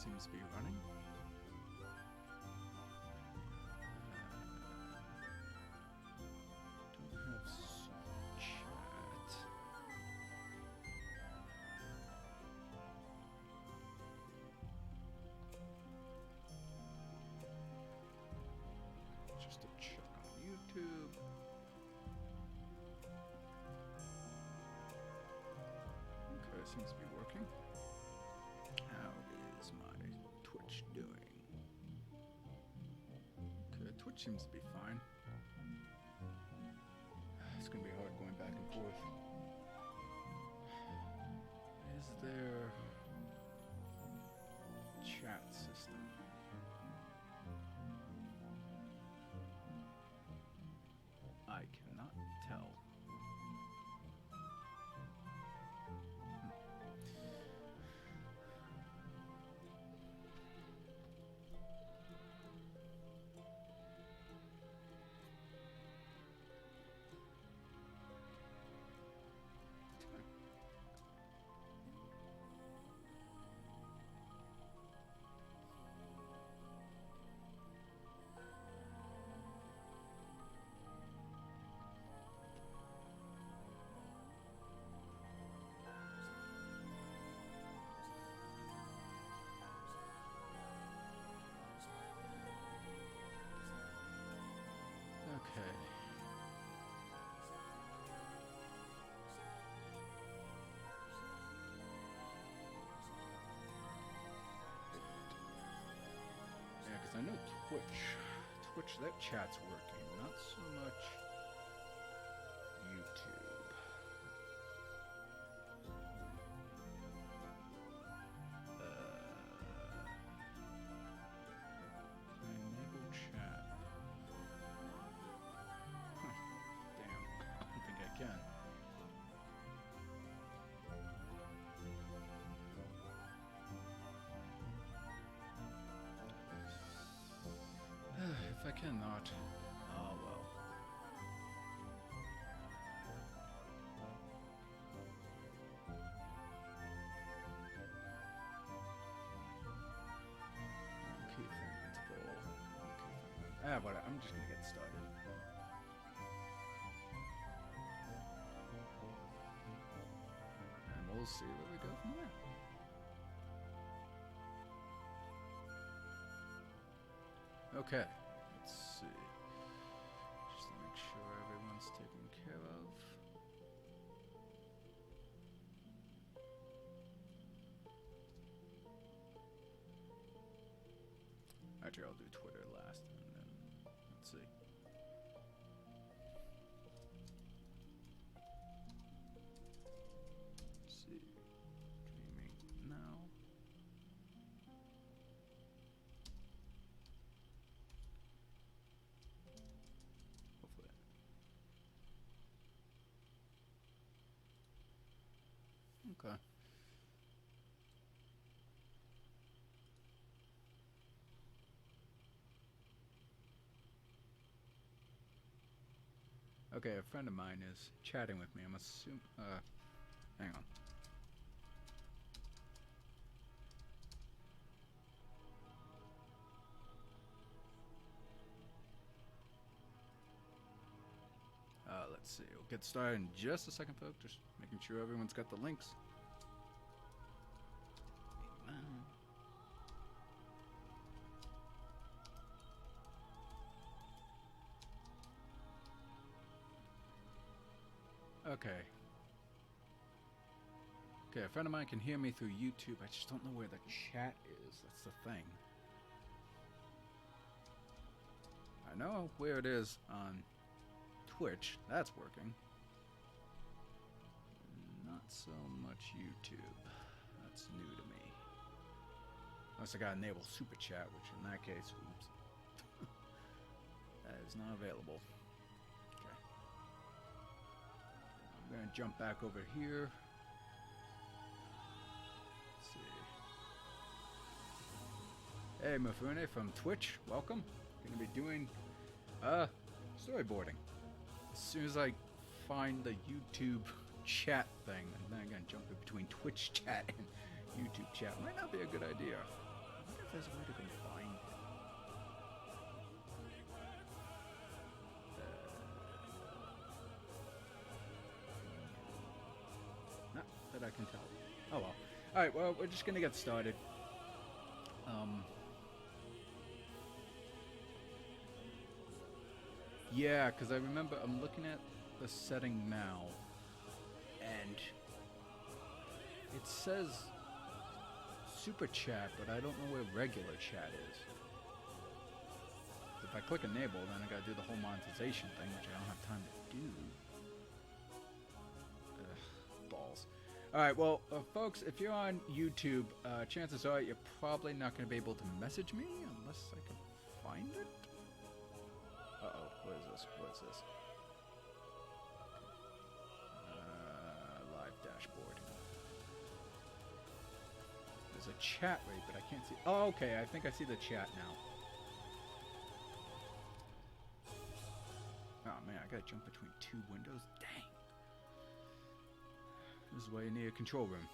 seems to be running. Don't have super chat. Just a check on YouTube. Okay, seems to be working. How is my Twitch doing? Okay, Twitch seems to be fine. It's gonna be hard going back and forth. Is there a chat system? I cannot tell. Okay. Yeah, because I know Twitch, that chat's working. Not so much YouTube. Enable chat. Damn, I don't think I can. If I cannot, oh well. Okay, it's full. Okay, but I'm just gonna get started. And we'll see where we go from there. Okay, let's see. Just to make sure everyone's taken care of. Actually, I'll do Twitter last, and then let's see. Let's see. Streaming now. Hopefully. Okay. Okay, a friend of mine is chatting with me. I'm assuming. Hang on. Let's see. We'll get started in just a second, folks. Just making sure everyone's got the links. Okay. Okay, a friend of mine can hear me through YouTube. I just don't know where the chat is. That's the thing. I know where it is on Twitch. That's working. Not so much YouTube. That's new to me. Unless I gotta enable Super Chat, which in that case, oops. That is not available. Okay. I'm gonna jump back over here. Let's see. Hey, Mafune from Twitch, welcome. Gonna be doing storyboarding. As soon as I find the YouTube chat thing, and then I'm gonna jump in between Twitch chat and YouTube chat. Might not be a good idea. there's a way to go find it. Not that I can tell. Oh well. Alright, well, we're just gonna get started. Yeah, because I remember I'm looking at the setting now, and it says super chat, but I don't know where regular chat is. If I click enable, then I gotta do the whole monetization thing, which I don't have time to do. Ugh, balls. Alright, well, folks, if you're on YouTube, chances are you're probably not going to be able to message me unless I can find it. Uh-oh, what is this? What is this? Live dashboard. There's a chat rate, but I can't see. Oh, okay, I think I see the chat now. Oh man, I gotta jump between two windows. Dang. This is why you need a control room.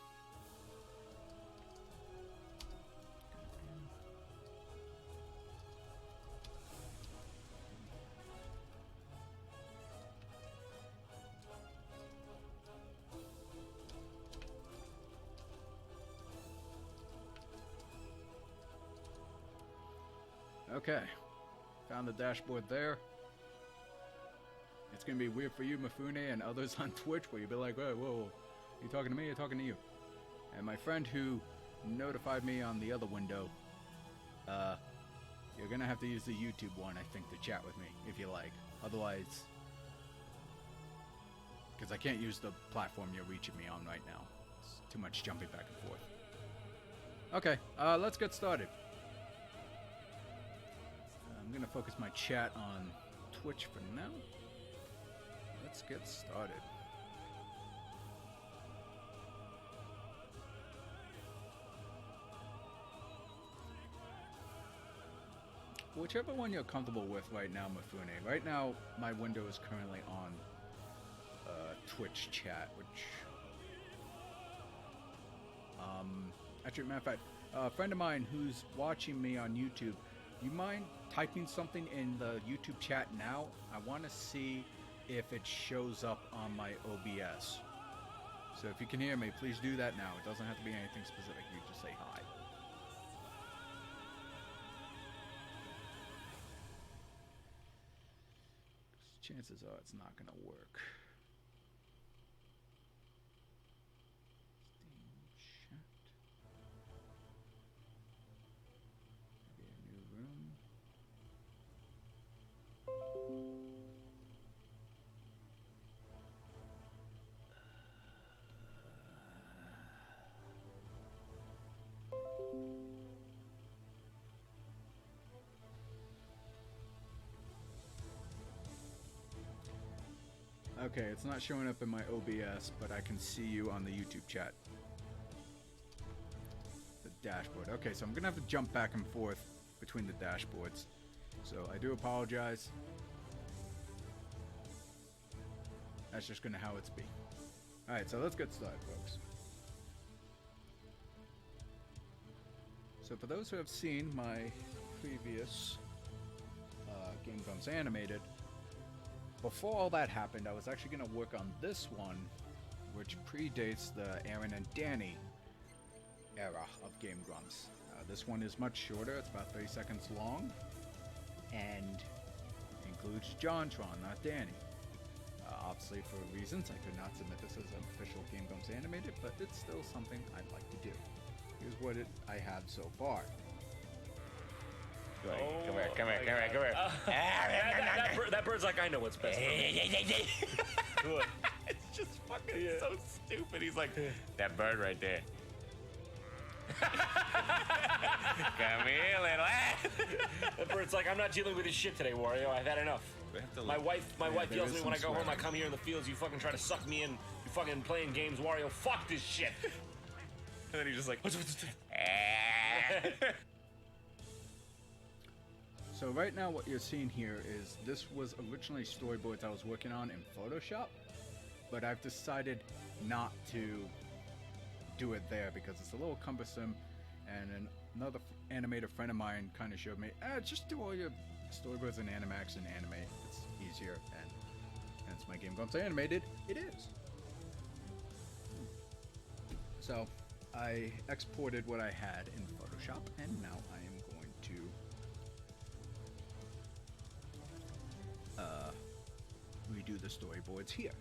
Okay, found the dashboard there. It's gonna be weird for you, Mifune, and others on Twitch, where you'll be like, whoa, whoa, whoa. You talking to me or talking to you? And my friend who notified me on the other window, you're gonna have to use the YouTube one, I think, to chat with me, if you like. Otherwise, because I can't use the platform you're reaching me on right now. It's too much jumping back and forth. Okay, let's get started. I'm gonna focus my chat on Twitch for now. Let's get started. Whichever one you're comfortable with right now, Mifune. Right now, my window is currently on Twitch chat, which... Actually, matter of fact, a friend of mine who's watching me on YouTube, you mind typing something in the YouTube chat now? I want to see if it shows up on my OBS. So if you can hear me, please do that now. It doesn't have to be anything specific. You just say hi. Chances are it's not going to work. Steam chat. Maybe a new room. Okay, it's not showing up in my OBS, but I can see you on the YouTube chat. The dashboard. Okay, so I'm gonna have to jump back and forth between the dashboards. So I do apologize. That's just gonna how it's be. Alright, so let's get started, folks. So for those who have seen my previous Game Grumps Animated, before all that happened, I was actually going to work on this one, which predates the Aaron and Danny era of Game Grumps. This one is much shorter, it's about 30 seconds long, and includes JonTron, not Danny. Obviously, for reasons, I could not submit this as an official Game Grumps Animated, but it's still something I'd like to do. Here's what I have so far. Come here. That bird's like, I know what's best for me. Good. It's just fucking so stupid. He's like, that bird right there. Come here, little ass. That bird's like, I'm not dealing with this shit today, Wario. I've had enough. My wife yells at me when I go home. I come here in the fields. You fucking try to suck me in. You fucking playing games, Wario. Fuck this shit. And then he's just like, So right now what you're seeing here is this was originally storyboards I was working on in Photoshop, but I've decided not to do it there because it's a little cumbersome, and another animator friend of mine kind of showed me, just do all your storyboards and Animax and animate. It's easier, and hence my game comes animated. It is. So I exported what I had in Photoshop, and now I am going to redo the storyboards here.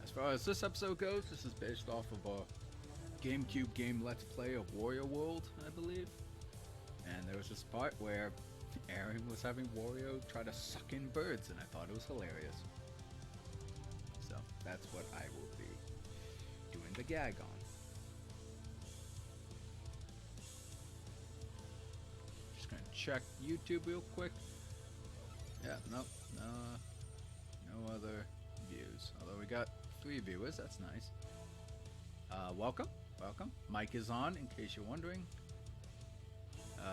As far as this episode goes, this is based off of a GameCube game Let's Play of Wario World, I believe. And there was this part where Aaron was having Wario try to suck in birds, and I thought it was hilarious. So that's what I will be doing the gag on. Just gonna check YouTube real quick. Yeah, nope, no other views. Although we got 3 viewers, that's nice. Welcome. Mic is on, in case you're wondering.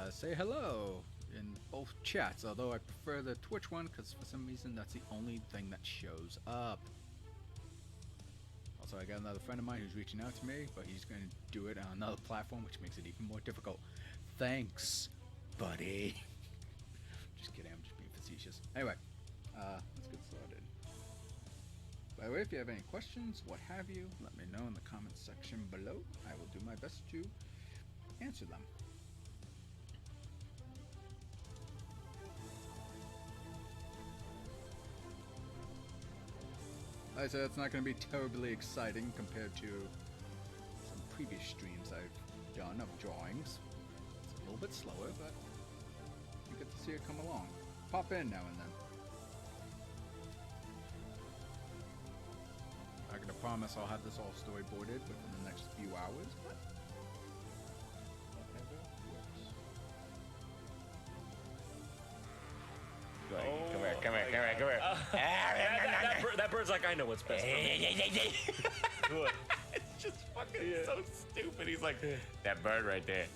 Say hello in both chats, although I prefer the Twitch one because for some reason that's the only thing that shows up. Also, I got another friend of mine who's reaching out to me, but he's going to do it on another platform, which makes it even more difficult. Thanks, buddy. Just kidding, I'm just being facetious. Anyway, let's get started. By the way, if you have any questions, what have you, let me know in the comments section below. I will do my best to answer them. Like I said, it's not going to be terribly exciting compared to some previous streams I've done of drawings. It's a little bit slower, but you get to see it come along. Pop in now and then. I'm not going to promise I'll have this all storyboarded within the next few hours, but whatever works. Come here. That bird's like, I know what's best for me. Good. It's just fucking so stupid. He's like, that bird right there.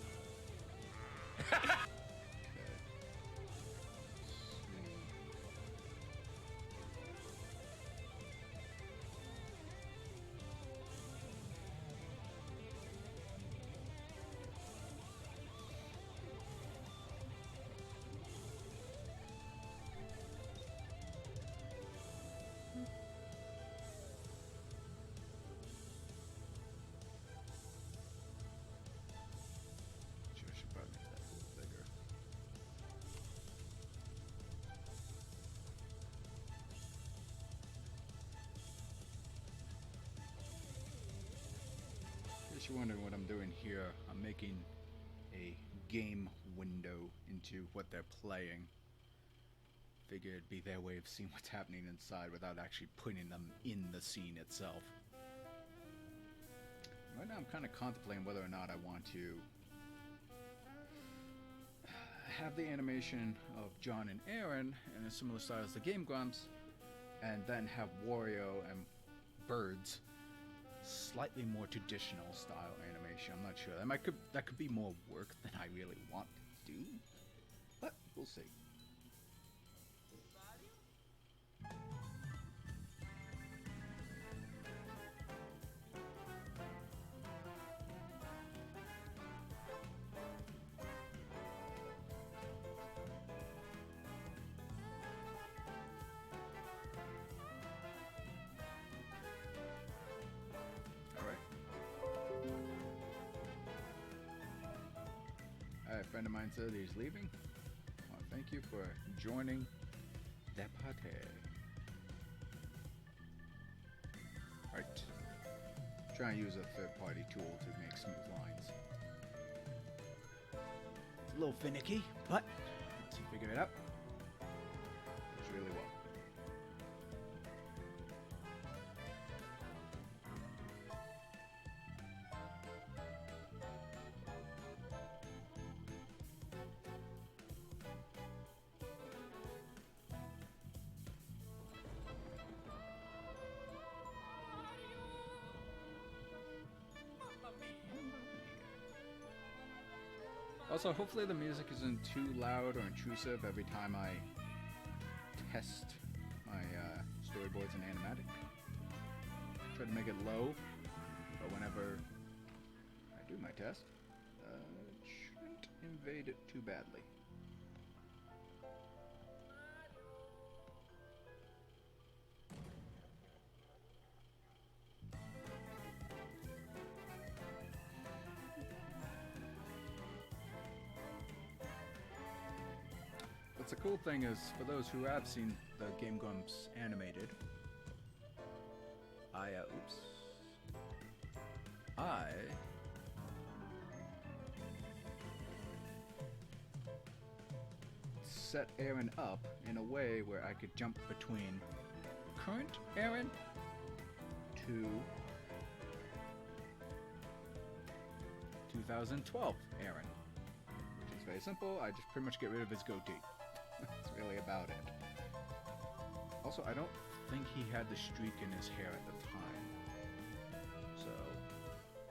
Should probably make that a little bigger. In case you're wondering what I'm doing here, I'm making a game window into what they're playing. Figured it'd be their way of seeing what's happening inside without actually putting them in the scene itself. Right now I'm kind of contemplating whether or not I want to have the animation of John and Aaron in a similar style as the Game Grumps, and then have Wario and birds slightly more traditional style animation. I'm not sure. That could be more work than I really want to do, but we'll see. A friend of mine said he's leaving. Well, thank you for joining the party. Right. Try and use a third-party tool to make smooth lines. It's a little finicky, but once you figure it out, it's really well. Also, hopefully the music isn't too loud or intrusive every time I test my Storyboards and Animatic. Try to make it low, but whenever I do my test, it shouldn't invade it too badly. What's the cool thing is, for those who have seen the Game Grumps animated, I set Aaron up in a way where I could jump between current Aaron to 2012 Aaron, which is very simple. I just pretty much get rid of his goatee. That's really about it. Also, I don't think he had the streak in his hair at the time. So,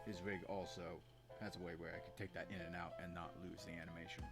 his rig also has a way where I could take that in and out and not lose the animation.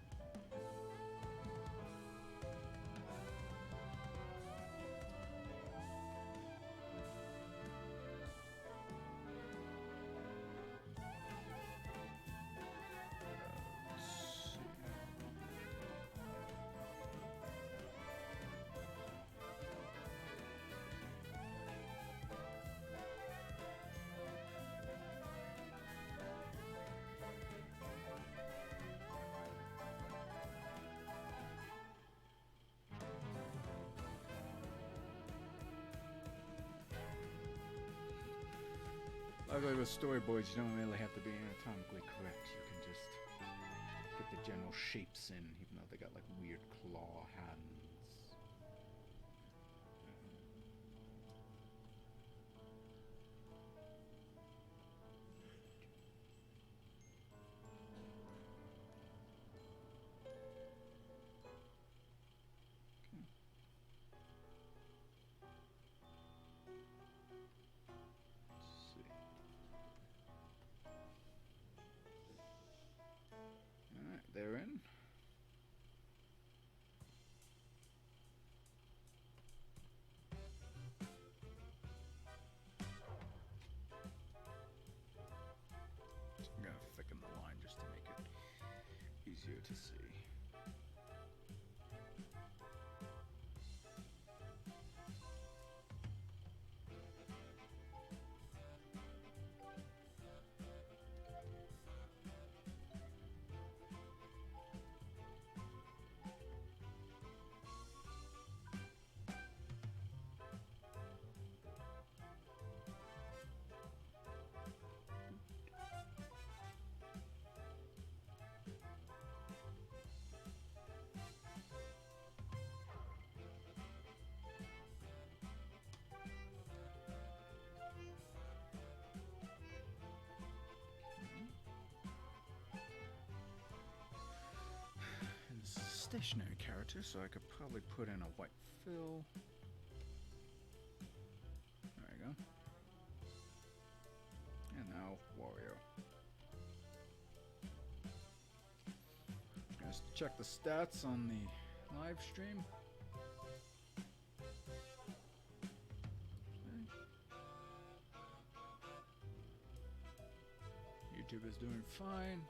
Luckily with storyboards, you don't really have to be anatomically correct. You can just get the general shapes in, even though they got like weird claw hands. They're in. I'm gonna thicken the line just to make it easier to see. Stationary character, so I could probably put in a white fill. There we go. And now Wario. Let's check the stats on the live stream. YouTube is doing fine,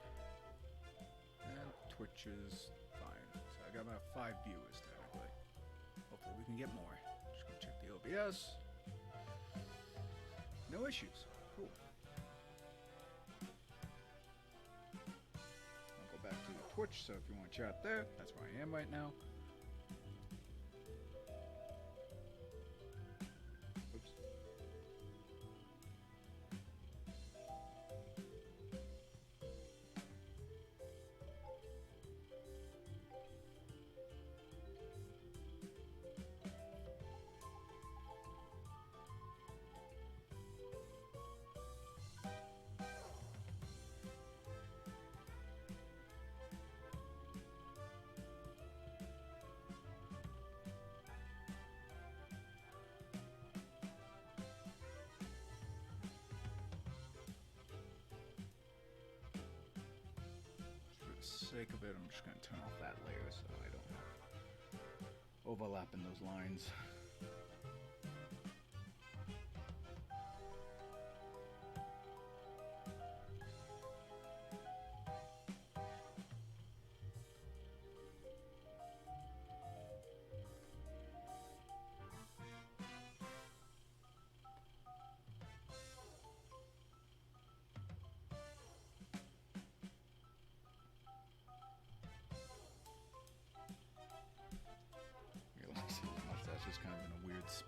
and Twitch is fine. So I got about 5 viewers technically. Hopefully we can get more. Just gonna check the OBS. No issues. Cool. I'll go back to the Twitch, so if you want to chat there, that's where I am right now. Oops. Sake of it, I'm just going to turn off that layer so I don't have overlap in those lines.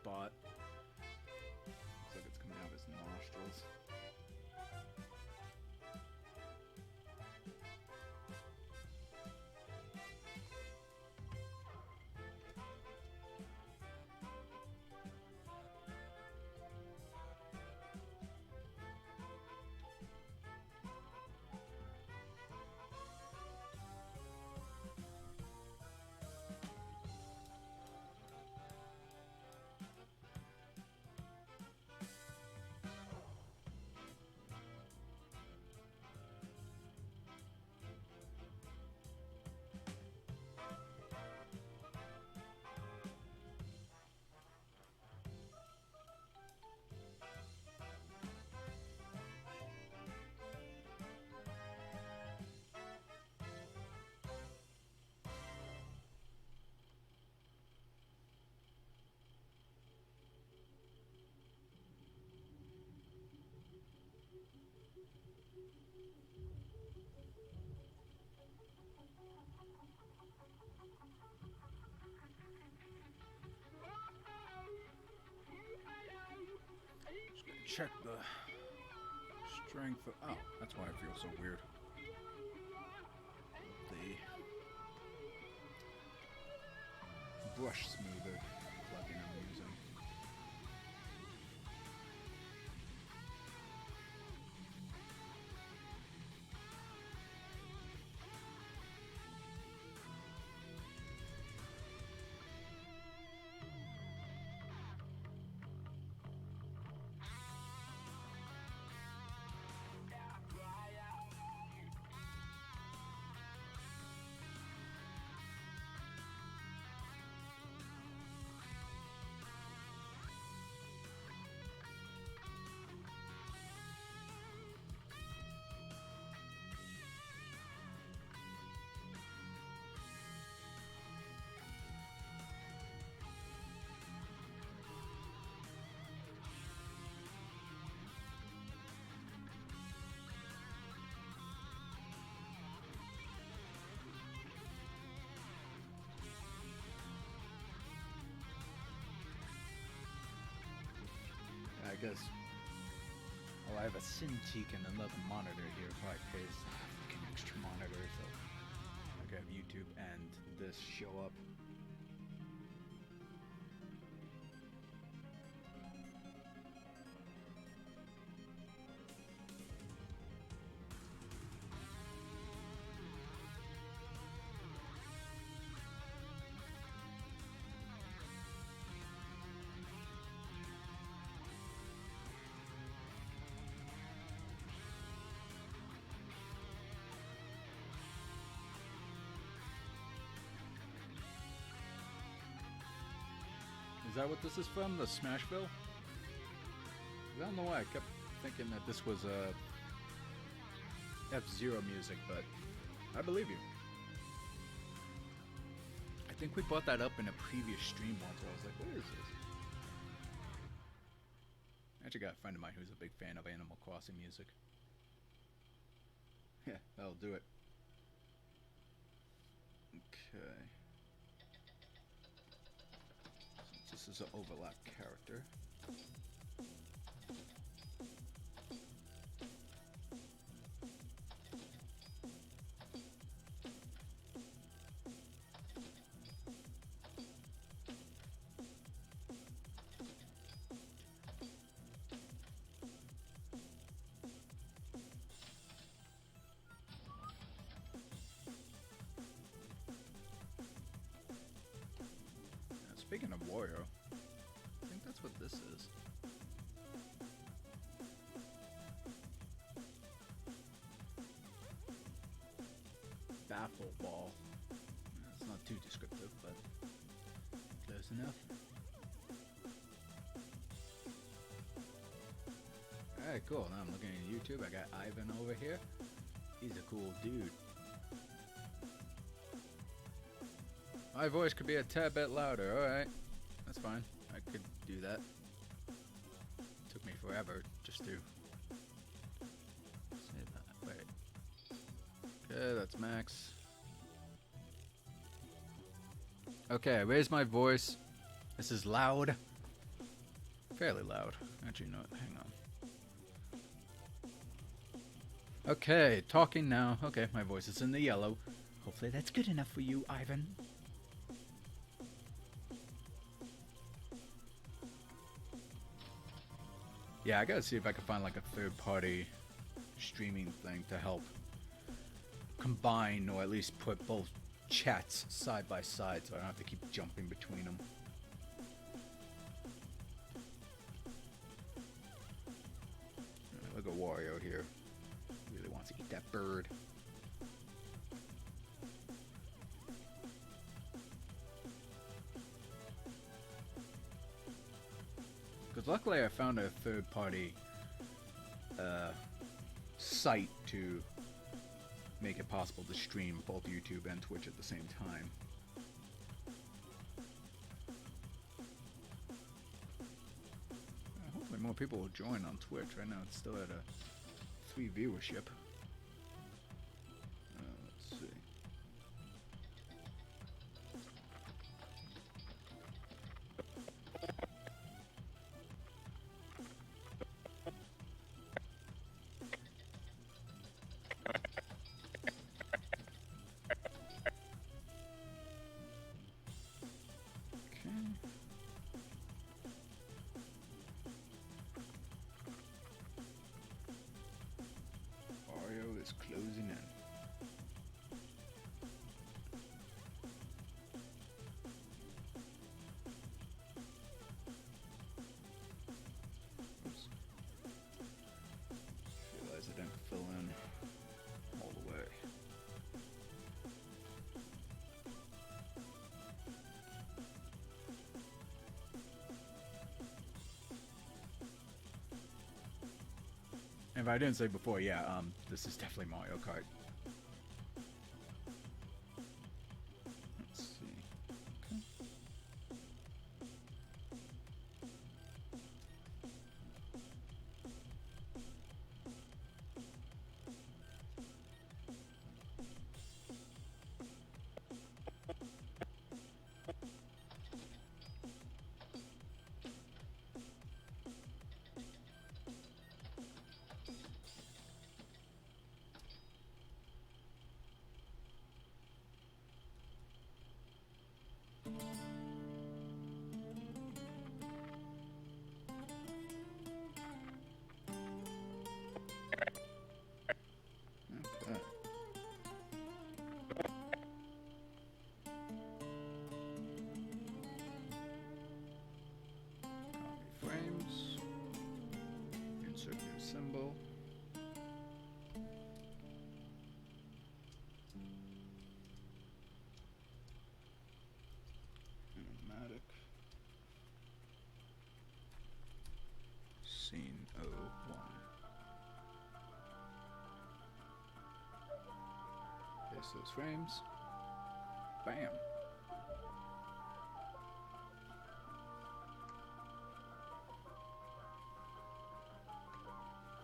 spot. Looks like it's coming out of his nostrils. Check the strength of, oh, that's why I feel so weird. The brush smoother plugin I'm using. I guess. Oh, I have a Cintiq and another monitor here. So I pay fucking extra monitor, so I can have YouTube and this show up. Is that what this is from? The Smashville? I don't know why I kept thinking that this was F-Zero music, but I believe you. I think we brought that up in a previous stream once where I was like, what is this? I actually got a friend of mine who's a big fan of Animal Crossing music. Yeah, that'll do it. Okay. This is an overlap character. Speaking of Wario, I think that's what this is. Baffle ball. It's not too descriptive, but close enough. Alright, cool. Now I'm looking at YouTube. I got Ivan over here. He's a cool dude. My voice could be a tad bit louder. Alright. That's fine. I could do that. Took me forever just to say that. Wait. Okay, that's max. Okay, I raised my voice. This is loud. fairly loud. Actually, no, hang on. Okay, talking now. Okay, my voice is in the yellow. Hopefully that's good enough for you, Ivan. Yeah, I gotta see if I can find like a third-party streaming thing to help combine or at least put both chats side by side so I don't have to keep jumping between them. Look at Wario here. Really wants to eat that bird. Because luckily I found a third-party site to make it possible to stream both YouTube and Twitch at the same time. Hopefully more people will join on Twitch. Right now it's still at a 3 viewership. Let's see. Mario is closing in. Oops. Realize I didn't fill in all the way. If I didn't say before, yeah, this is definitely Mario Kart. Let's see. Okay. Okay. Copy frames. Insert new symbol. Animatic. Scene 01. Paste those frames. Bam.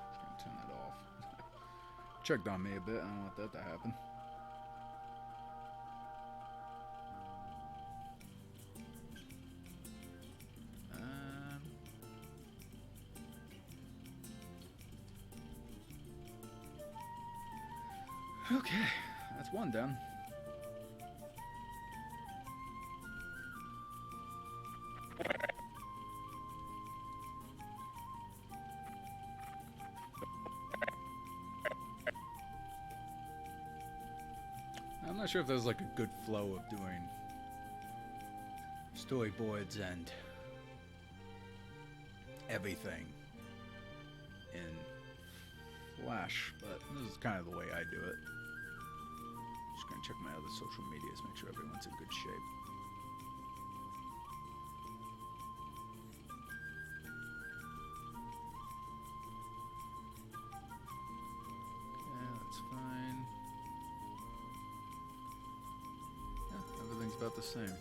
Just gonna turn that off. Checked on me a bit. I don't want that to happen. Okay, that's one done. I'm not sure if there's like a good flow of doing storyboards and everything in Flash, but this is kind of the way I do it. Just gonna check my other social medias, make sure everyone's in good shape. Okay, that's fine. Yeah, everything's about the same.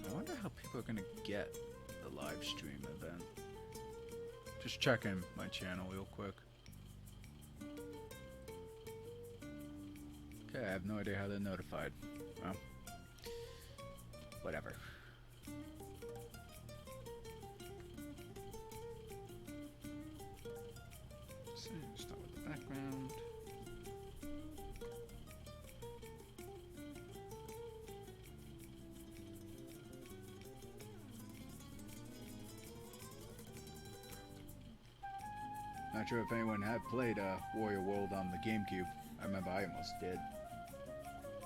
I wonder how people are gonna get the live stream event. Just checking my channel real quick. Okay, I have no idea how they're notified. Well, whatever. not sure if anyone had played Warrior World on the GameCube. I remember I almost did.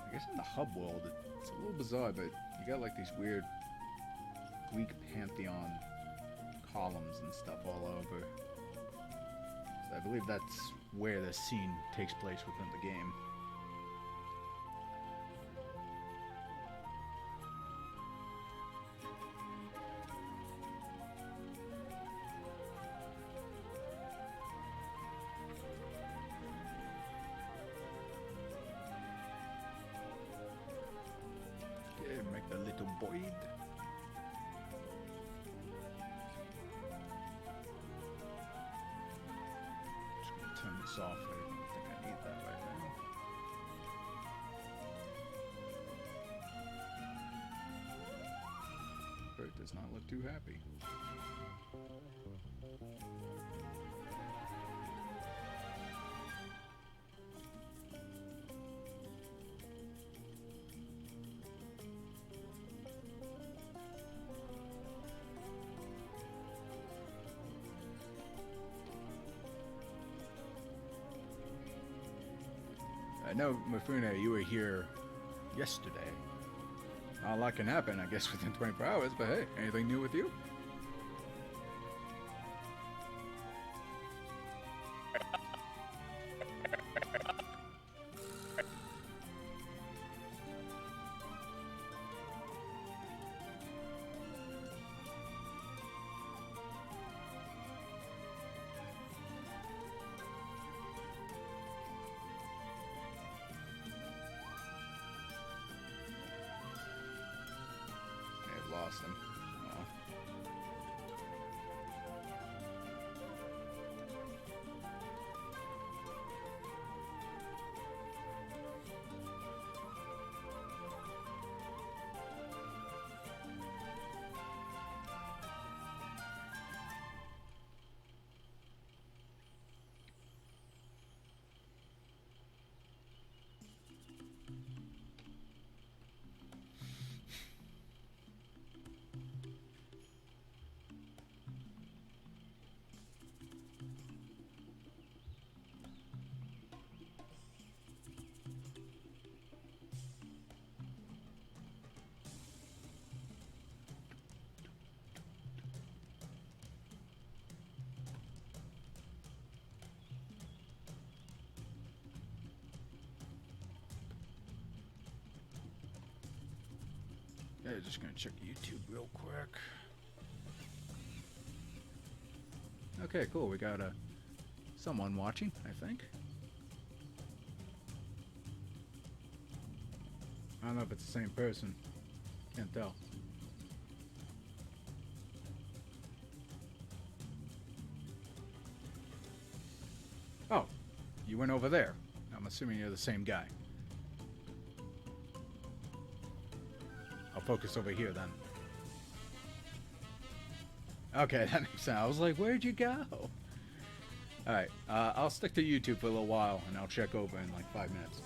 I guess in the hub world, it's a little bizarre, but you got like these weird Greek pantheon columns and stuff all over. So I believe that's where this scene takes place within the game. Okay, make the little void. Turn this off. I don't think I need that right now. Bird does not look too happy. I know, Mifune, you were here yesterday. Not a lot can happen, I guess, within 24 hours, but hey, anything new with you? Lost him. Oh. Yeah, just gonna check YouTube real quick. Okay, cool. We got someone watching, I think. I don't know if it's the same person. Can't tell. Oh, you went over there. I'm assuming you're the same guy. I'll focus over here then. Okay, that makes sense. I was like, where'd you go? Alright, I'll stick to YouTube for a little while, and I'll check over in like 5 minutes.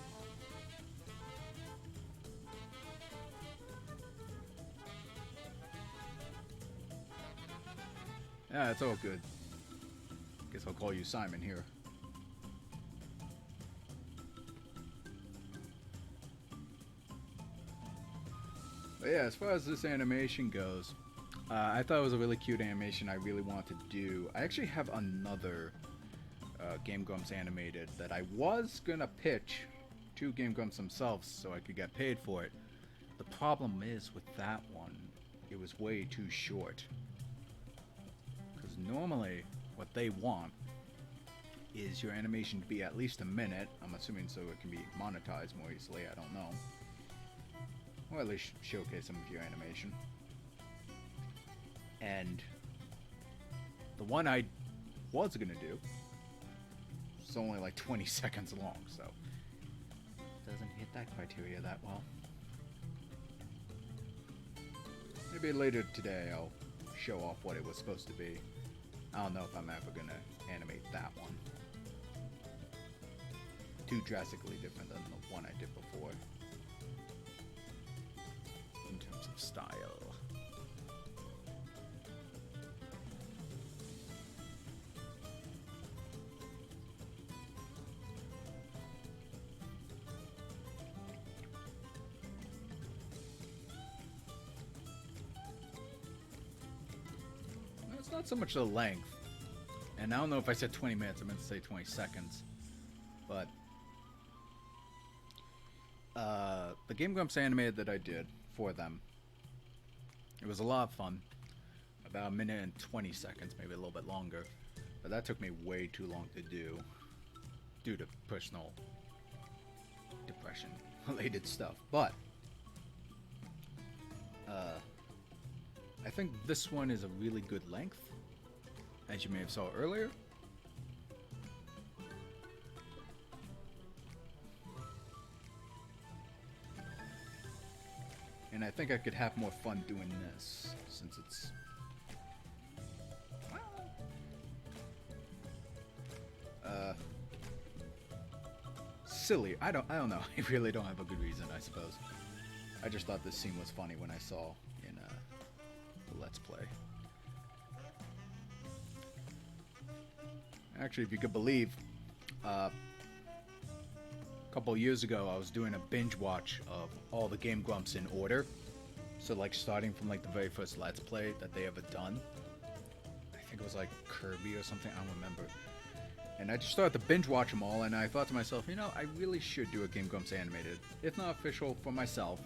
Yeah, it's all good. Guess I'll call you Simon here. But yeah, as far as this animation goes, I thought it was a really cute animation I really wanted to do. I actually have another Game Grumps animated that I was gonna pitch to Game Grumps themselves so I could get paid for it. The problem is with that one, it was way too short. Because normally, what they want is your animation to be at least a minute. I'm assuming so it can be monetized more easily, I don't know. Or at least showcase some of your animation. And the one I was gonna do is only like 20 seconds long, so it doesn't hit that criteria that well. Maybe later today I'll show off what it was supposed to be. I don't know if I'm ever gonna animate that one. Too drastically different than the one I did before. In terms of style. not so much the length. And I don't know if I said 20 minutes, I meant to say 20 seconds. But the Game Grumps animated that I did for them, it was a lot of fun. About a minute and 20 seconds, maybe a little bit longer. But that took me way too long to do due to personal depression related stuff. But I think this one is a really good length, as you may have saw earlier. And I think I could have more fun doing this, since it's silly. I don't know. I really don't have a good reason, I suppose. I just thought this scene was funny when I saw in the Let's Play. Actually, if you could believe, a couple years ago I was doing a binge watch of all the Game Grumps in order. So like starting from like the very first Let's Play that they ever done. I think it was like Kirby or something, I don't remember. And I just started to binge watch them all, and I thought to myself, you know, I really should do a Game Grumps animated, if not official, for myself.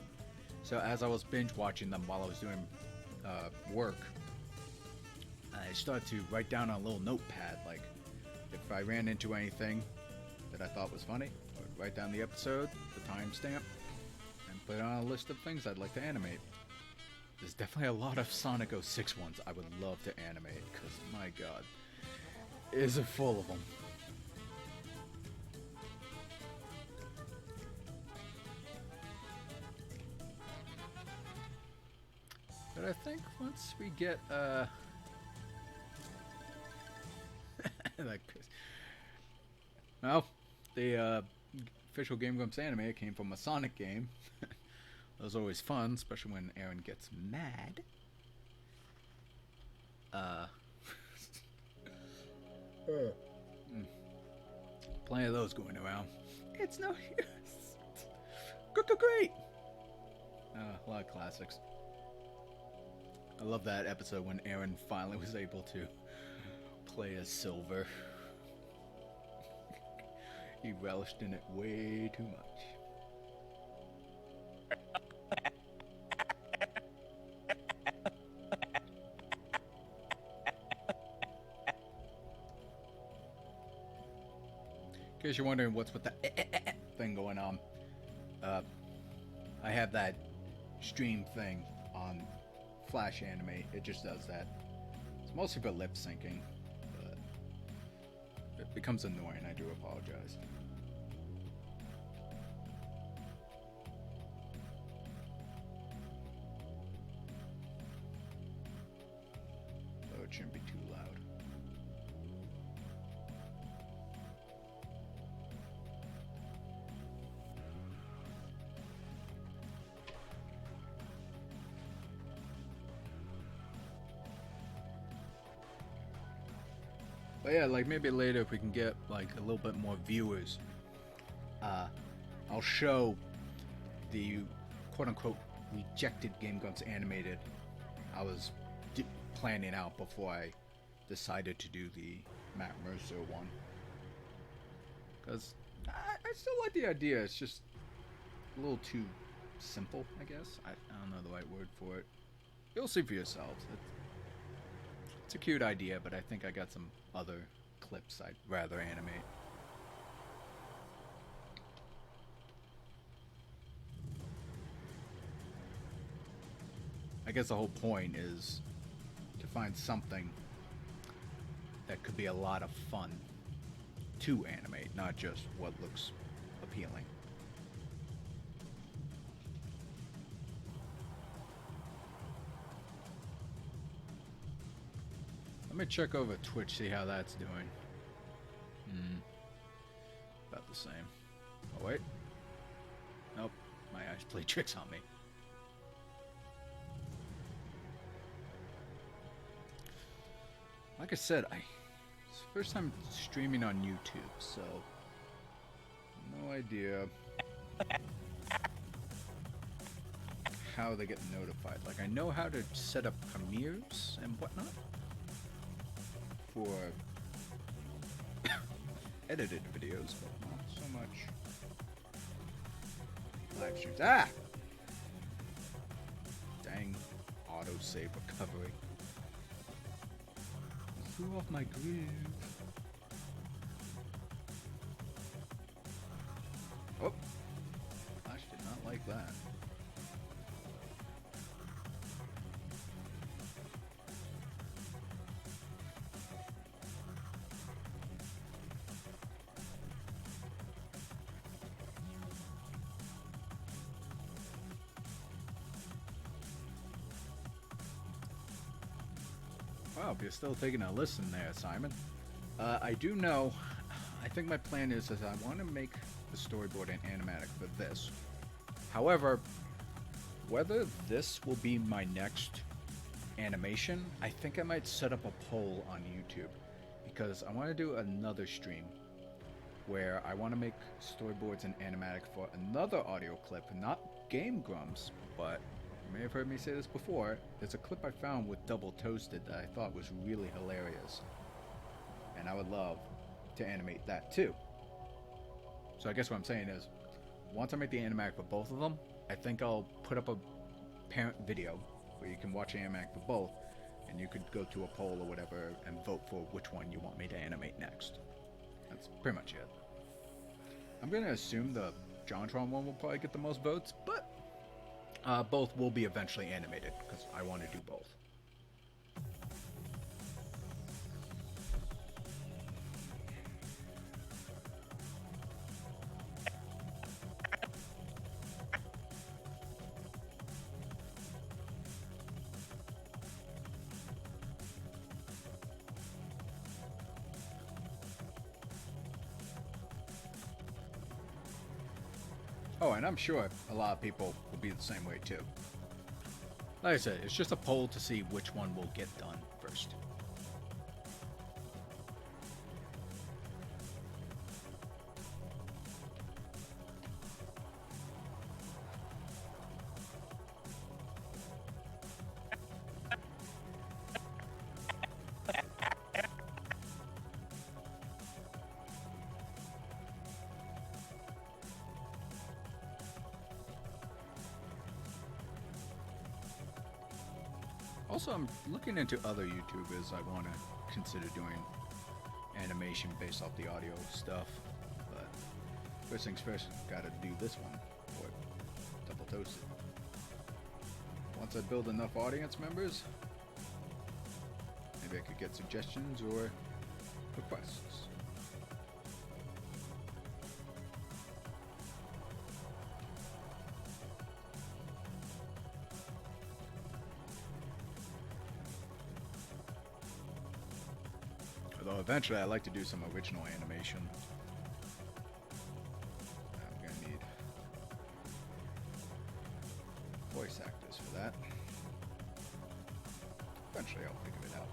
So as I was binge watching them while I was doing work, I started to write down on a little notepad, like if I ran into anything that I thought was funny, I would write down the episode, the timestamp, and put it on a list of things I'd like to animate. There's definitely a lot of Sonic 06 ones I would love to animate, because my god, is it full of them. But I think once we get, like, well, the official Game Grumps anime came from a Sonic game. That was always fun, especially when Aaron gets mad. Plenty of those going around. It's no use. Great. A lot of classics. I love that episode when Aaron finally was able to play as Silver. He relished in it way too much. In case you're wondering what's with the thing going on, I have that stream thing on Flash Animate. It just does that. It's mostly for lip syncing, but it becomes annoying. I do apologize. Oh, it shouldn't be too loud. But yeah, like maybe later if we can get like a little bit more viewers, I'll show the quote-unquote rejected Game Grumps animated I was planning out before I decided to do the Matt Mercer one. Because I still like the idea, it's just a little too simple, I guess. I don't know the right word for it. You'll see for yourselves. It's a cute idea, but I think I got some other clips I'd rather animate. I guess the whole point is to find something that could be a lot of fun to animate, not just what looks appealing. Let me check over Twitch, see how that's doing. About the same. Oh wait. Nope, my eyes play tricks on me. Like I said, it's the first time streaming on YouTube, so no idea how they get notified. Like I know how to set up premieres and whatnot, for edited videos, but not so much live streams. Ah! Dang autosave recovery. Threw off my groove. Oh! Flash did not like that. Wow, if you're still taking a listen there, Simon. I do know, I think my plan is I want to make the storyboard and animatic for this. However, whether this will be my next animation, I think I might set up a poll on YouTube. Because I want to do another stream where I want to make storyboards and animatic for another audio clip, not Game Grumps, but you may have heard me say this before. There's a clip I found with Double Toasted that I thought was really hilarious. And I would love to animate that too. So I guess what I'm saying is, once I make the animatic for both of them, I think I'll put up a parent video where you can watch the animatic for both, and you could go to a poll or whatever and vote for which one you want me to animate next. That's pretty much it. I'm going to assume the JonTron one will probably get the most votes, but both will be eventually animated, because I want to do both. Oh, and I'm sure a lot of people will be the same way too. Like I said, it's just a poll to see which one will get done first. Also, I'm looking into other YouTubers I want to consider doing animation based off the audio stuff. But first things first, gotta do this one, or Double Toasted. Once I build enough audience members, maybe I could get suggestions or requests. Although eventually I'd like to do some original animation. I'm gonna need voice actors for that. Eventually I'll figure it out.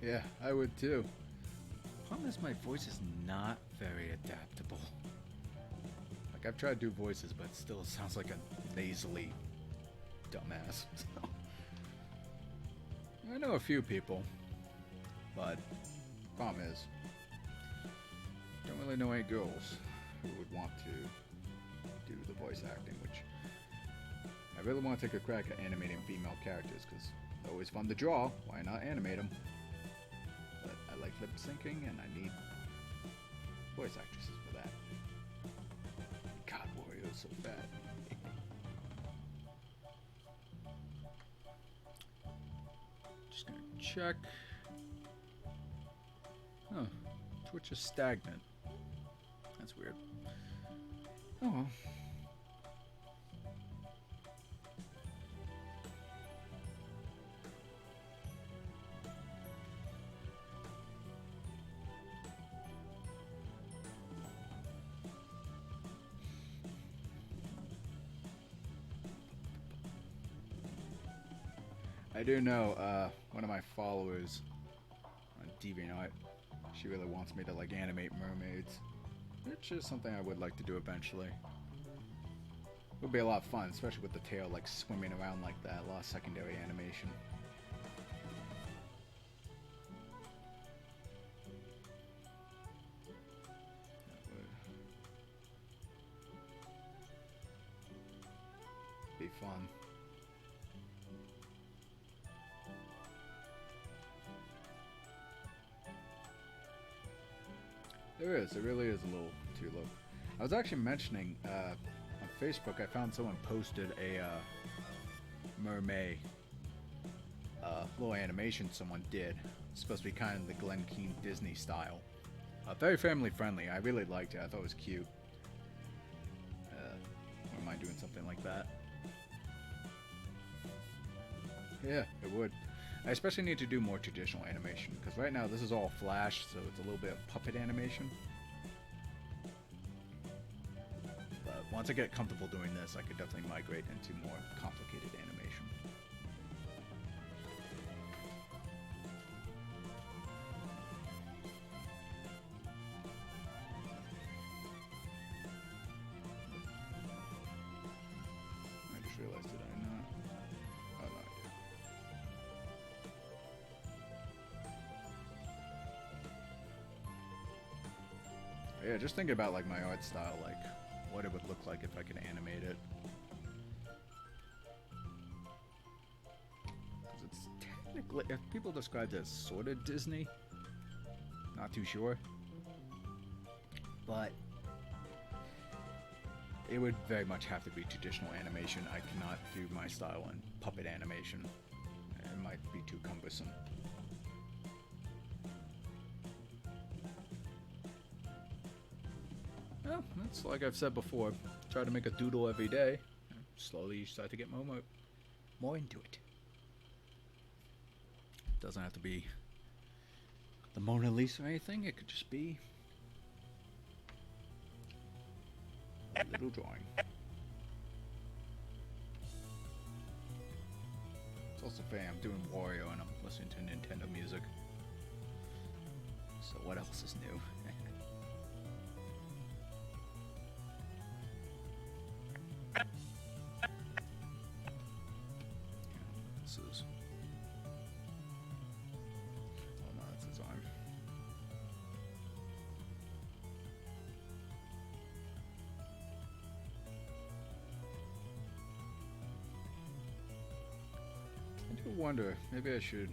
Yeah, I would too. Problem is my voice is not very adaptable. Like, I've tried to do voices, but it still sounds like a nasally dumbass. So, I know a few people, but problem is, don't really know any girls who would want to do the voice acting, which I really want to take a crack at animating female characters, because they're always fun to draw. Why not animate them? But I like lip syncing, and I need voice actresses for that. God, Wario is so bad. Just gonna check. Huh. Twitch is stagnant. That's weird. Oh well. I do know one of my followers on DeviantArt, she really wants me to like animate mermaids, which is something I would like to do eventually. It would be a lot of fun, especially with the tail like swimming around like that. A lot of secondary animation. Be fun. There is. It really is a little too low. I was actually mentioning on Facebook. I found someone posted a mermaid little animation someone did. It's supposed to be kind of the Glen Keane Disney style. Very family friendly. I really liked it. I thought it was cute. Wouldn't mind doing something like that. Yeah, it would. I especially need to do more traditional animation, because right now this is all Flash, so it's a little bit of puppet animation. But once I get comfortable doing this, I could definitely migrate into more complicated animation. I just realized, did I not? Oh, no, I did. Yeah, just thinking about like my art style, like what it would look like if I could animate it. Because it's technically, if people describe it as sort of Disney, not too sure. But it would very much have to be traditional animation. I cannot do my style in puppet animation. It might be too cumbersome. Well, that's like I've said before. Try to make a doodle every day. Slowly you start to get more into it. Doesn't have to be the Mona Lisa or anything. It could just be a little drawing. It's also fair. I'm doing Wario and I'm listening to Nintendo music. So what else is new? This is... Oh no, that's his arm. I do wonder, maybe I should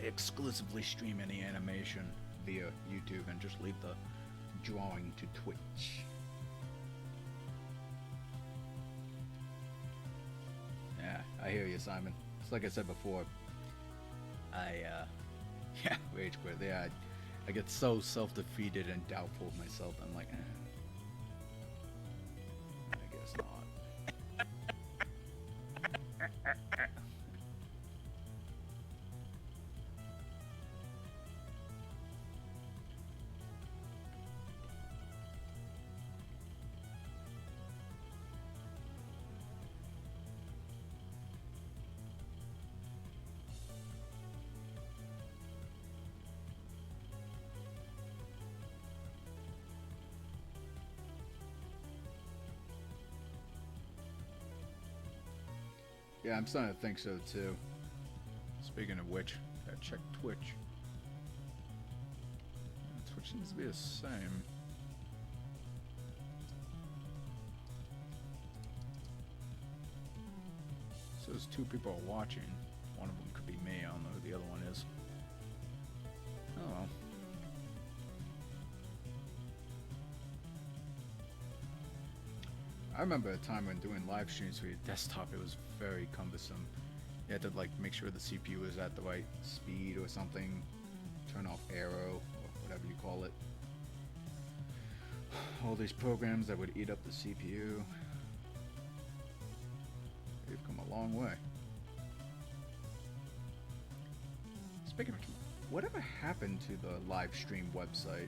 exclusively stream any animation via YouTube and just leave the drawing to Twitch. Yeah, I hear you, Simon. It's like I said before. Yeah, rage quit. Yeah, I get so self-defeated and doubtful of myself. I'm like, I guess not. Yeah, I'm starting to think so too. Speaking of which, gotta check Twitch. Twitch seems to be the same. Says 2 people are watching. One of them could be me. I don't know who the other one is. Oh well. I remember a time when doing live streams for your desktop, it was very cumbersome. You had to like make sure the CPU was at the right speed or something, turn off Arrow or whatever you call it. All these programs that would eat up the CPU. They've come a long way. Speaking of, whatever happened to the live stream website?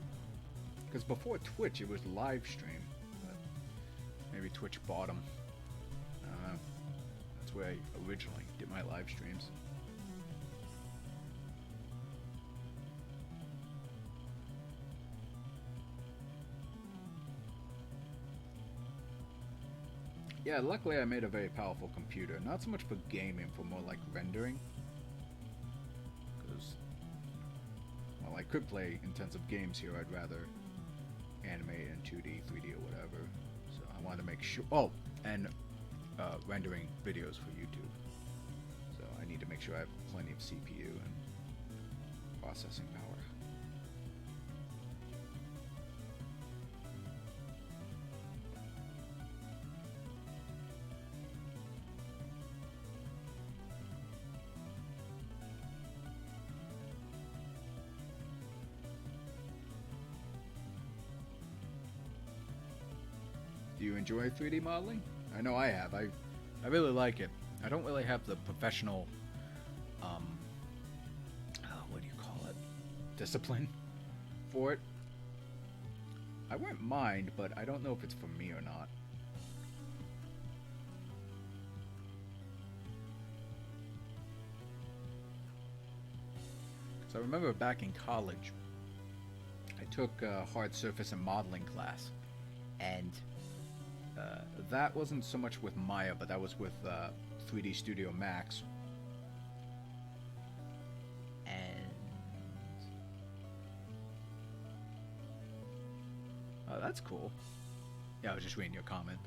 Because before Twitch, it was live stream. Maybe Twitch bought them. I don't know. That's where I originally did my live streams. Yeah, luckily I made a very powerful computer. Not so much for gaming, for more like rendering. Because, well, I could play intensive games here. I'd rather animate in 2D, 3D, or whatever. So I wanted to make sure. Oh, and rendering videos for YouTube. So I need to make sure I have plenty of CPU and processing power. Do you enjoy 3D modeling? I know I have. I really like it. I don't really have the professional, what do you call it? Discipline for it. I wouldn't mind, but I don't know if it's for me or not. So I remember back in college, I took a hard surface and modeling class, and that wasn't so much with Maya, but that was with 3D Studio Max. And oh, that's cool. Yeah, I was just reading your comment.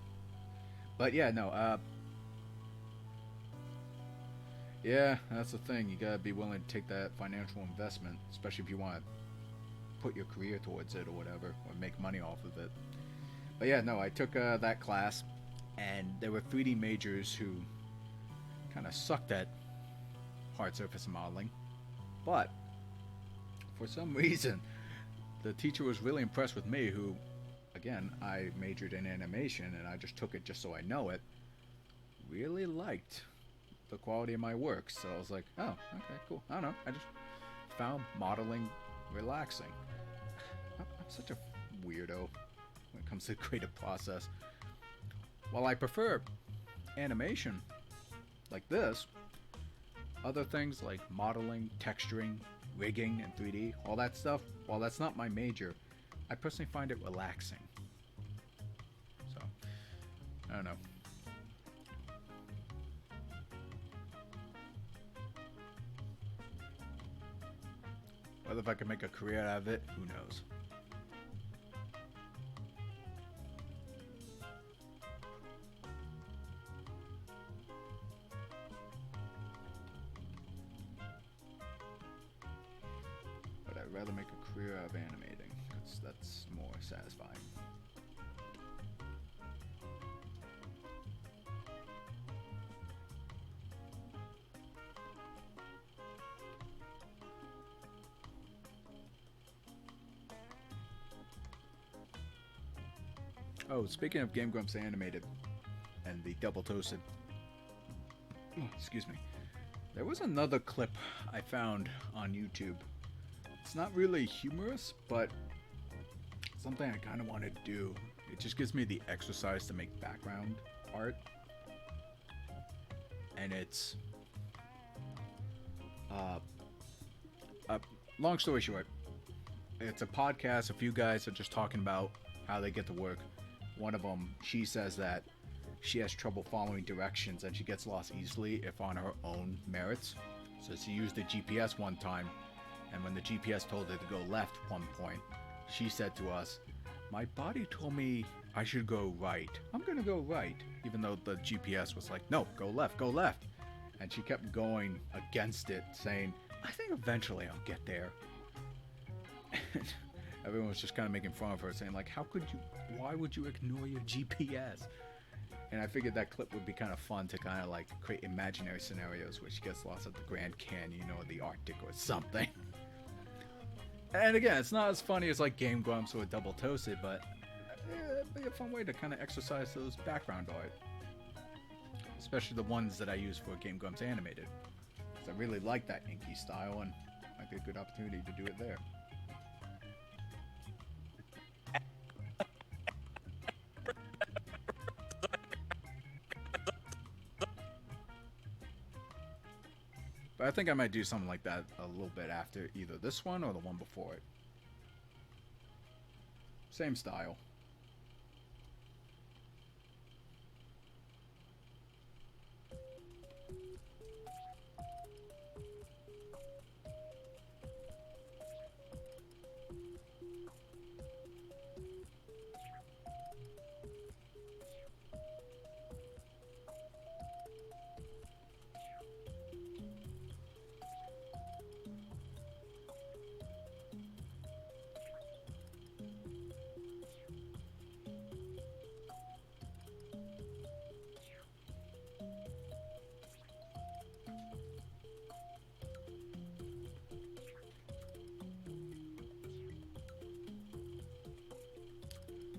But yeah, no. Yeah, that's the thing. You gotta be willing to take that financial investment, especially if you want to put your career towards it or whatever, or make money off of it. But yeah, no, I took that class, and there were 3D majors who kind of sucked at hard surface modeling. But for some reason, the teacher was really impressed with me, who, again, I majored in animation, and I just took it just so I know it, really liked the quality of my work. So I was like, oh, okay, cool. I don't know. I just found modeling relaxing. I'm such a weirdo when it comes to the creative process. While I prefer animation like this, other things like modeling, texturing, rigging, and 3D, all that stuff, while that's not my major, I personally find it relaxing. So, I don't know. Whether if I can make a career out of it, who knows? But I'd rather make a career out of animating, because that's more satisfying. Oh, speaking of Game Grumps Animated and the double toasted, excuse me, there was another clip I found on YouTube. It's not really humorous, but something I kind of want to do. It just gives me the exercise to make background art, and it's long story short, it's a podcast. A few guys are just talking about how they get to work. One of them, she says that she has trouble following directions and she gets lost easily if on her own merits. So she used the GPS one time, and when the GPS told her to go left one point, she said to us, "My body told me I should go right. I'm gonna go right," even though the GPS was like, "No, go left, go left." And she kept going against it, saying, "I think eventually I'll get there." Everyone was just kind of making fun of her, saying like, why would you ignore your GPS? And I figured that clip would be kind of fun to kind of like create imaginary scenarios where she gets lost at the Grand Canyon or the Arctic or something. And again, it's not as funny as like Game Grumps or Double Toasted, but it'd be a fun way to kind of exercise those background art. Especially the ones that I use for Game Grumps Animated. Because I really like that inky style, and might be a good opportunity to do it there. But I think I might do something like that a little bit after either this one or the one before it. Same style.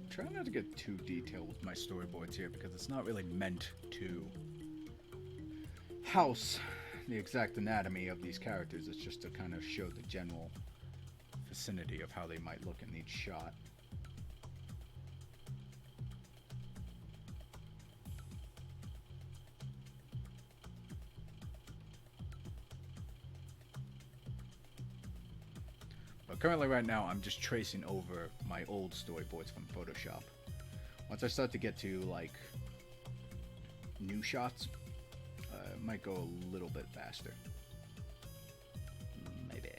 Try not to get too detailed with my storyboards here because it's not really meant to house the exact anatomy of these characters. It's just to kind of show the general vicinity of how they might look in each shot. But currently right now I'm just tracing over my old storyboards from Photoshop. Once I start to get to like new shots, it might go a little bit faster. Maybe.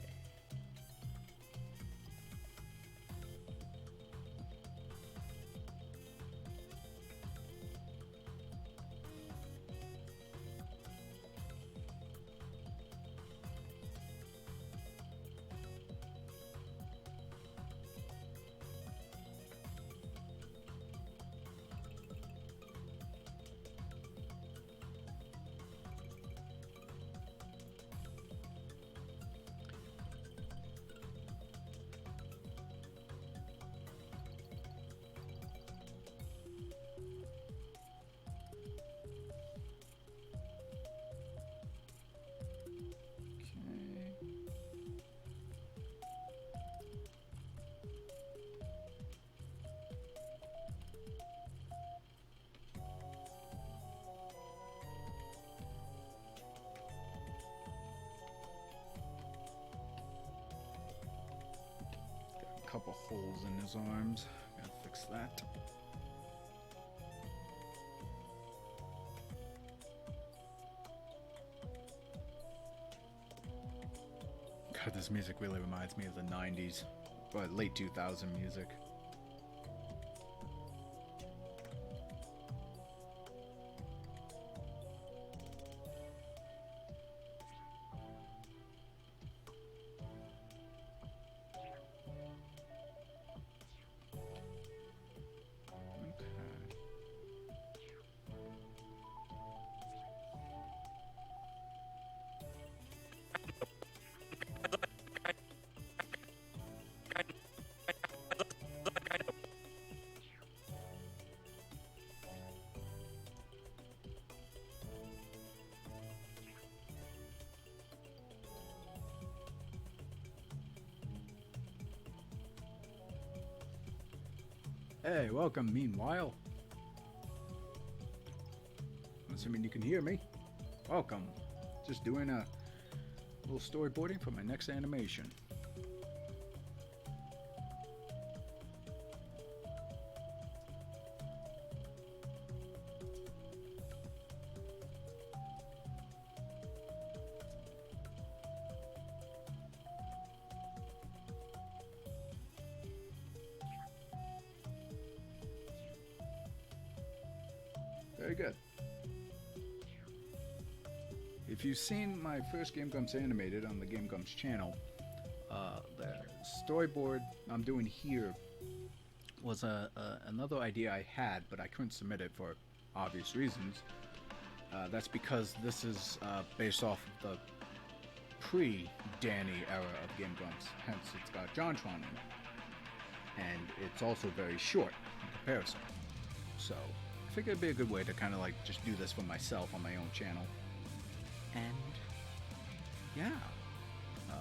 Couple holes in his arms. Gotta fix that. God, this music really reminds me of the 90s, or late 2000 music. Hey, welcome, meanwhile. Assuming you can hear me. Welcome. Just doing a little storyboarding for my next animation. Very good. If you've seen my first Game Grumps animated on the Game Grumps channel, the storyboard I'm doing here was another idea I had, but I couldn't submit it for obvious reasons. That's because this is based off of the pre-Danny era of Game Grumps, hence it's got JonTron in it. And it's also very short in comparison. So I figured it'd be a good way to kind of like just do this for myself on my own channel. And yeah,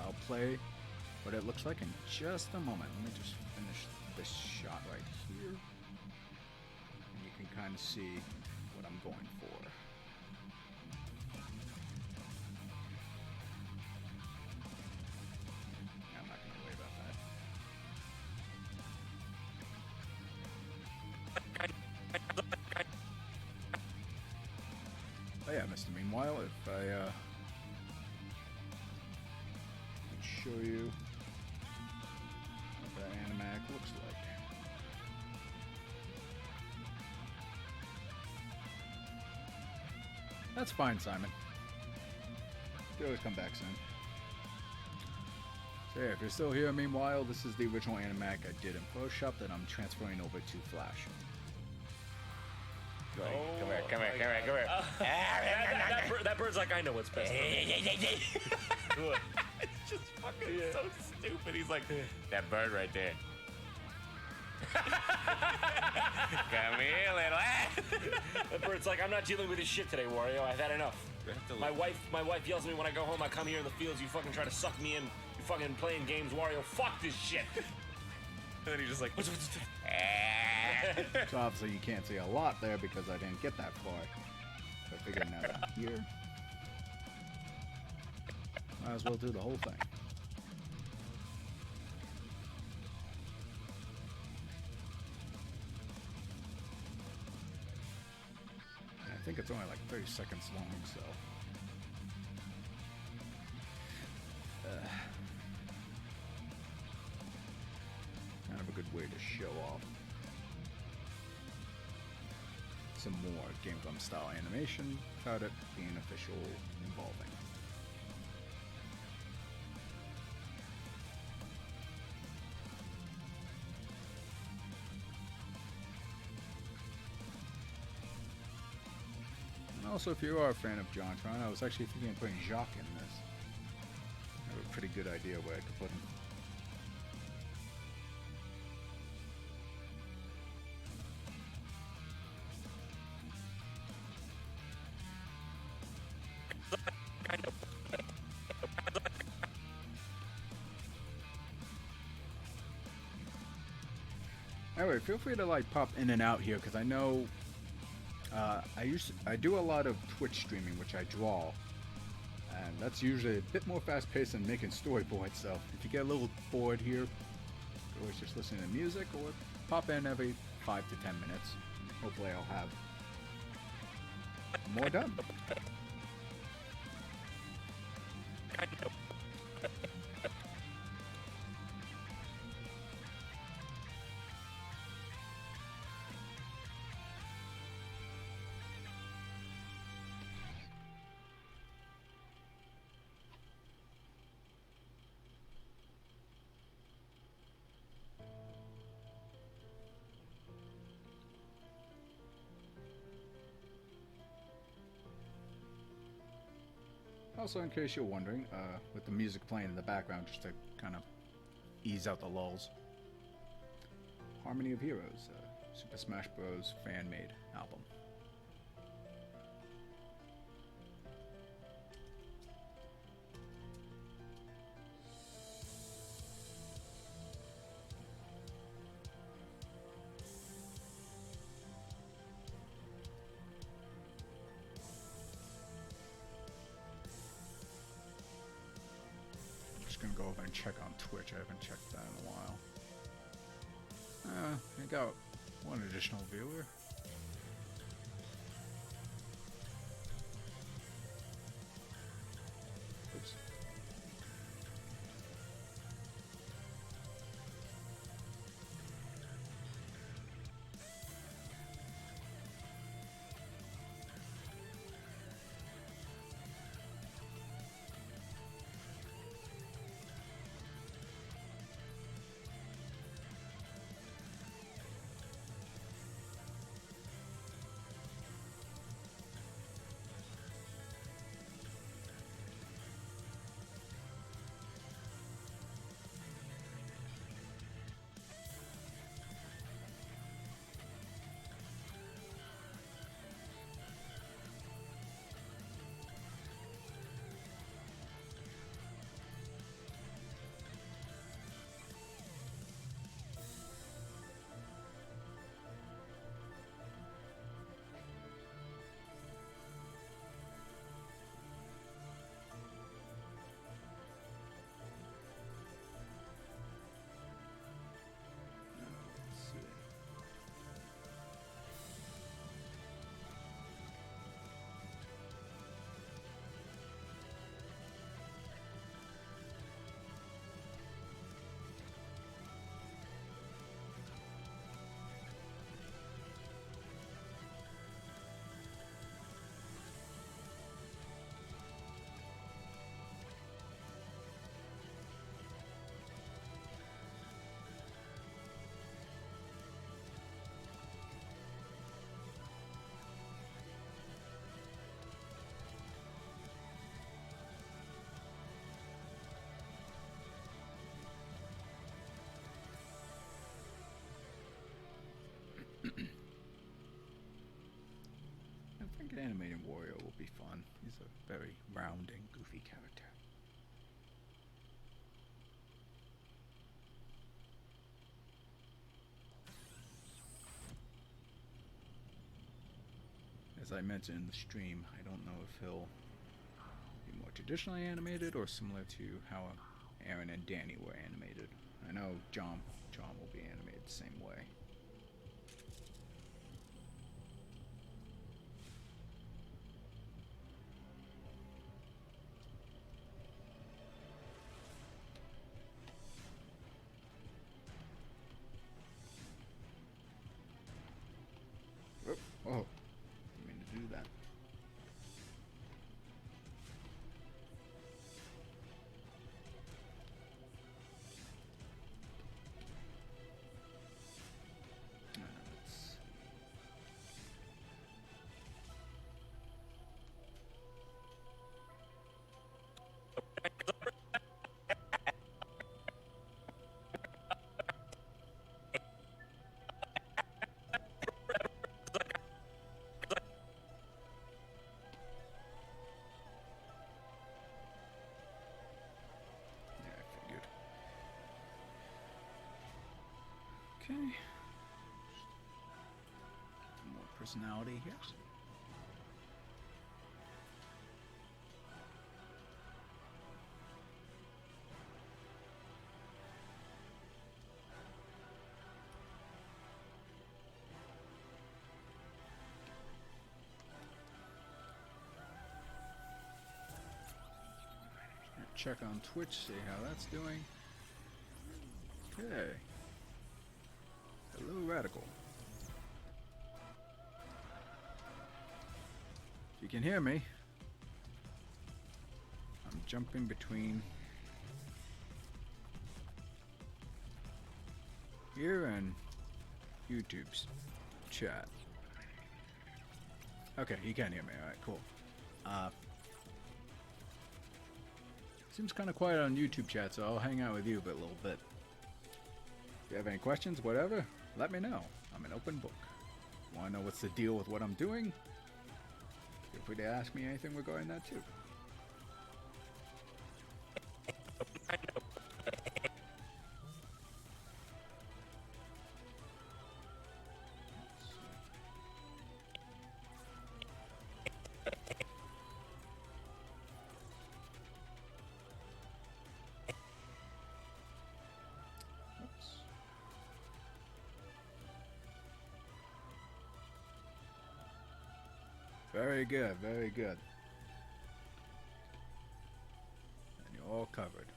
I'll play what it looks like in just a moment. Let me just finish this shot right here, and you can kind of see what I'm going for. Oh yeah, Mr. Meanwhile, if I can show you what that animatic looks like. That's fine, Simon. You can always come back soon. So yeah, if you're still here, meanwhile, this is the original animatic I did in Photoshop that I'm transferring over to Flash. Come here. That bird's like, I know what's best. It's just fucking so stupid. He's like, that bird right there. Come here, little ass. That bird's like, I'm not dealing with this shit today, Wario. I've had enough. My wife yells at me when I go home. I come here in the fields. You fucking try to suck me in. You fucking playing games, Wario. Fuck this shit. And then he's just like, So obviously you can't see a lot there because I didn't get that far. So I figured now that I'm here, might as well do the whole thing. And I think it's only like 30 seconds long, so. Kind of a good way to show off some more Game Gum style animation without it being official involving. And also, if you are a fan of JonTron, I was actually thinking of putting Jacques in this. I have a pretty good idea where I could put him. Anyway, feel free to like pop in and out here because I know I do a lot of Twitch streaming, which I draw, and that's usually a bit more fast-paced than making storyboards. So if you get a little bored here, you can always just listen to music or pop in every 5 to 10 minutes. Hopefully, I'll have more done. Also, in case you're wondering, with the music playing in the background, just to kind of ease out the lulls, Harmony of Heroes, Super Smash Bros. Fan-made album. Gonna go over and check on Twitch. I haven't checked that in a while. I got one additional viewer. Oops. I think animating Wario will be fun. He's a very round and goofy character. As I mentioned in the stream, I don't know if he'll be more traditionally animated or similar to how Aaron and Danny were animated. I know John will be animated the same way. Oh, didn't mean to do that. Let's Yeah, I figured. Okay. More personality here. Check on Twitch, see how that's doing. Okay. Hello, Radical. If you can hear me, I'm jumping between here and YouTube's chat. Okay, you can hear me. Alright, cool. Seems kind of quiet on YouTube chat, so I'll hang out with you a little bit. If you have any questions, whatever, let me know. I'm an open book. Want to know what's the deal with what I'm doing? Feel free to ask me anything regarding that too. Very good, very good. And you're all covered.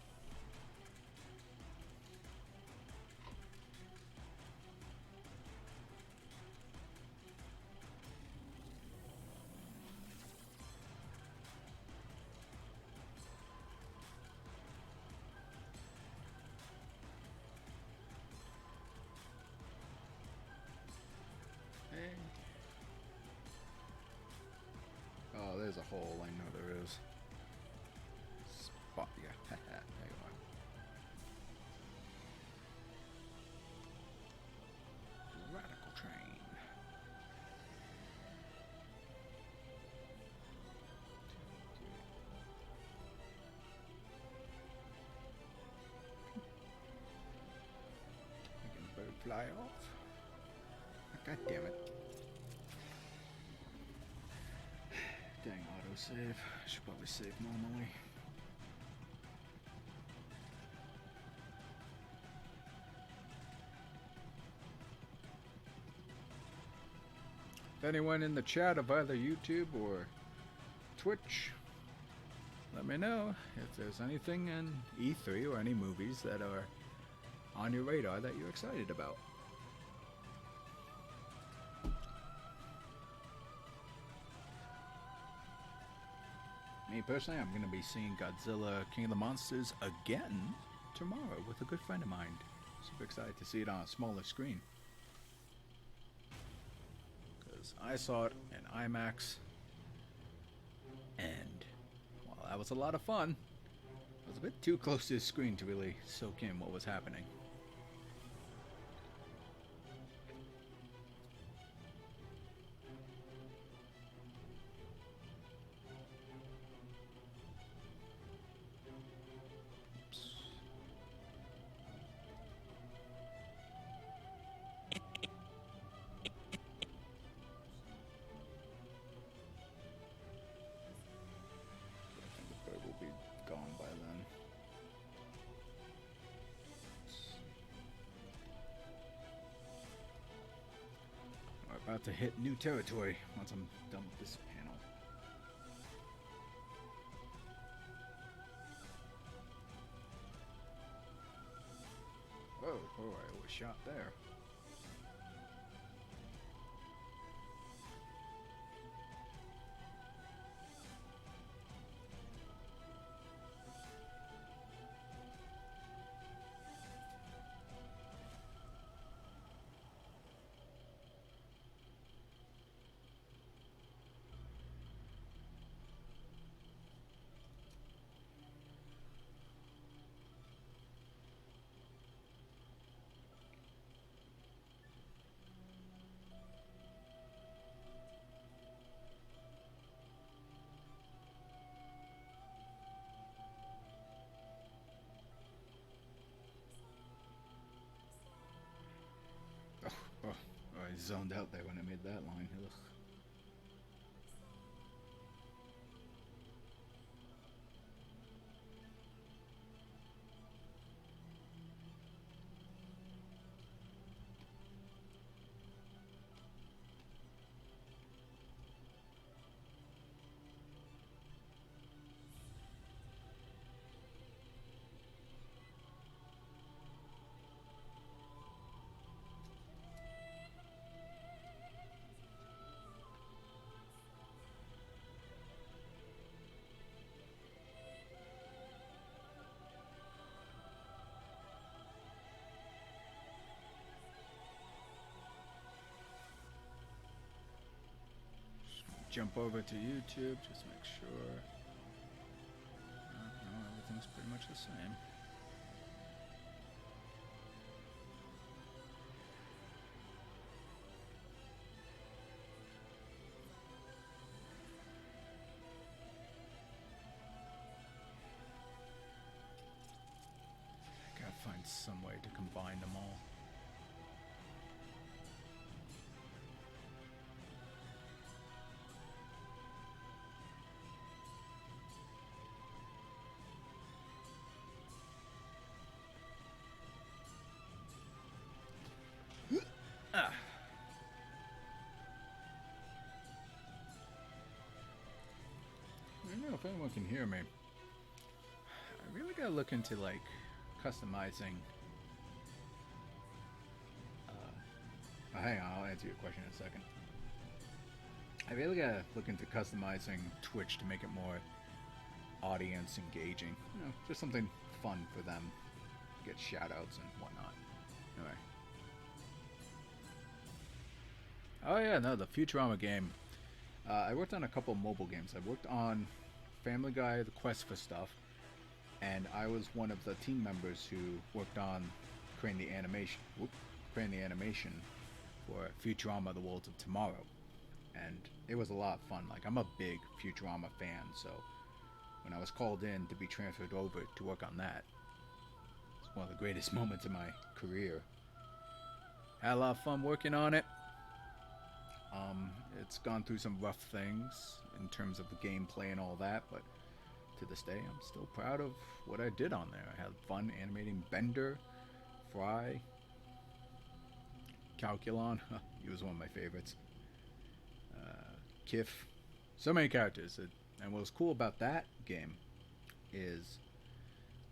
Oh, there's a hole. I know there is. Spot ya. There you are. Radical train. Making the bird fly off. God damn it. Dang, autosave. I should probably save normally. If anyone in the chat of either YouTube or Twitch, let me know if there's anything in E3 or any movies that are on your radar that you're excited about. Me personally, I'm going to be seeing Godzilla King of the Monsters again tomorrow with a good friend of mine. Super excited to see it on a smaller screen. Because I saw it in IMAX, and while that was a lot of fun, I was a bit too close to the screen to really soak in what was happening. about to hit new territory once I'm done with this panel. Oh, I was shot there. Oh, I zoned out there when I made that line. Ugh. Jump over to YouTube, just make sure. No, everything's pretty much the same. Gotta find some way to combine them all. I don't know if anyone can hear me. I really gotta look into like customizing. Hang on, I'll answer your question in a second. I really gotta look into customizing Twitch to make it more audience engaging. You know, just something fun for them. Get shoutouts and whatnot. Anyway. Oh yeah, no, the Futurama game. I worked on a couple mobile games. I worked on Family Guy, The Quest for Stuff, and I was one of the team members who worked on creating the animation. For Futurama: The Worlds of Tomorrow, and it was a lot of fun. Like, I'm a big Futurama fan, so when I was called in to be transferred over to work on that, it's one of the greatest moments in my career. Had a lot of fun working on it. It's gone through some rough things in terms of the gameplay and all that, but to this day, I'm still proud of what I did on there. I had fun animating Bender, Fry, Calculon. He was one of my favorites. Kif. So many characters. And what was cool about that game is,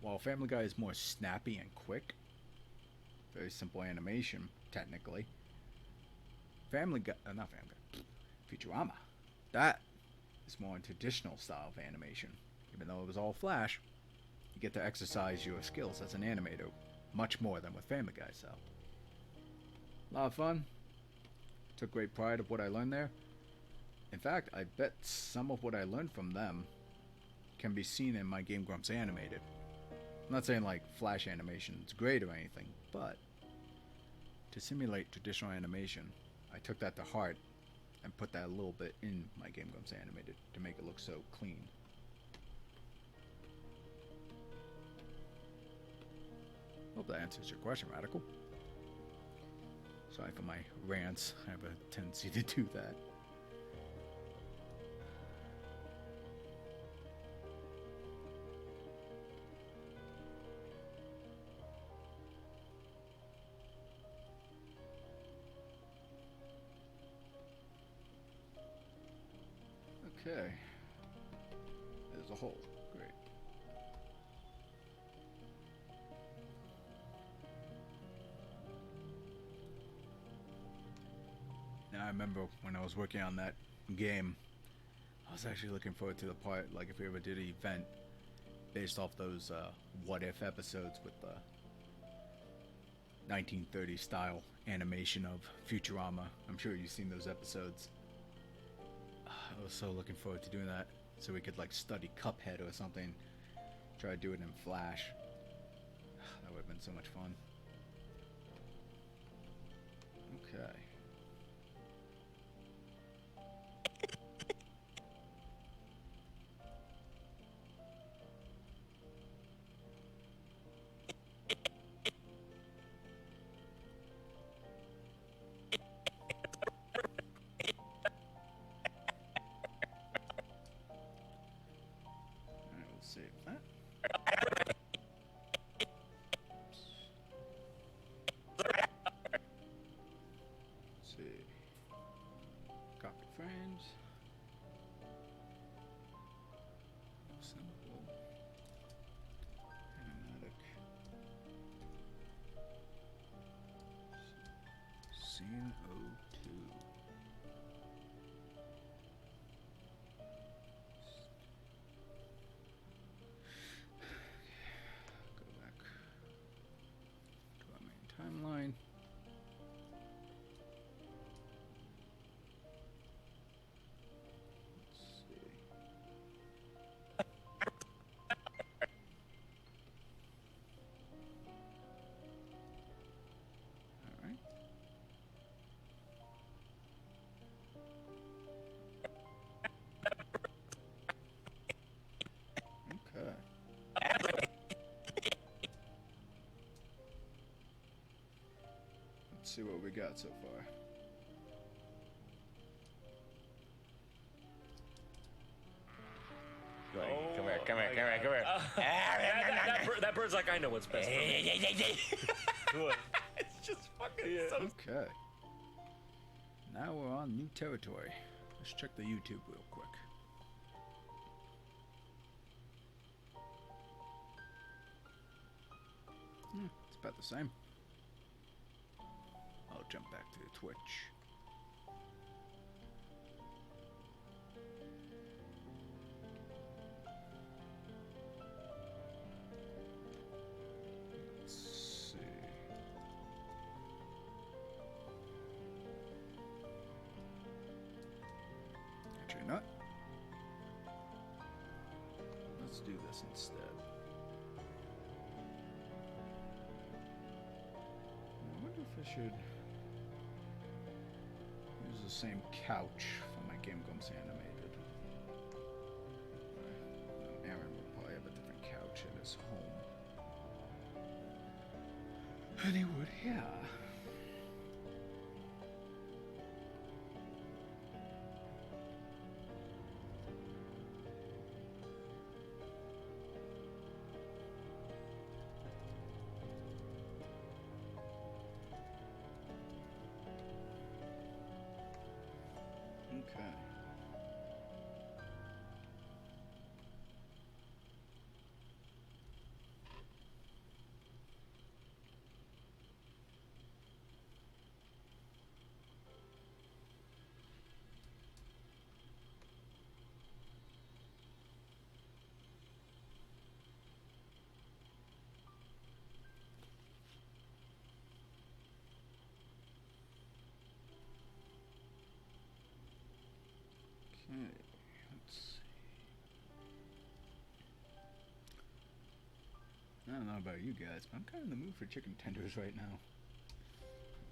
while Family Guy is more snappy and quick, very simple animation, technically, not Family Guy, Futurama, that is more in traditional style of animation. Even though it was all Flash, you get to exercise your skills as an animator much more than with Family Guy, so a lot of fun. Took great pride of what I learned there. In fact, I bet some of what I learned from them can be seen in my Game Grumps Animated. I'm not saying like Flash animation is great or anything, but to simulate traditional animation, I took that to heart and put that a little bit in my Game Grumps Animated to make it look so clean. Hope that answers your question, Radical. Sorry for my rants. I have a tendency to do that. Okay. There's a hole. Great. Now I remember when I was working on that game, I was actually looking forward to the part, like if we ever did an event based off those what if episodes with the 1930s style animation of Futurama. I'm sure you've seen those episodes. I was so looking forward to doing that, so we could like study Cuphead or something. Try to do it in Flash. That would have been so much fun. Okay. Alright, we'll save that. Let's see. Copy frames. Simple. Animatic. Scene 02. Go back to our main timeline. Let's see. All right. Okay. Let's see what we got so far. Go ahead. Come here, come here, come here, come here. That bird's like, I know what's best for me. It's just fucking so. Okay. Now we're on new territory. Let's check the YouTube real quick. It's about the same. I'll jump back to the Twitch. Let's see. Actually not. Let's do this instead. I wonder if I should use the same couch for my Game Grumps Animated. Aaron would probably have a different couch at his home. And he would here. Okay. Okay, let's see. I don't know about you guys, but I'm kind of in the mood for chicken tenders right now.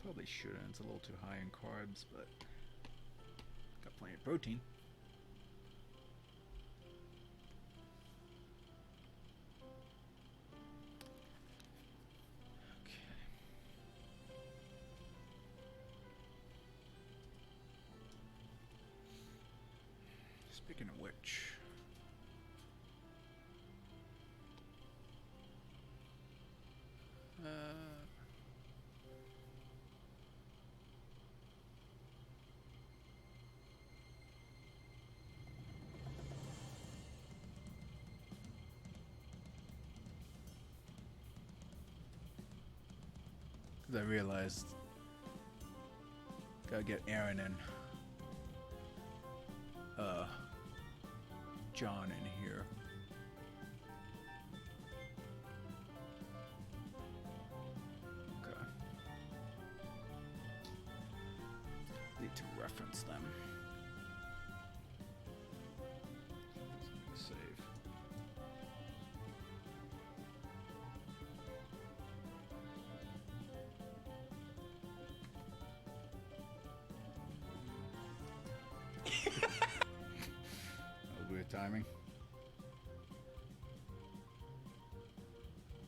Probably shouldn't, it's a little too high in carbs, but got plenty of protein. Speaking of which, I realized gotta get Aaron and John in here. Okay. Need to reference them. Save. Weird timing.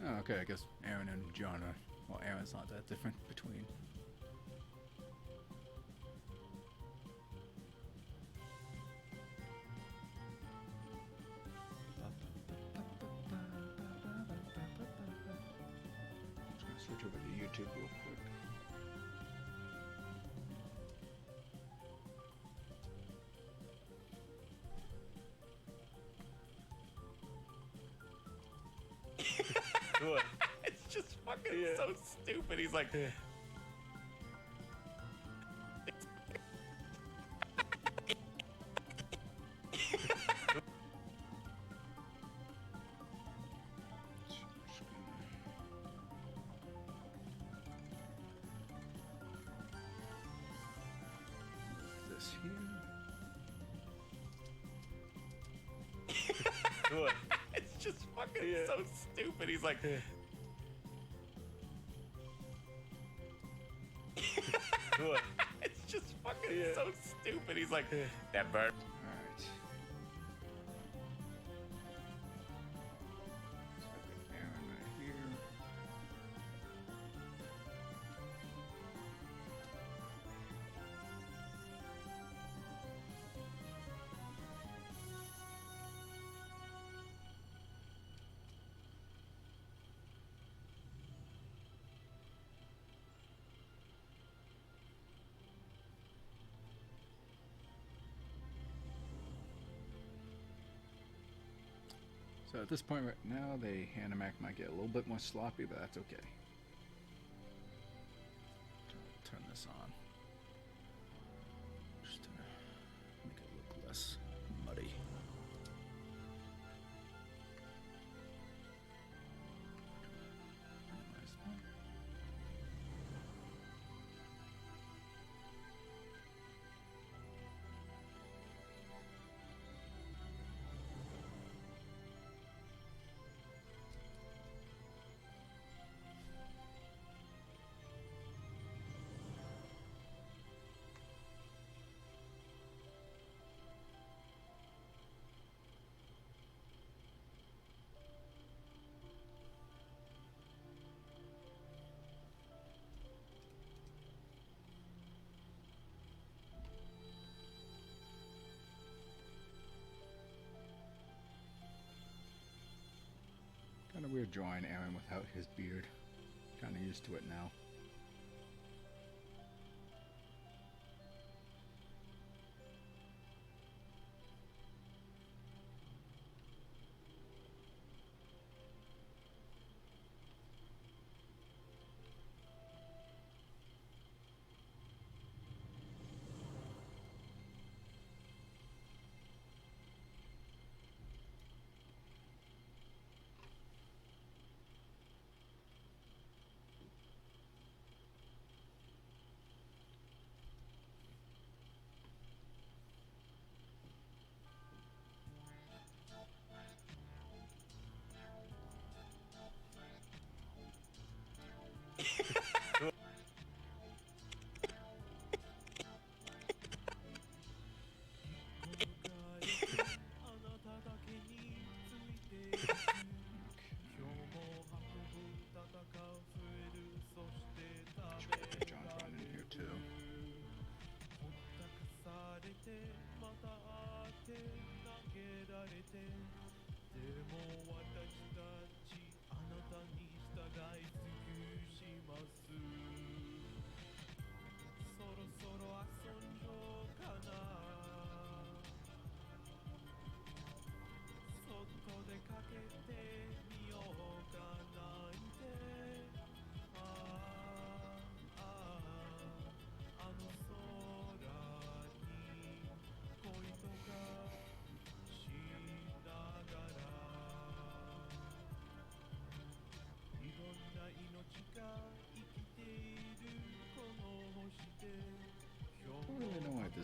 Oh, okay, I guess Aaron and John are... Well, Aaron's not that different between. Just gonna switch over to YouTube real quick. What? It's just fucking so stupid. He's like, This here. What? it's just fucking so stupid. He's like, What? it's just fucking so stupid. He's like, that bird. Alright. So I've got Aaron right here. So at this point right now, the Animatic might get a little bit more sloppy, but that's okay. Turn this on. Just to make it look less muddy. Minimize that. Kind of weird drawing Aaron without his beard. Kind of used to it now. John's running in here too.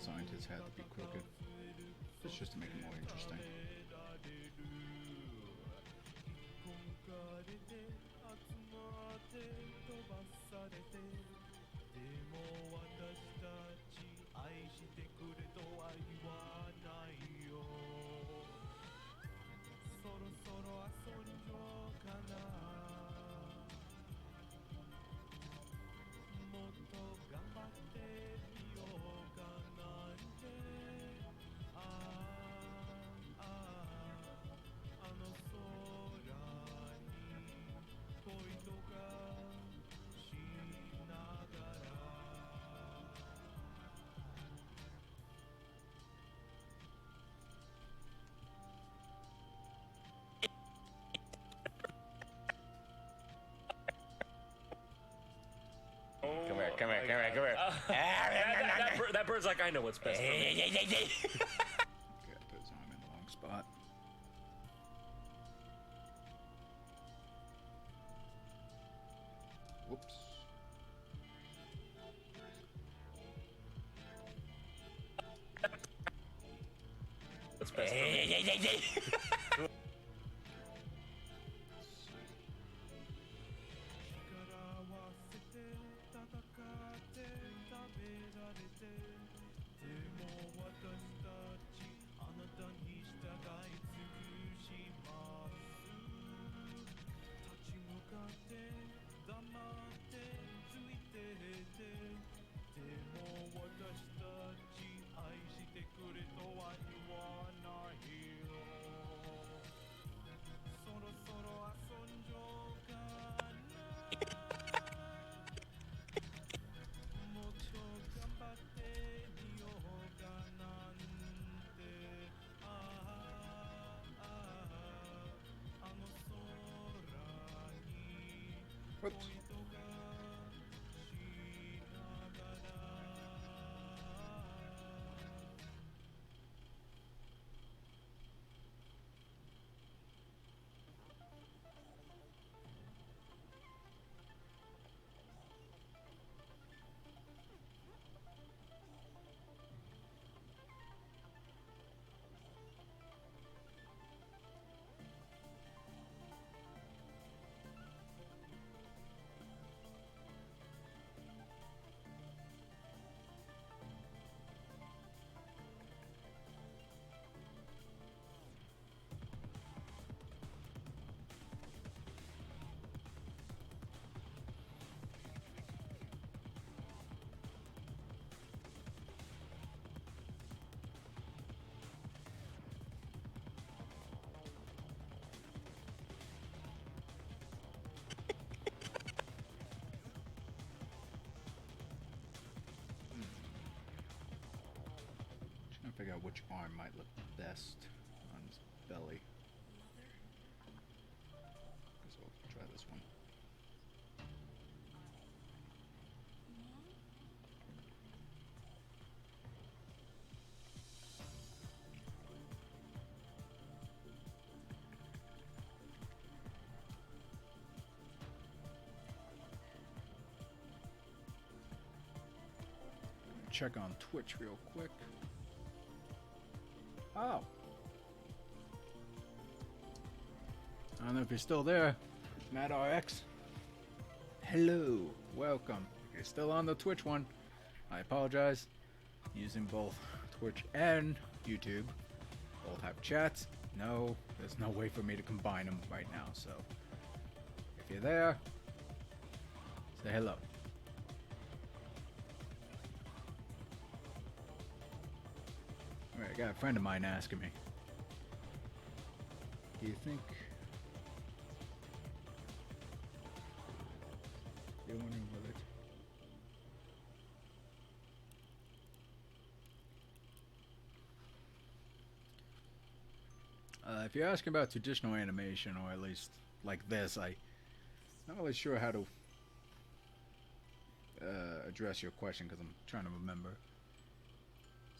designed his head to be crooked. It's just to make it more interesting. Come here. That bird's like, I know what's best for me. Okay, I put his arm in the wrong spot. Whoops. What's best for me. Whoops. Trying to figure out which arm might look best on his belly. Guess I'll try this one. Check on Twitch real quick. Oh. I don't know if you're still there. MattRx. Hello. Welcome. If you're still on the Twitch one, I apologize. Using both Twitch and YouTube. Both have chats. No, there's no way for me to combine them right now, so if you're there, say hello. Alright, I got a friend of mine asking me, do you think you're wondering whether if you're asking about traditional animation, or at least like this, I'm not really sure how to address your question because I'm trying to remember.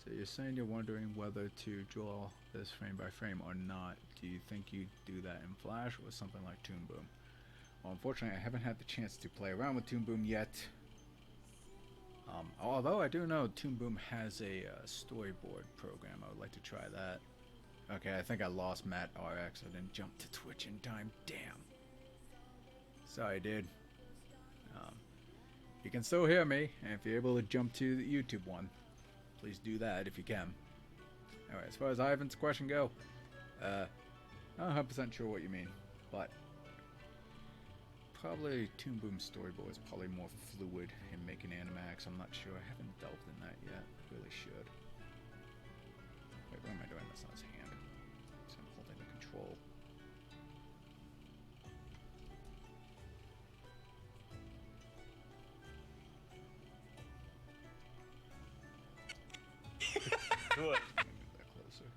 So you're saying you're wondering whether to draw this frame by frame or not. Do you think you do that in Flash or something like Toon Boom? Well, unfortunately, I haven't had the chance to play around with Toon Boom yet. Although I do know Toon Boom has a storyboard program. I would like to try that. Okay, I think I lost Matt RX. I didn't jump to Twitch in time. Damn. Sorry, dude. You can still hear me, and if you're able to jump to the YouTube one, please do that if you can. Alright, as far as Ivan's question go, not 100% sure what you mean, but probably Toon Boom Storyboard is probably more fluid in making Animatics. I'm not sure. I haven't delved in that yet. Really should. Wait, what am I doing? That's not his hand. So I'm holding the control. Good. Move that closer.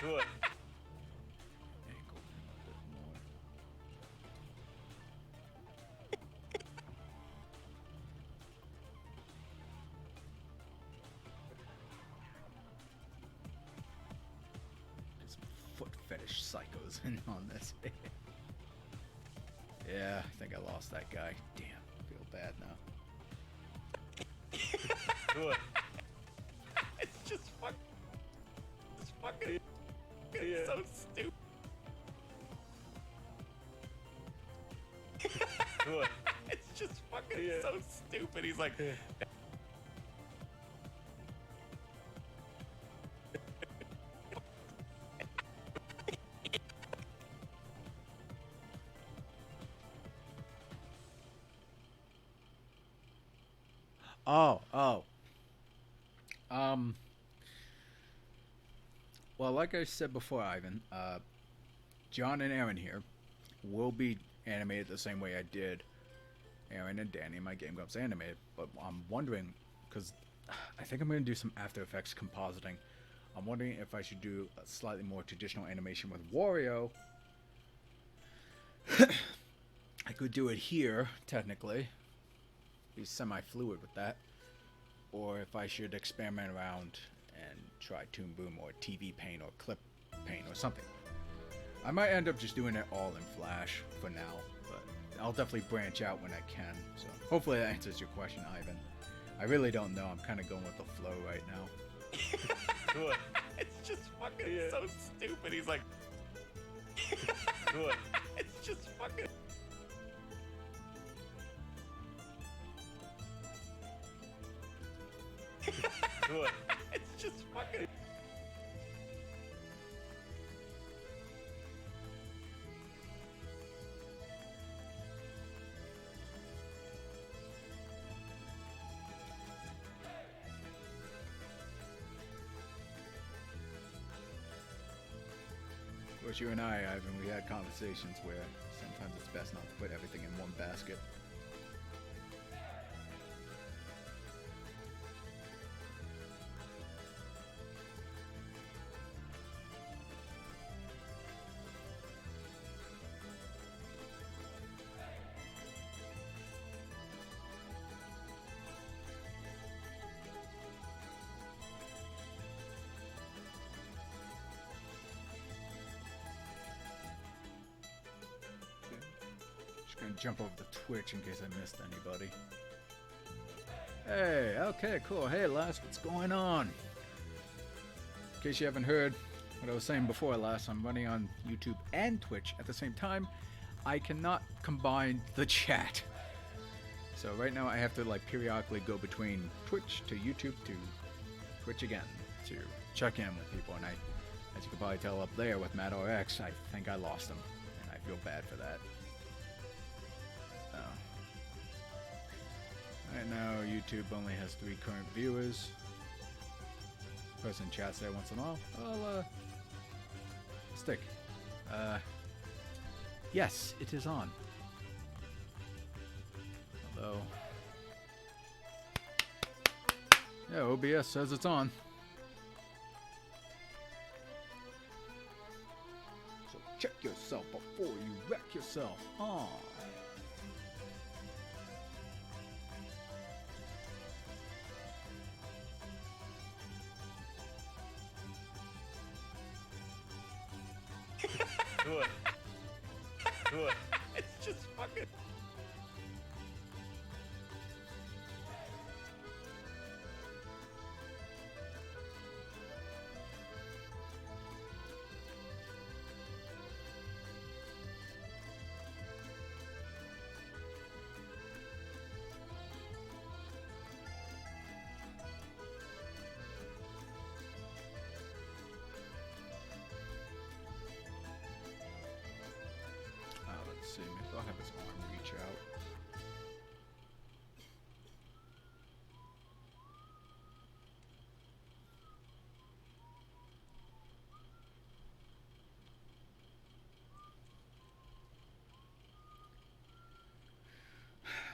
Good. Angle him a bit more. Get some foot fetish psychos in on this. Yeah, I think I lost that guy. Damn, I feel bad now. Good. It's just fucking. It's fucking. It's so stupid. Good. It's just fucking so stupid. He's like. Oh. Well, like I said before, Ivan, John and Aaron here will be animated the same way I did Aaron and Danny in my Game Grumps animated. But I'm wondering, because I think I'm going to do some After Effects compositing. I'm wondering if I should do a slightly more traditional animation with Wario. I could do it here, technically. Be semi-fluid with that. Or if I should experiment around and try Toon Boom or TV Paint or Clip Paint or something. I might end up just doing it all in Flash for now, but I'll definitely branch out when I can. So hopefully that answers your question, Ivan. I really don't know. I'm kind of going with the flow right now. Good. It's just fucking so stupid. He's like. Good. It's just fucking. Good. It's just fucking. Of course, you and I, Ivan, we had conversations where sometimes it's best not to put everything in one basket. Just gonna jump over to Twitch in case I missed anybody. Hey, okay, cool. Hey, Les, what's going on? In case you haven't heard what I was saying before, Les, I'm running on YouTube and Twitch at the same time. I cannot combine the chat. So right now I have to like periodically go between Twitch to YouTube to Twitch again to check in with people. And as you can probably tell up there with Matt RX, I think I lost him. And I feel bad for that. Right now, YouTube only has 3 current viewers. Person chats there once in a while. I'll, stick. Yes, it is on. Although... yeah, OBS says it's on. So check yourself before you wreck yourself. Aw. Good. Good. It's just fucking. switch out.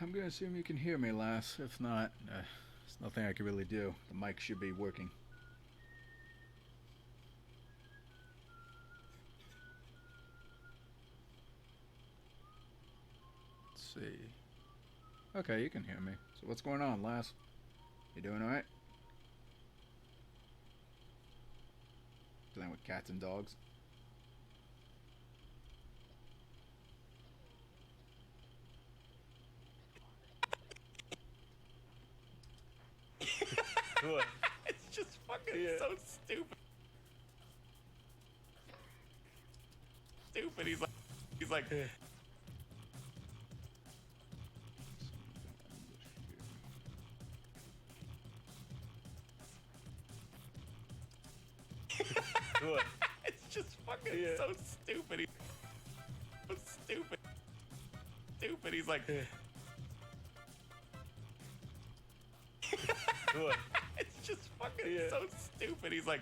I'm gonna assume you can hear me, lass. If not, there's nothing I can really do. The mic should be working. Let's see. Okay, you can hear me. So what's going on, lass? You doing alright? Playing with cats and dogs? What? It's just fucking so stupid. Stupid. He's like. What? It's just fucking so stupid. He's so stupid. Stupid. He's like. What? It's just fucking so stupid. He's like.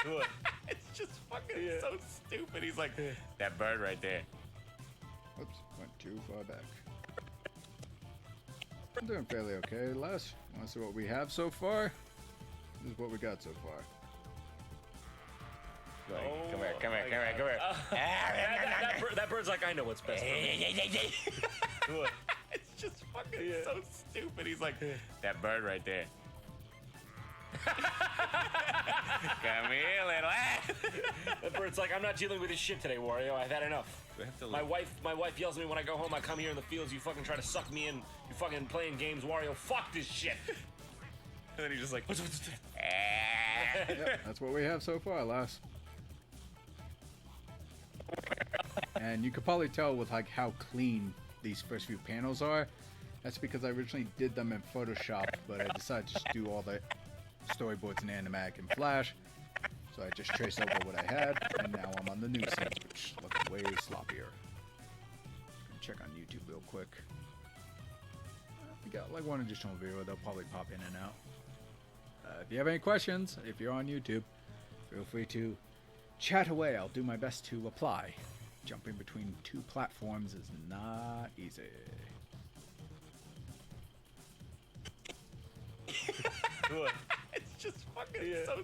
What? It's just fucking so stupid. He's like, that bird right there. Oops, went too far back. I'm doing fairly okay, Les. Want to see what we have so far? This is what we got so far. Come here. That bird's like, I know what's best for me. What? It's just fucking so stupid. He's like, that bird right there. Come here, little ass. That bird's like, I'm not dealing with this shit today, Wario. I've had enough. My wife yells at me when I go home. I come here in the fields. You fucking try to suck me in. You fucking playing games, Wario. Fuck this shit. And then he's just like, Yep, that's what we have so far, Les. And you could probably tell with like how clean these first few panels are. That's because I originally did them in Photoshop, but I decided to just do all the storyboards in Animatic and Flash. So I just traced over what I had, and now I'm on the new scenes, which look way sloppier. Check on YouTube real quick. We got like one additional viewer, they'll probably pop in and out. If you have any questions, if you're on YouTube, feel free to chat away. I'll do my best to reply. Jumping between two platforms is not easy. what? It's just fucking so.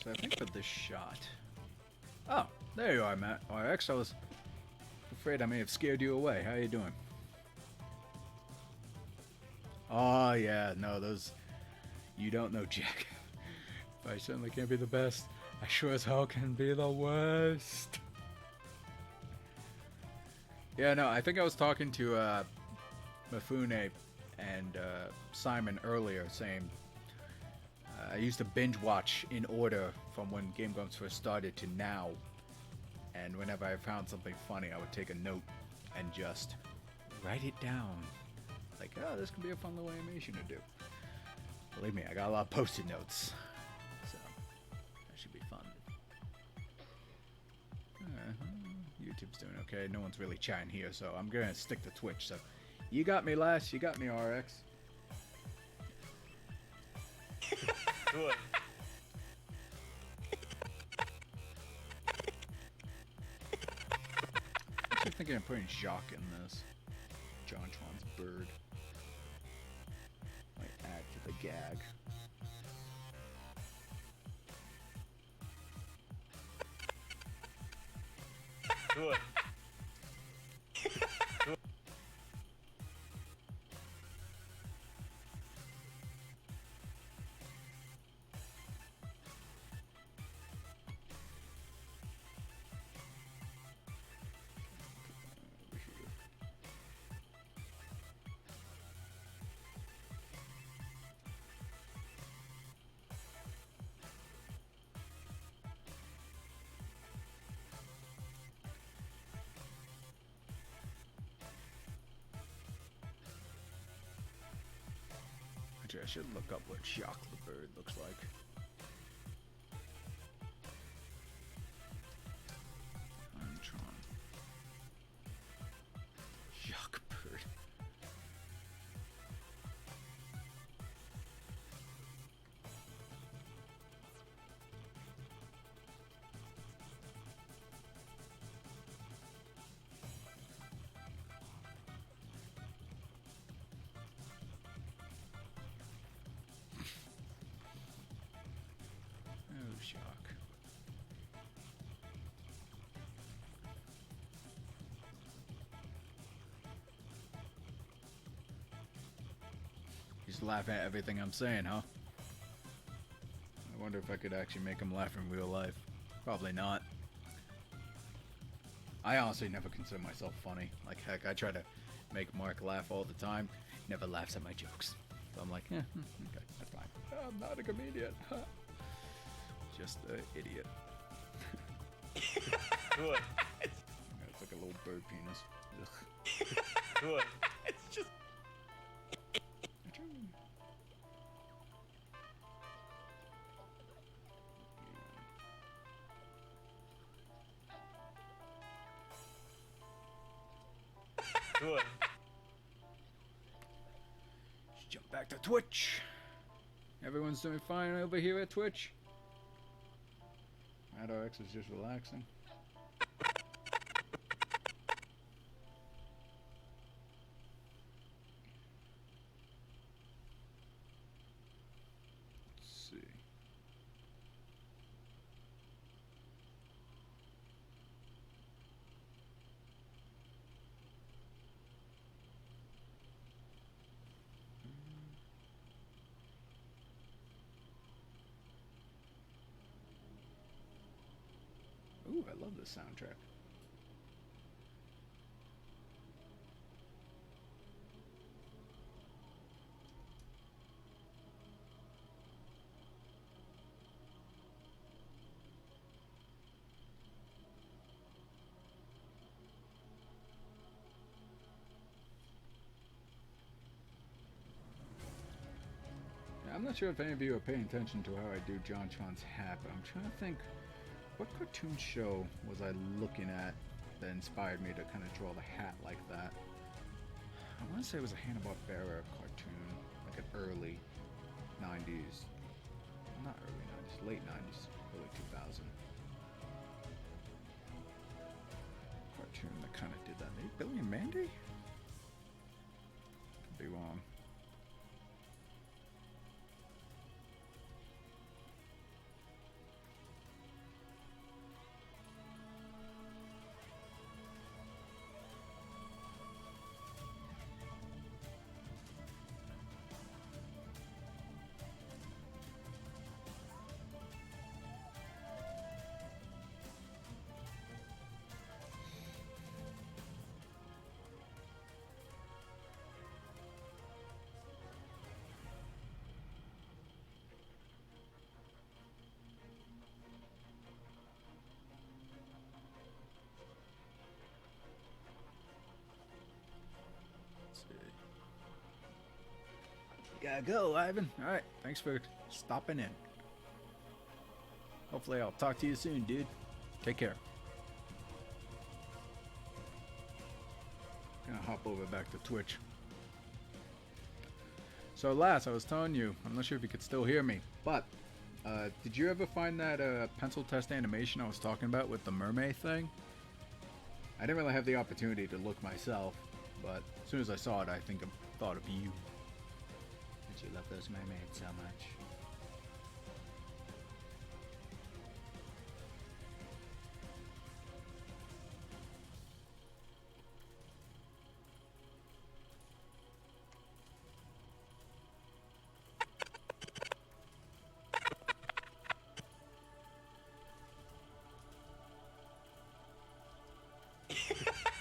So I think for this shot. Oh, there you are, Matt. RX, I was afraid I may have scared you away. How you doing? Oh yeah, no, those. You don't know Jack. I certainly can't be the best. I sure as hell can be the worst. Yeah, no, I think I was talking to Mifune and Simon earlier, saying I used to binge watch in order from when Game Grumps first started to now, and whenever I found something funny, I would take a note and just write it down. Like, oh, this could be a fun little animation to do. Believe me, I got a lot of post-it notes, so that should be fun. YouTube's doing okay. No one's really chatting here, so I'm gonna stick to Twitch. So, you got me, Les. You got me, RX. What? I'm actually thinking of putting Jacques in this. John Tron's bird. Might add to the gag. What? Actually, I should look up what Shock the Bird looks like. Antron. Shock Bird. Oh, Shock. He's laughing at everything I'm saying, huh? I wonder if I could actually make him laugh in real life. Probably not. I honestly never consider myself funny. Like, heck, I try to make Mark laugh all the time. He never laughs at my jokes. So I'm like, okay, that's fine. I'm not a comedian. Just an idiot. Good. It's like a little bird penis. Ugh. Good. It's just. Good. Let's jump back to Twitch. Everyone's doing fine over here at Twitch. AdRx is just relaxing. Let's see. Ooh, I love this soundtrack. Yeah, I'm not sure if any of you are paying attention to how I do John Tron's hat, but I'm trying to think, what cartoon show was I looking at that inspired me to kind of draw the hat like that? I want to say it was a Hanna-Barbera cartoon, like an early 90s, not early 90s, late 90s, early 2000 cartoon that kind of did that. Maybe Billy and Mandy? Could be wrong. Gotta go, Ivan. Alright, thanks for stopping in. Hopefully I'll talk to you soon, dude. Take care. Gonna hop over back to Twitch. So last, I was telling you, I'm not sure if you could still hear me, but did you ever find that pencil test animation I was talking about with the mermaid thing? I didn't really have the opportunity to look myself, but as soon as I saw it, I think I thought of you. You love those mermaids so much.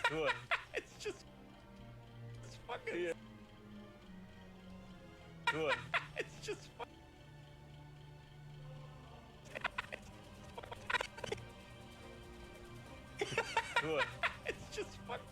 Good. It's just. It's fucking. Yeah. Good. It's just. Good. It's just fucking.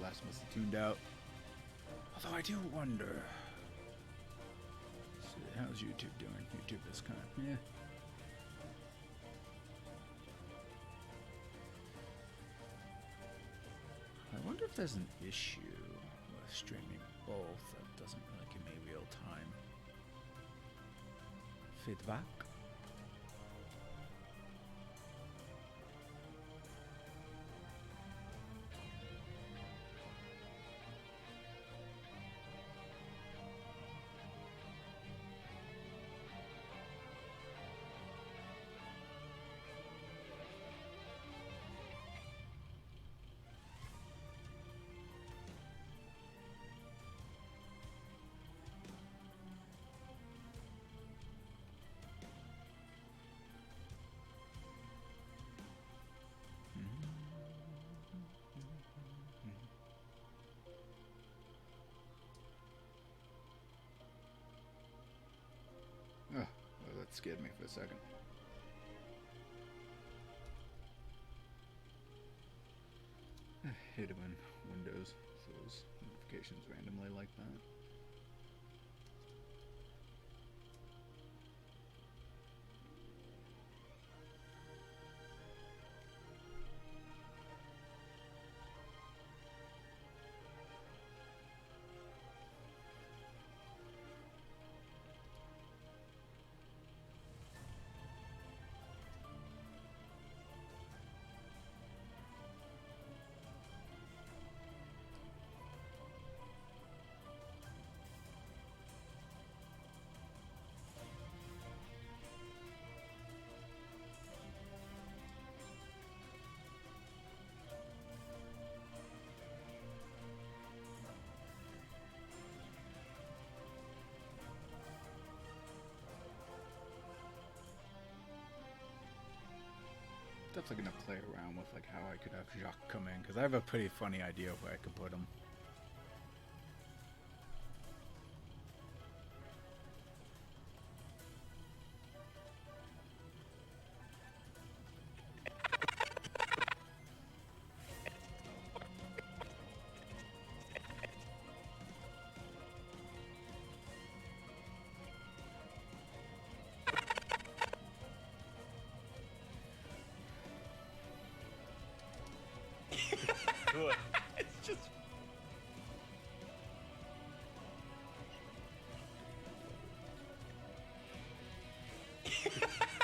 glass must have tuned out. Although I do wonder. So how's YouTube doing? YouTube is kind of yeah. I wonder if there's an issue with streaming both that doesn't really give me real time feedback. Oh, well, that scared me for a second. I hate it when Windows throws notifications randomly like that. Definitely gonna play around with like how I could have Jacques come in, because I have a pretty funny idea of where I could put him. Good. It's just.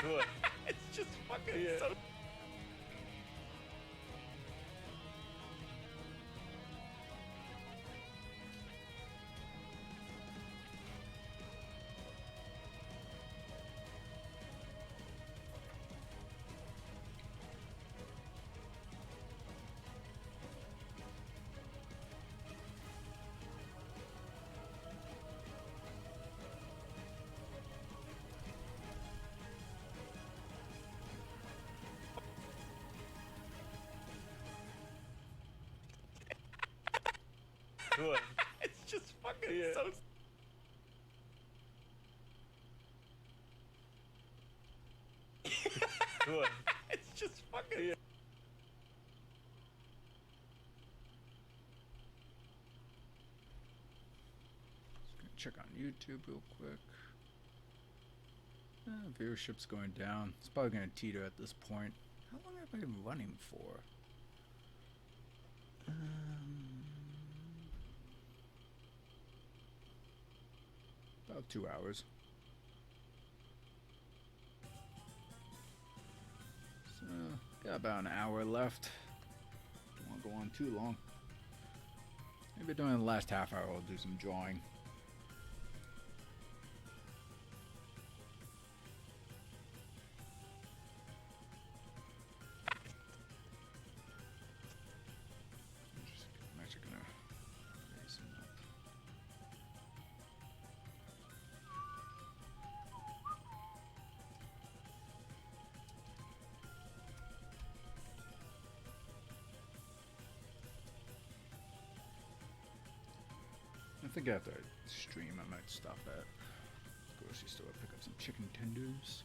Good. It's just fucking so. Good. It's just fucking so. Good. It's just fucking. Just gonna check on YouTube real quick. Viewership's going down. It's probably gonna teeter at this point. How long have I been running for? About 2 hours. So, got about an hour left. Don't want to go on too long. Maybe during the last half hour I'll do some drawing. I'm actually gonna raise him up. I think after I stream, I might stop at the grocery store, pick up some chicken tenders.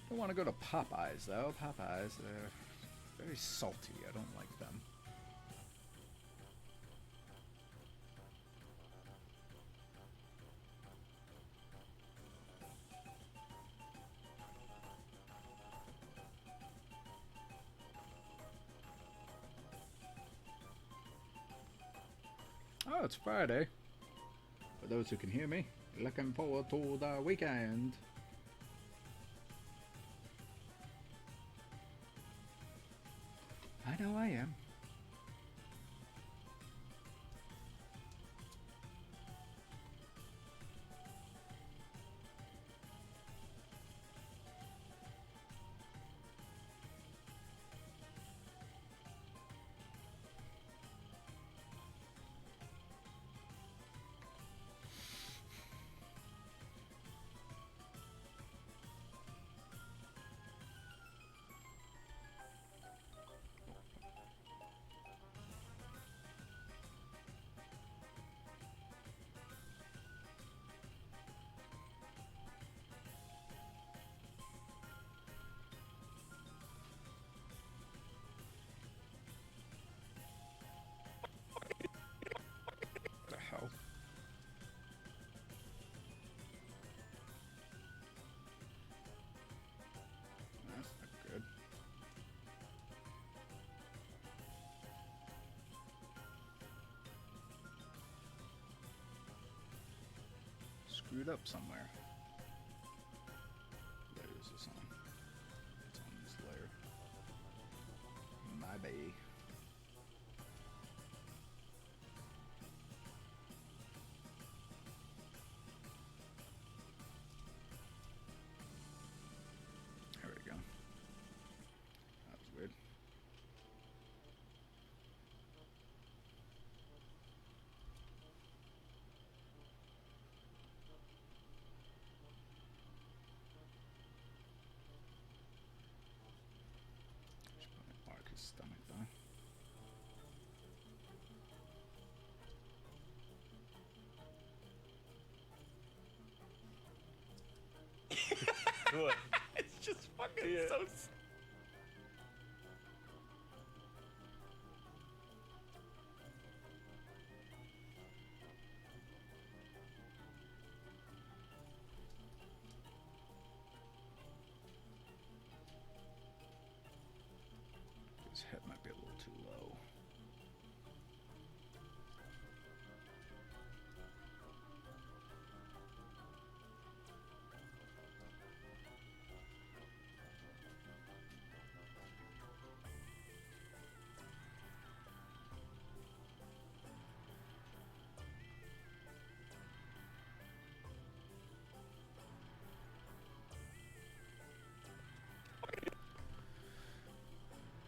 Don't want to go to Popeyes though. Popeyes, they're very salty. I don't like them. Well, it's Friday. For those who can hear me, looking forward to the weekend. I know I am. What the hell? That's not good. Screwed up somewhere. Layers this on. It's on this layer. My bad. There we go. That was weird. Should probably mark his stomach though. What? It's just fucking so. His head might be a little too low.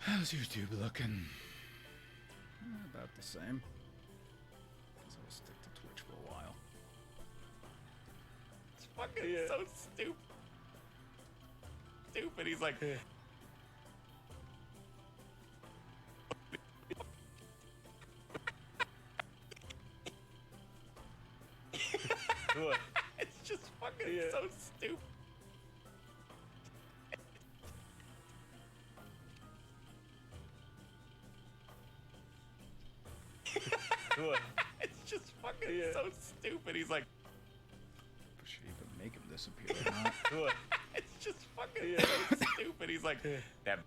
How's YouTube looking? About the same. Guess I'll stick to Twitch for a while. It's fucking so stupid. Stupid. He's like. What? It's just fucking so stupid. What? It's just fucking so stupid. He's like. Should even make him disappear or not? What? It's just fucking so stupid. He's like. That.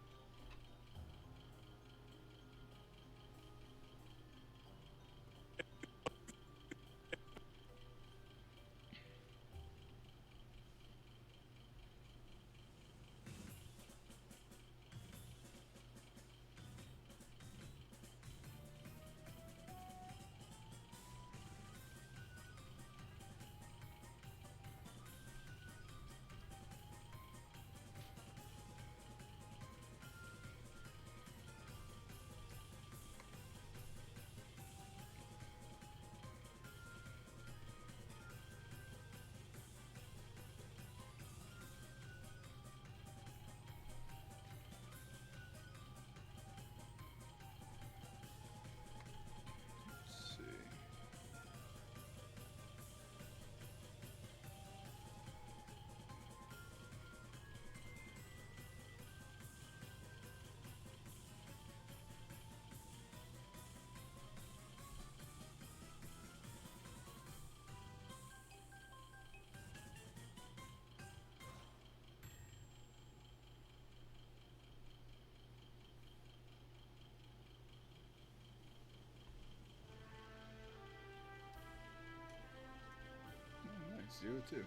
Zero two.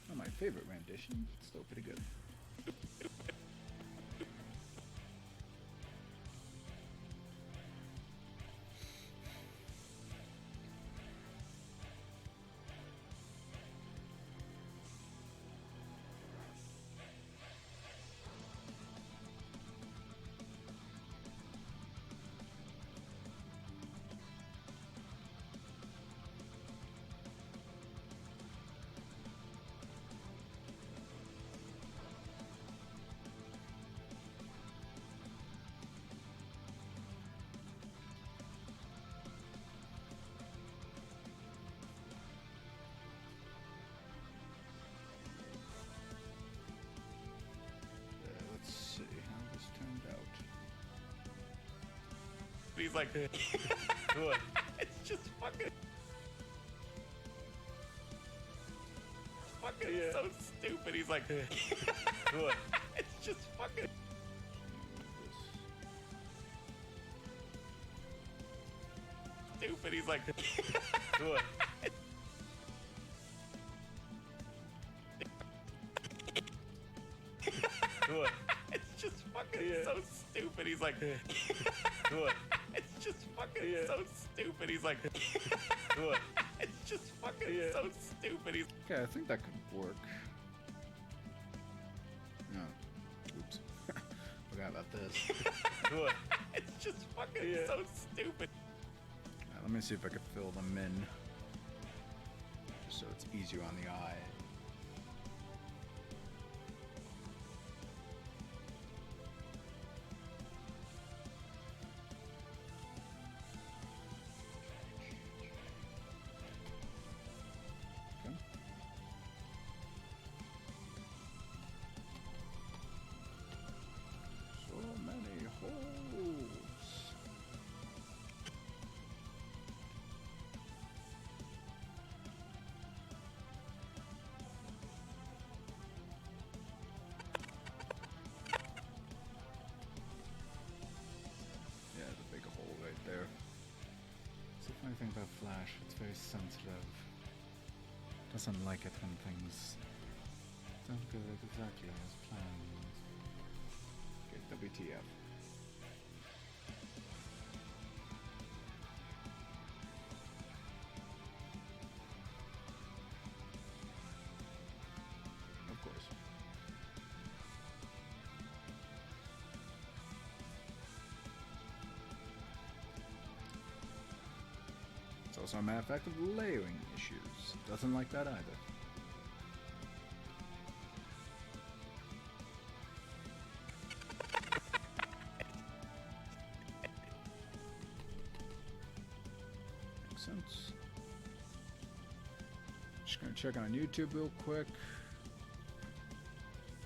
Not my favorite rendition, still pretty good. Let's see how this turned out. He's like, good. It's just fucking so stupid. He's like, good. It's just fucking stupid. He's like, good. Good. It's just fucking so stupid. He's like, good. It's just fucking so stupid. He's like, good. It's just fucking so stupid. He's Okay, I think that could work. No. Oops. Forgot about this. good. It's just fucking so stupid. Let me see if I can fill them in. Just so it's easier on the eye. Okay. So many holes. Yeah, the big hole right there. It's the funny thing about Flash, it's very sensitive. Doesn't like it when things don't go exactly as planned. Okay, WTF. Of course. It's also a matter of fact of layering issues. Doesn't like that either. Makes sense. Just gonna check on YouTube real quick.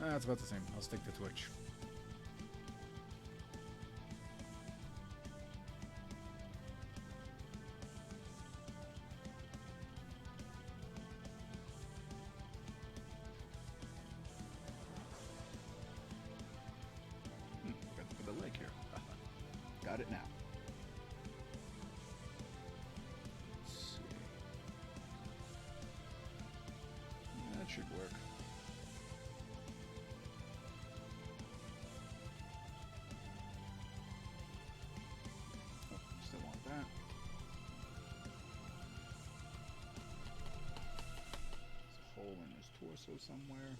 It's about the same. I'll stick to Twitch. Got to put the link here. Got it now. Let's see. That should work. Oh, still want that. There's a hole in his torso somewhere.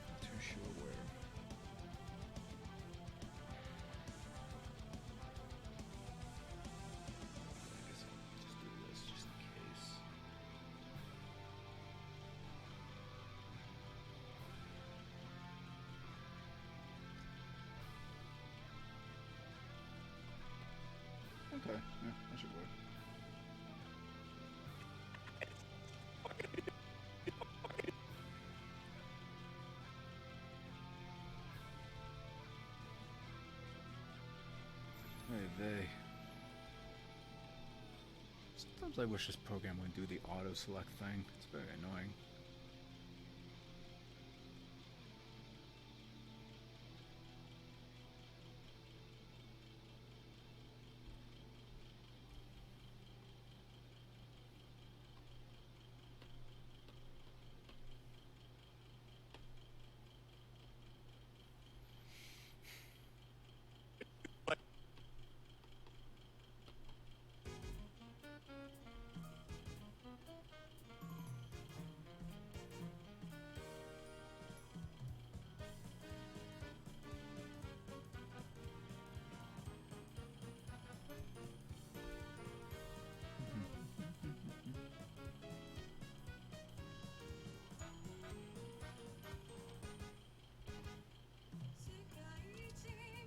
Not too sure where. I guess I'll just do this just in case. Okay, yeah, that should work. Hey, sometimes I wish this program would do the auto select thing. It's very annoying.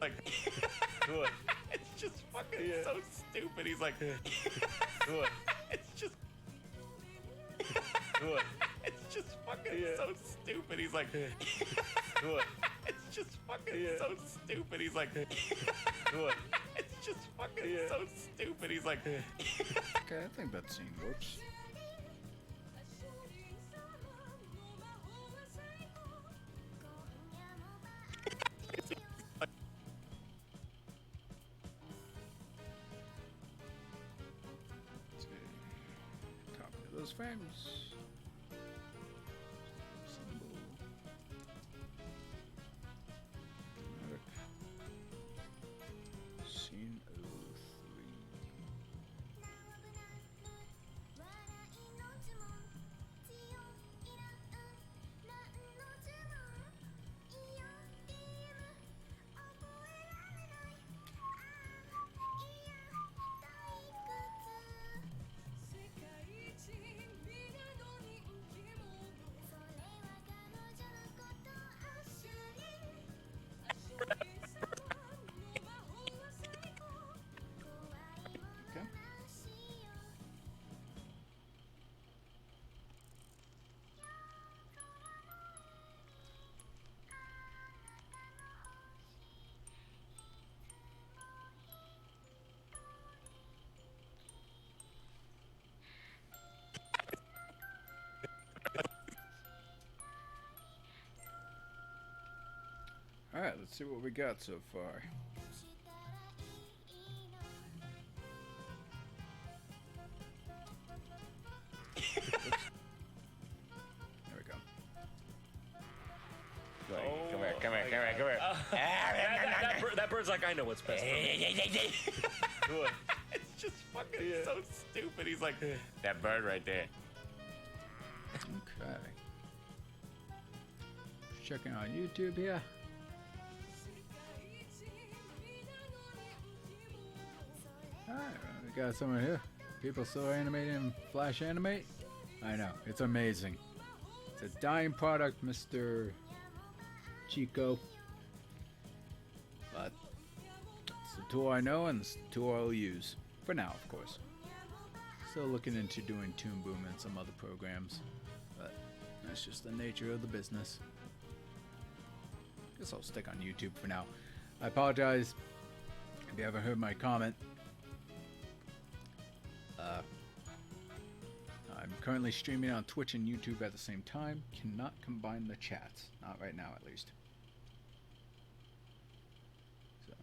like, it's just fucking so stupid. He's like, it's just, it's just fucking so stupid. He's like, it's just fucking so stupid. He's like, it's just fucking so stupid. He's like, Okay, I think that scene works. Let's see. Copy those frames. Symbol. Dramatic. Scene 03. Okay. Alright, let's see what we got so far. Oops. There we go. Come here. That bird's like, I know what's best for me. it's just fucking so stupid. He's like, that bird right there. Okay. Checking on YouTube here. Alright, we got someone here. People still animating in Flash Animate? I know, it's amazing. It's a dying product, Mr. Chico. But it's the tool I know and it's the tool I'll use. For now, of course. Still looking into doing Toon Boom and some other programs. But that's just the nature of the business. Guess I'll stick on YouTube for now. I apologize if you haven't heard my comment. I'm currently streaming on Twitch and YouTube at the same time. Cannot combine the chats. Not right now, at least. So.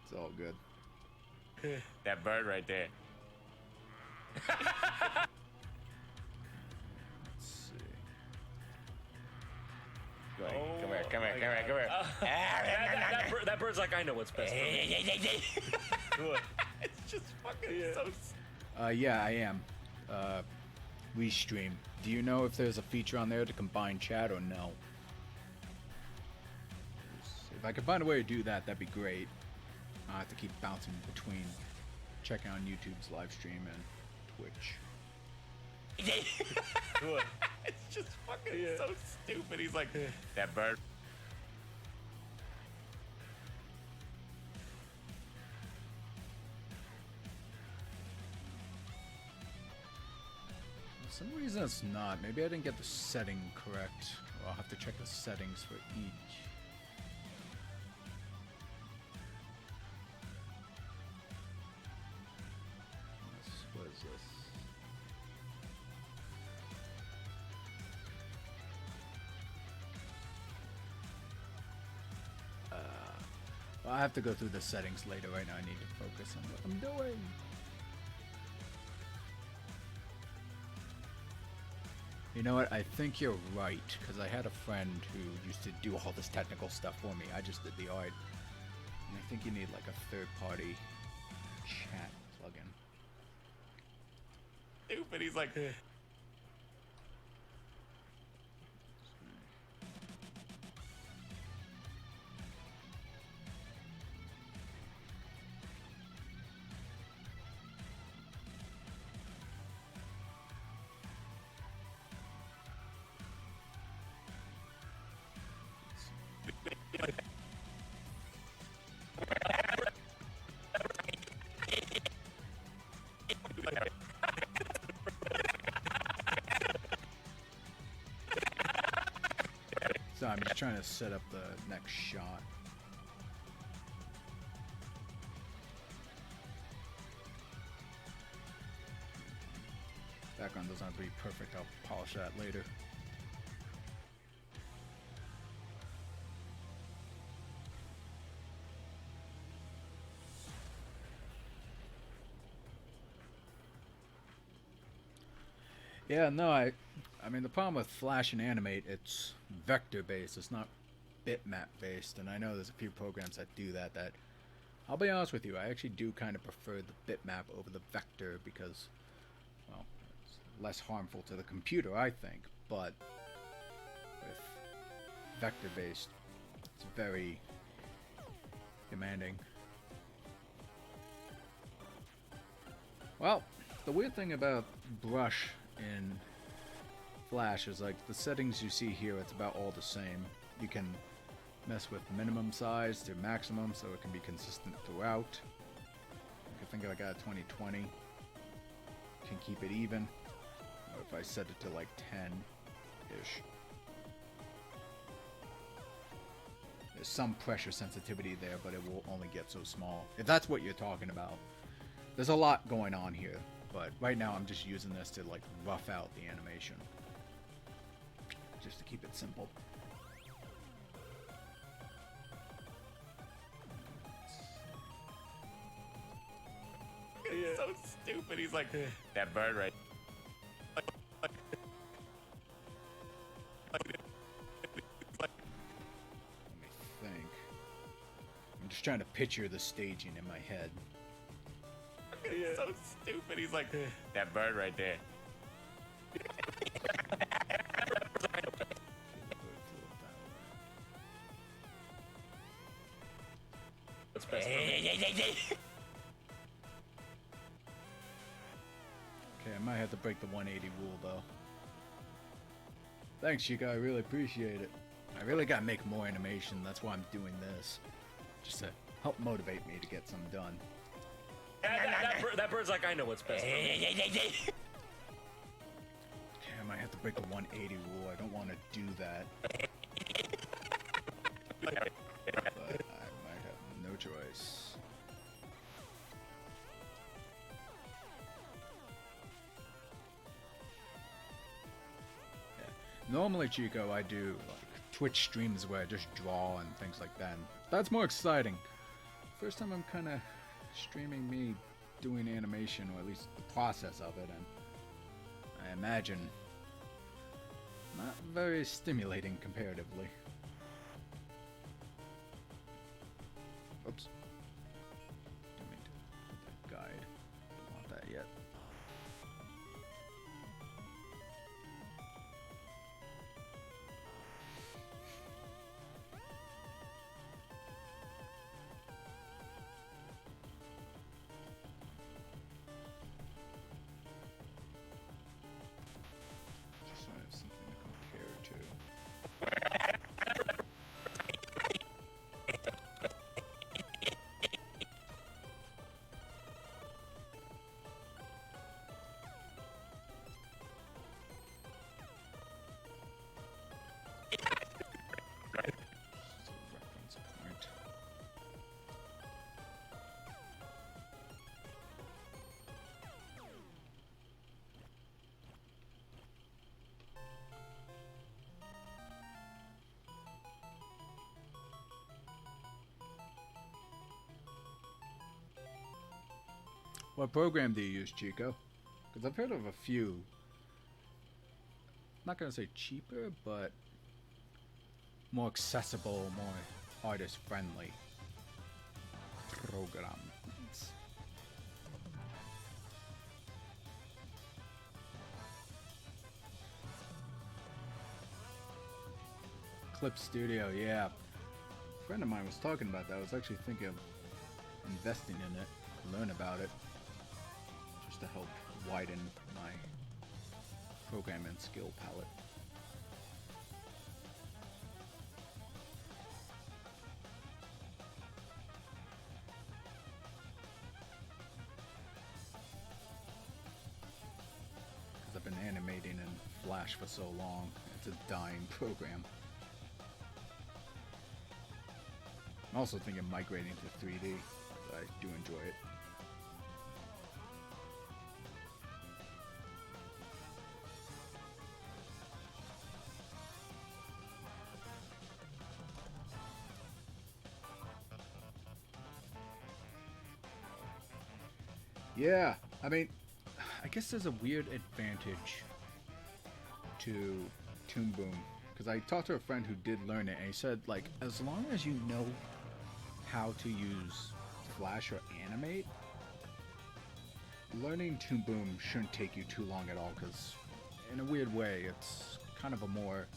It's all good. That bird right there. Let's see. Come here. That bird's like, I know what's best for me. it's just fucking so. Yeah, I am. Restream. Do you know if there's a feature on there to combine chat or no? If I could find a way to do that, that'd be great. I have to keep bouncing between checking on YouTube's live stream and Twitch. it's just fucking so stupid. He's like, that bird. For some reason it's not. Maybe I didn't get the setting correct. Or I'll have to check the settings for each. What is this? Well, I have to go through the settings later. Right now I need to focus on what I'm doing. You know what? I think you're right, because I had a friend who used to do all this technical stuff for me. I just did the art. And I think you need like a third-party chat plugin. Stupid. He's like, So I'm just trying to set up the next shot. Background doesn't have to be perfect. I'll polish that later. Yeah, no, I mean, the problem with Flash and Animate, it's vector based. It's not bitmap based, and I know there's a few programs that do that. That I'll be honest with you, I actually do kind of prefer the bitmap over the vector because, well, it's less harmful to the computer, I think. But with vector based, it's very demanding. Well, the weird thing about brush in Flash is like the settings you see here, it's about all the same. You can mess with minimum size to maximum so it can be consistent throughout. I think I got 2020, can keep it even. Or if I set it to like 10-ish. There's some pressure sensitivity there, but it will only get so small. If that's what you're talking about. There's a lot going on here, but right now I'm just using this to like rough out the animation. Just to keep it simple. It's so stupid. He's like, that bird right. Let me think. I'm just trying to picture the staging in my head. It's so stupid. He's like, that bird right there. What's best for me? Okay, I might have to break the 180 rule though. Thanks, Chica. I really appreciate it. I really gotta make more animation. That's why I'm doing this. Just to help motivate me to get some done. That bird's like, I know what's best for me. Okay, I might have to break the 180 rule. I don't want to do that. But I might have no choice. Yeah. Normally, Chico, I do like Twitch streams where I just draw and things like that. And that's more exciting. First time I'm kind of streaming me doing animation, or at least the process of it, and I imagine not very stimulating comparatively. Oops. Didn't mean to put the guide. Don't want that yet. Just so I have something to compare to. Just a reference point. What program do you use, Chico? Because I've heard of a few. I'm not going to say cheaper, but more accessible, more artist friendly programs. Clip Studio, yeah. A friend of mine was talking about that. I was actually thinking of investing in it, learn about it, just to help widen my programming skill palette. Because I've been animating in Flash for so long, it's a dying program. I'm also thinking migrating to 3D. I do enjoy it. Yeah, I mean, I guess there's a weird advantage to Toon Boom, because I talked to a friend who did learn it, and he said, like, as long as you know how to use Flash or Animate, learning Toon Boom shouldn't take you too long at all, because in a weird way, it's kind of a more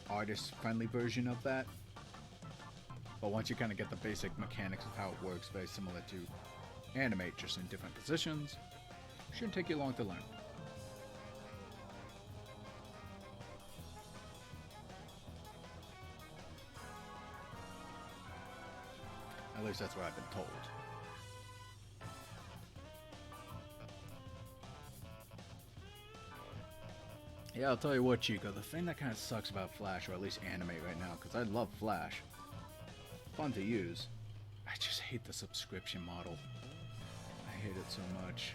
artist-friendly version of that. But once you kind of get the basic mechanics of how it works, very similar to Animate, just in different positions, shouldn't take you long to learn. At least that's what I've been told. Yeah, I'll tell you what, Chico, the thing that kind of sucks about Flash, or at least Animate right now, because I love Flash, fun to use, I just hate the subscription model. I hate it so much.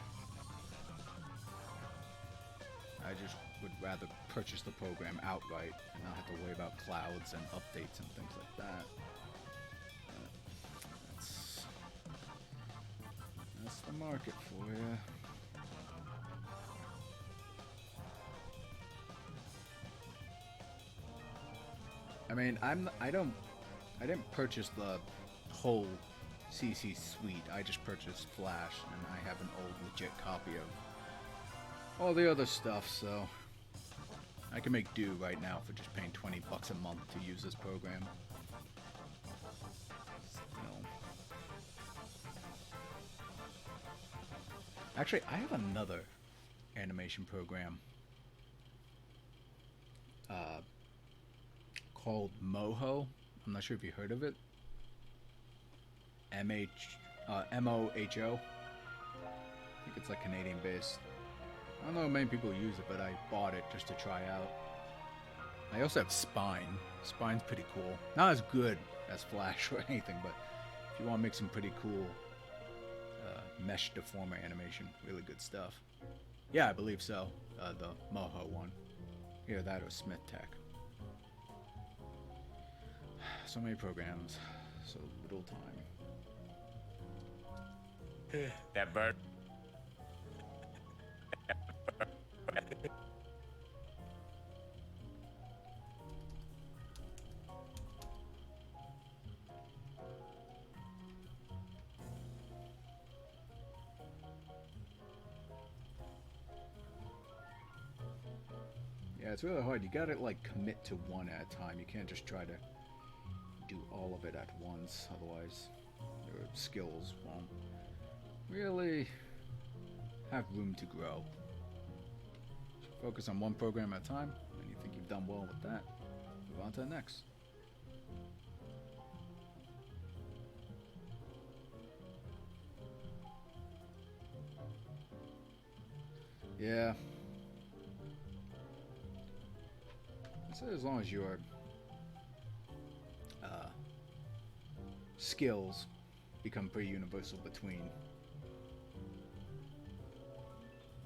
I just would rather purchase the program outright and not have to worry about clouds and updates and things like that. That's the market for you. I mean, I didn't purchase the whole CC suite. I just purchased Flash, and I have an old legit copy of all the other stuff, so I can make do right now for just paying $20 a month to use this program. Actually, I have another animation program called Moho. I'm not sure if you heard of it. M-O-H-O. I think it's like Canadian based. I don't know many people use it, but I bought it just to try out. I also have Spine. Spine's pretty cool. Not as good as Flash or anything, but if you want to make some pretty cool mesh deformer animation, really good stuff. Yeah, I believe so. The Moho one. Either that or Smith Tech. So many programs, so little time. That bird. Yeah, it's really hard. You gotta like commit to one at a time. You can't just try to do all of it at once, otherwise your skills won't really have room to grow. So focus on one program at a time, and you think you've done well with that, move on to the next. Yeah. So as long as your skills become pretty universal between,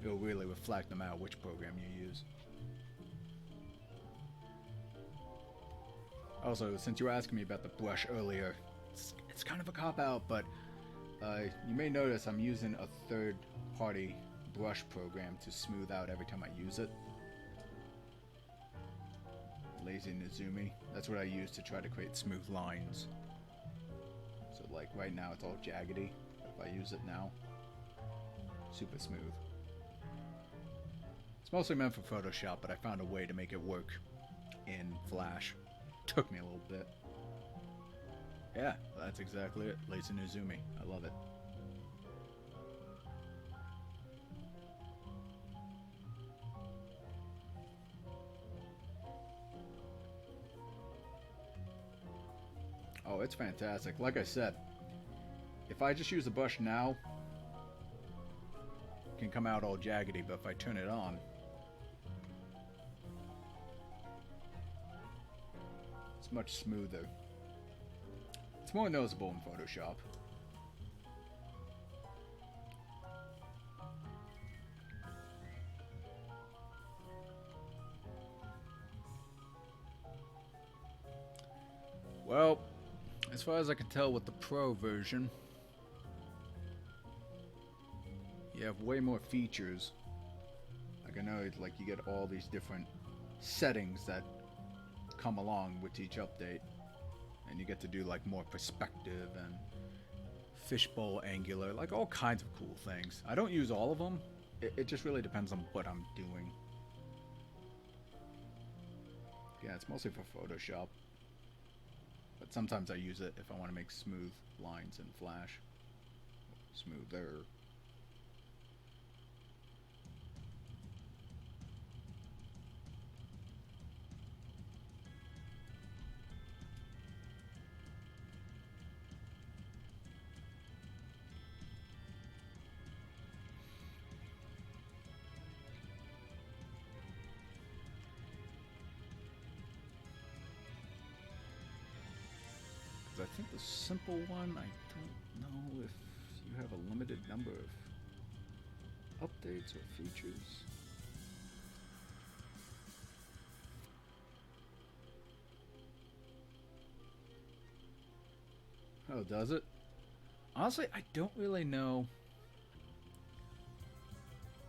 it'll really reflect no matter which program you use. Also, since you were asking me about the brush earlier, it's kind of a cop-out, but you may notice I'm using a third-party brush program to smooth out every time I use it. Lazy Nizumi. That's what I use to try to create smooth lines. So like right now it's all jaggedy. If I use it now, super smooth. It's mostly meant for Photoshop, but I found a way to make it work in Flash. Took me a little bit. Yeah, that's exactly it. Lazy Nizumi. I love it. Oh, it's fantastic. Like I said, if I just use the brush now, it can come out all jaggedy, but if I turn it on, it's much smoother. It's more noticeable in Photoshop. Well, as far as I can tell with the Pro version, you have way more features. Like I know, like you get all these different settings that come along with each update, and you get to do like more perspective and fishbowl angular, like all kinds of cool things. I don't use all of them. It just really depends on what I'm doing. Yeah, it's mostly for Photoshop. But sometimes I use it if I want to make smooth lines in Flash. Smoother. I think the simple one, I don't know if you have a limited number of updates or features. Oh, does it? Honestly, I don't really know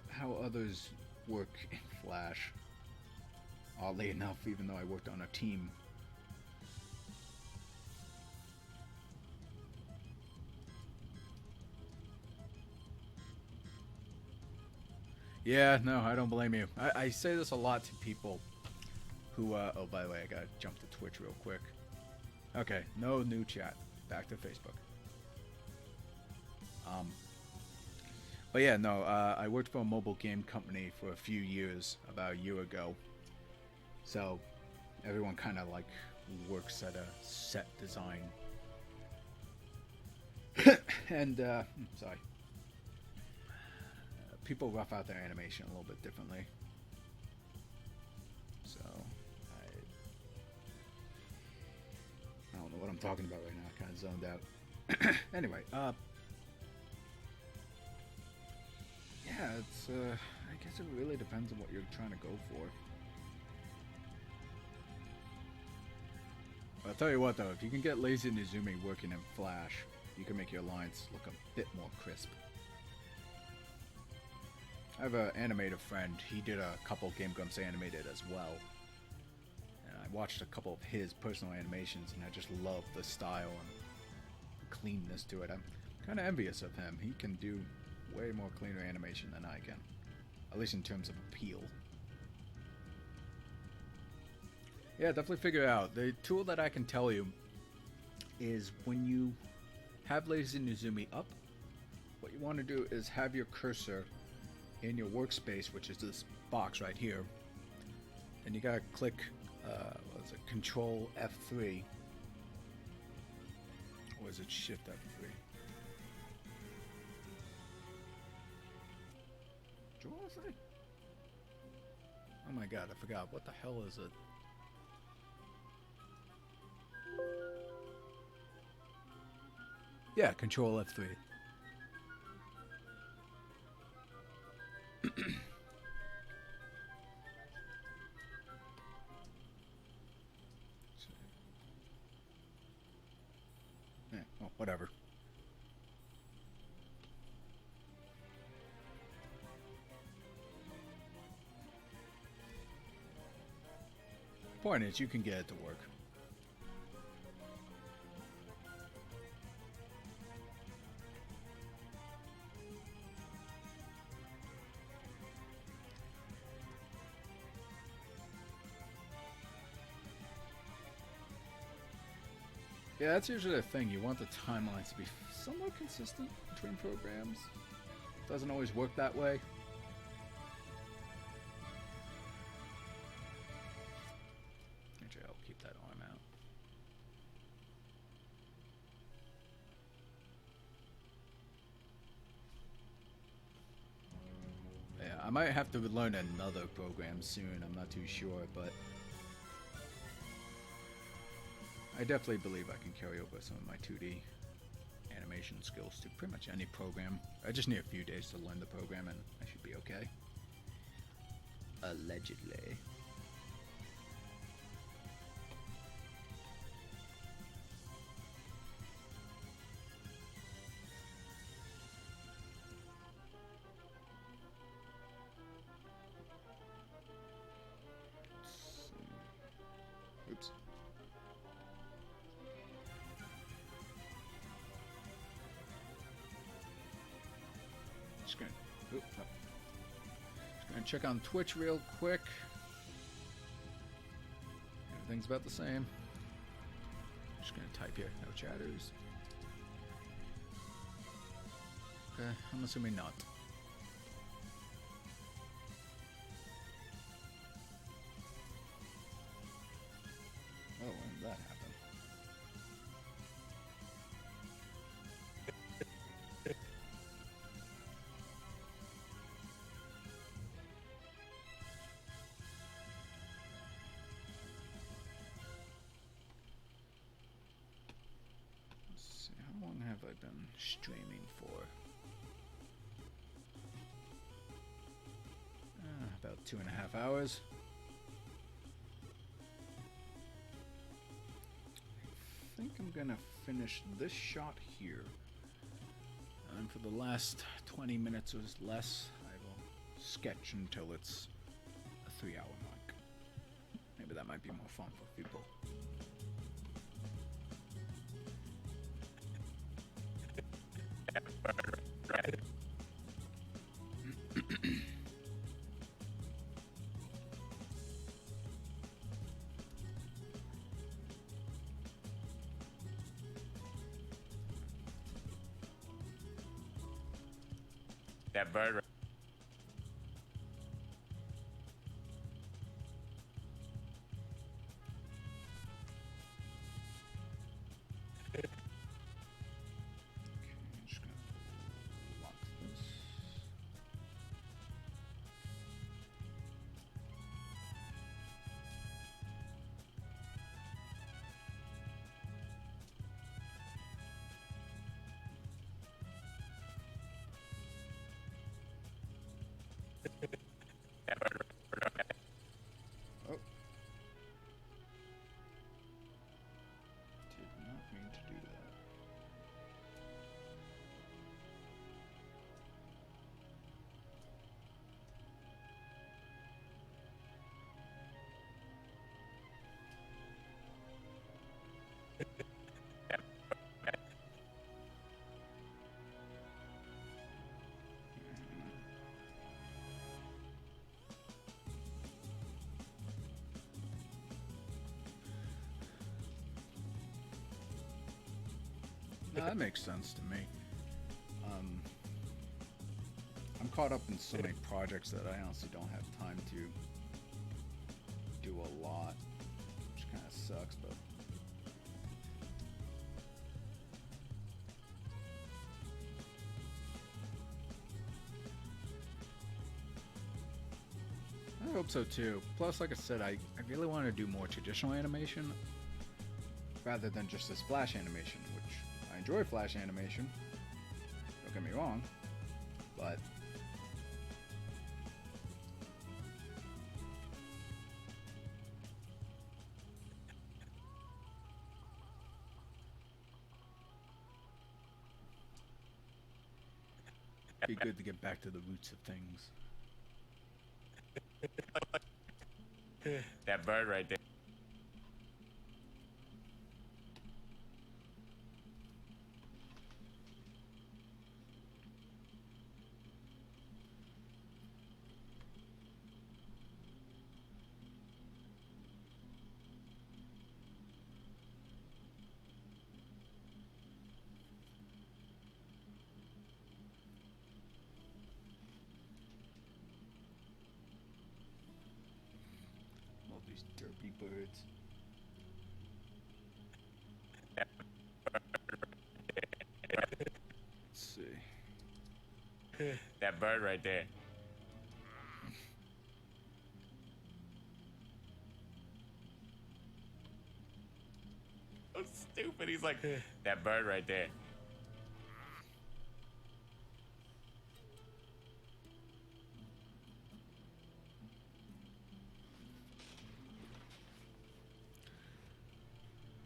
how others work in Flash. Oddly enough, even though I worked on a team. Yeah, no, I don't blame you. I say this a lot to people who, oh, by the way, I gotta jump to Twitch real quick. Okay, no new chat. Back to Facebook. But yeah, no, I worked for a mobile game company for a few years, about a year ago. So, everyone kind of like works at a set design. And, sorry. People rough out their animation a little bit differently. So, I don't know what I'm talking about right now. I kind of zoned out. Anyway, yeah, it's, I guess it really depends on what you're trying to go for. I'll tell you what though, if you can get Lazy Nizumi working in Flash, you can make your lines look a bit more crisp. I have an animator friend, he did a couple Game Grumps animated as well. And I watched a couple of his personal animations and I just love the style and cleanness to it. I'm kind of envious of him. He can do way more cleaner animation than I can. At least in terms of appeal. Yeah, definitely figure it out. The tool that I can tell you is when you have Lazy Nizumi up, what you want to do is have your cursor in your workspace, which is this box right here, and you gotta click what is it, Control F3, or is it Shift F3? Control F3? Oh my god, I forgot. What the hell is it? Yeah, Control F3. Yeah, well, whatever. Point is, you can get it to work. Yeah, that's usually the thing. You want the timelines to be somewhat consistent between programs. Doesn't always work that way. Actually, I'll keep that arm out. Yeah, I might have to learn another program soon. I'm not too sure, but I definitely believe I can carry over some of my 2D animation skills to pretty much any program. I just need a few days to learn the program and I should be okay. Allegedly. Oops. Just gonna, just gonna check on Twitch real quick. Everything's about the same. Just gonna type here, no chatters. Okay, I'm assuming not. Oh, when did that happen? Let's see, how long have I been streaming for? About 2.5 hours. I think I'm gonna finish this shot here. And for the last 20 minutes or less, I will sketch until it's a 3-hour mark. Maybe that might be more fun for people. That bird. Okay, I'm just gonna lock this. Oh. Did not mean to do that. No, that makes sense to me. I'm caught up in so many projects that I honestly don't have time to do a lot, which kind of sucks, but I hope so too. Plus, like I said, I really want to do more traditional animation rather than just this flash animation, which I enjoy flash animation. Don't get me wrong, but it'd be good to get back to the roots of things. That bird right there. All these derpy birds. Let's see. That bird right there. He's like, that bird right there.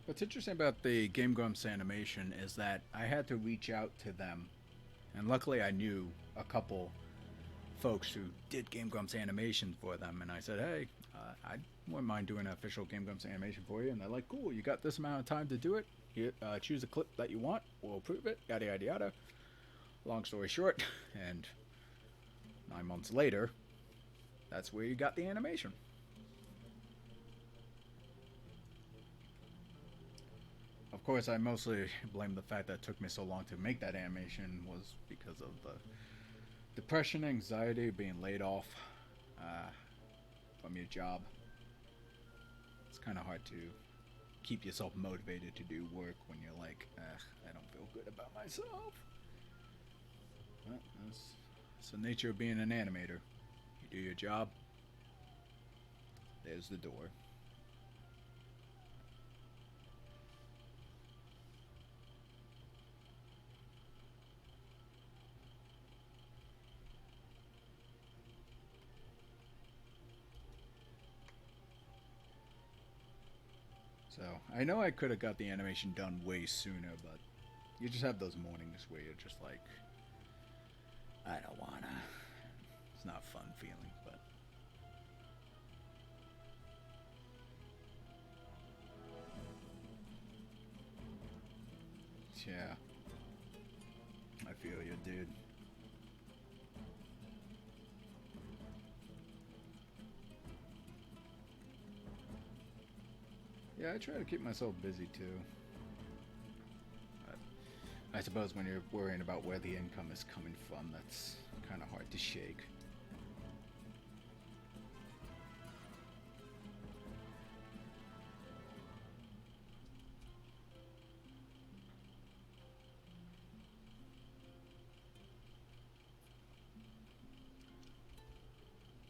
What's interesting about the Game Grumps animation is that I had to reach out to them, and luckily I knew a couple folks who did Game Grumps animation for them, and I said, hey, I wouldn't mind doing an official Game Grumps animation for you, and they're like, cool, you got this amount of time to do it, you, choose a clip that you want, we'll approve it, yada yada yada. Long story short, and 9 months later, that's where you got the animation. Of course, I mostly blame the fact that it took me so long to make that animation was because of the depression, anxiety, being laid off from your job. It's kind of hard to keep yourself motivated to do work when you're like, I don't feel good about myself. Well, that's the nature of being an animator. You do your job, there's the door. So, I know I could have got the animation done way sooner, but you just have those mornings where you're just like, I don't wanna. It's not a fun feeling, but... yeah. I feel you, dude. Yeah, I try to keep myself busy too. But I suppose when you're worrying about where the income is coming from, that's kind of hard to shake.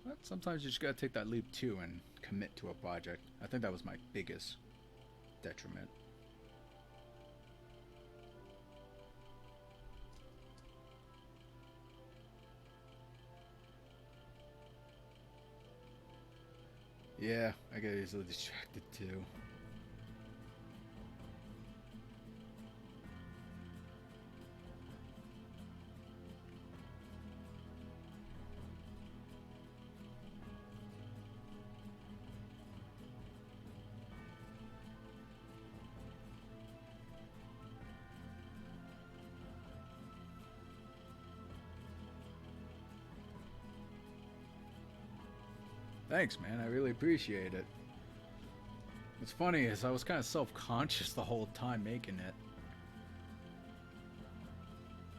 But sometimes you just gotta take that leap too and commit to a project. I think that was my biggest detriment. Yeah, I get easily distracted too. Thanks, man. I really appreciate it. What's funny is I was kind of self-conscious the whole time making it.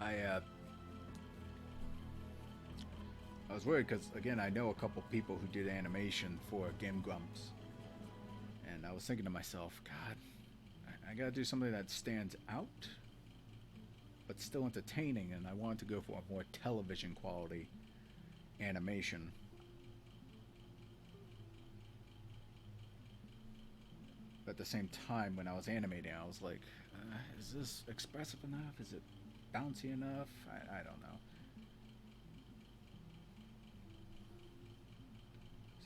I was worried because, again, I know a couple people who did animation for Game Grumps. And I was thinking to myself, God, I gotta do something that stands out, but still entertaining, and I wanted to go for a more television quality animation. But at the same time, when I was animating, I was like, is this expressive enough? Is it bouncy enough? I don't know.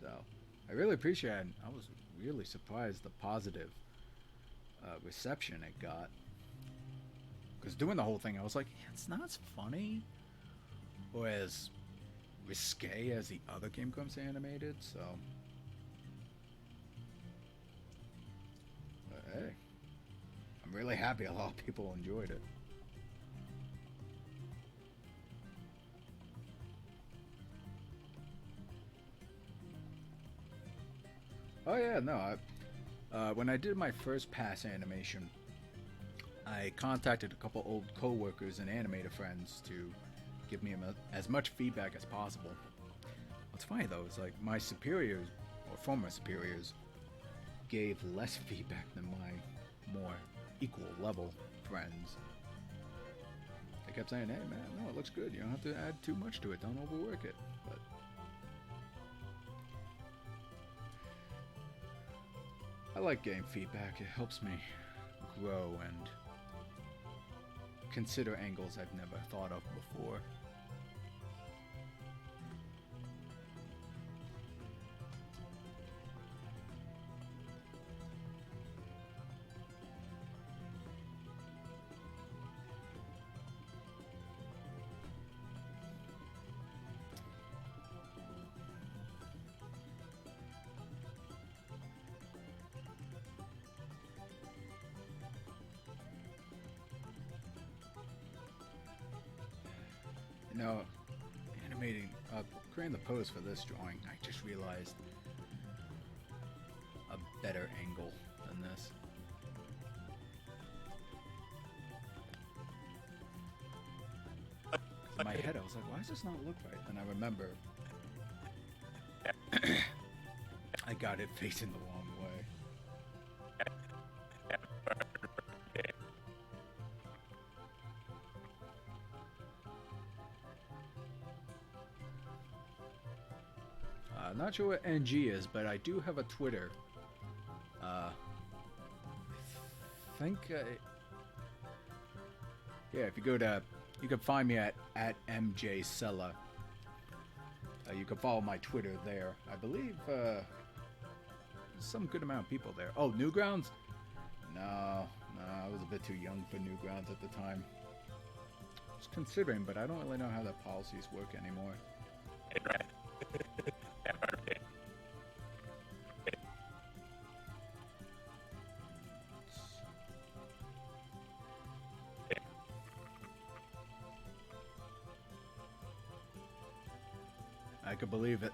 So, I really appreciate it. I was really surprised the positive reception it got. Because doing the whole thing, I was like, yeah, it's not as funny or as risque as the other Game Grumps animated, so... hey, I'm really happy a lot of people enjoyed it. Oh yeah, no, when I did my first pass animation, I contacted a couple old co-workers and animator friends to give me as much feedback as possible. What's funny though is like my superiors, or former superiors, gave less feedback than my more equal level friends. They kept saying, hey man, no, it looks good. You don't have to add too much to it. Don't overwork it. But I like getting feedback. It helps me grow and consider angles I've never thought of before. You know, creating the pose for this drawing, I just realized a better angle than this. In my head, I was like, why does this not look right? And I remember I got it facing the wrong way. Not sure what NG is, but I do have a Twitter. I think, yeah, if you go to, you can find me at MJSella. You can follow my Twitter there. I believe there's some good amount of people there. Oh, Newgrounds? No, I was a bit too young for Newgrounds at the time. I was considering, but I don't really know how the policies work anymore. I could believe it.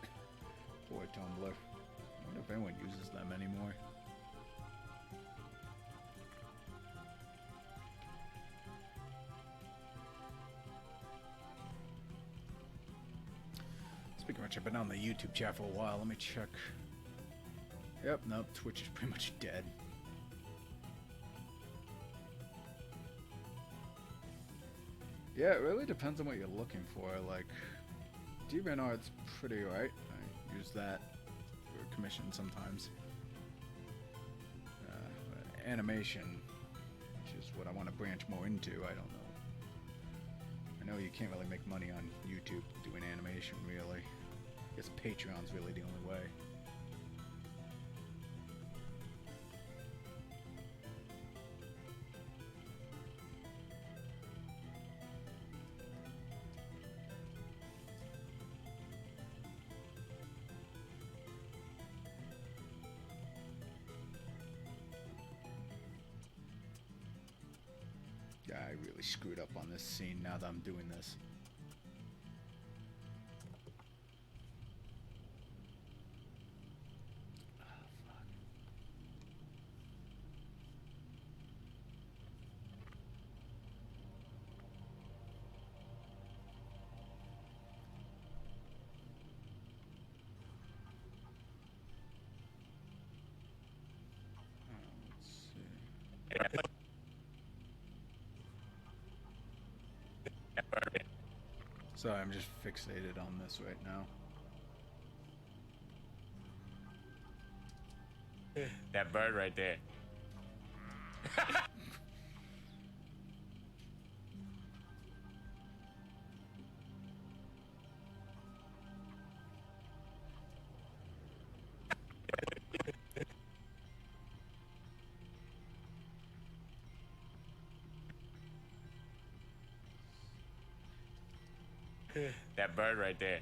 Poor Tumblr. I wonder if anyone uses them anymore. Speaking of which, I've been on the YouTube chat for a while. Let me check. Yep, nope, Twitch is pretty much dead. Yeah, it really depends on what you're looking for. Like, DeviantArt's pretty alright. I use that for commission sometimes. Animation, which is what I want to branch more into, I don't know. I know you can't really make money on YouTube doing animation, really. I guess Patreon's really the only way. Yeah, I really screwed up on this scene now that I'm doing this. Sorry, I'm just fixated on this right now. That bird right there. That bird right there.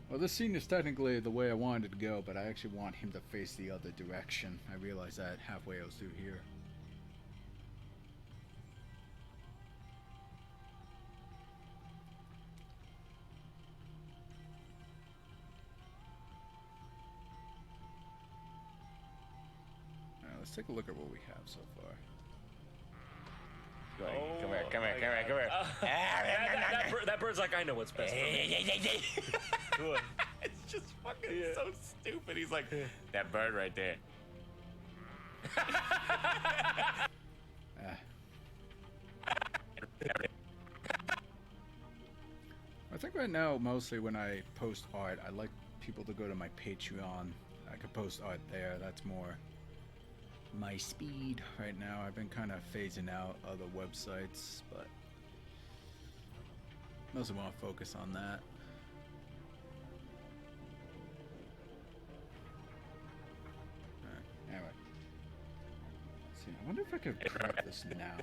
Well, this scene is technically the way I wanted it to go, but I actually want him to face the other direction. I realized that halfway I was through here. Alright, let's take a look at what we have so far. Come here. That bird's like, I know what's best for me. It's just fucking so stupid. He's like, that bird right there. I think right now, mostly when I post art, I like people to go to my Patreon, could post art there. That's more my speed right now. I've been kind of phasing out other websites, but mostly want to focus on that. Alright, anyway. Let's see, I wonder if I could prep this now.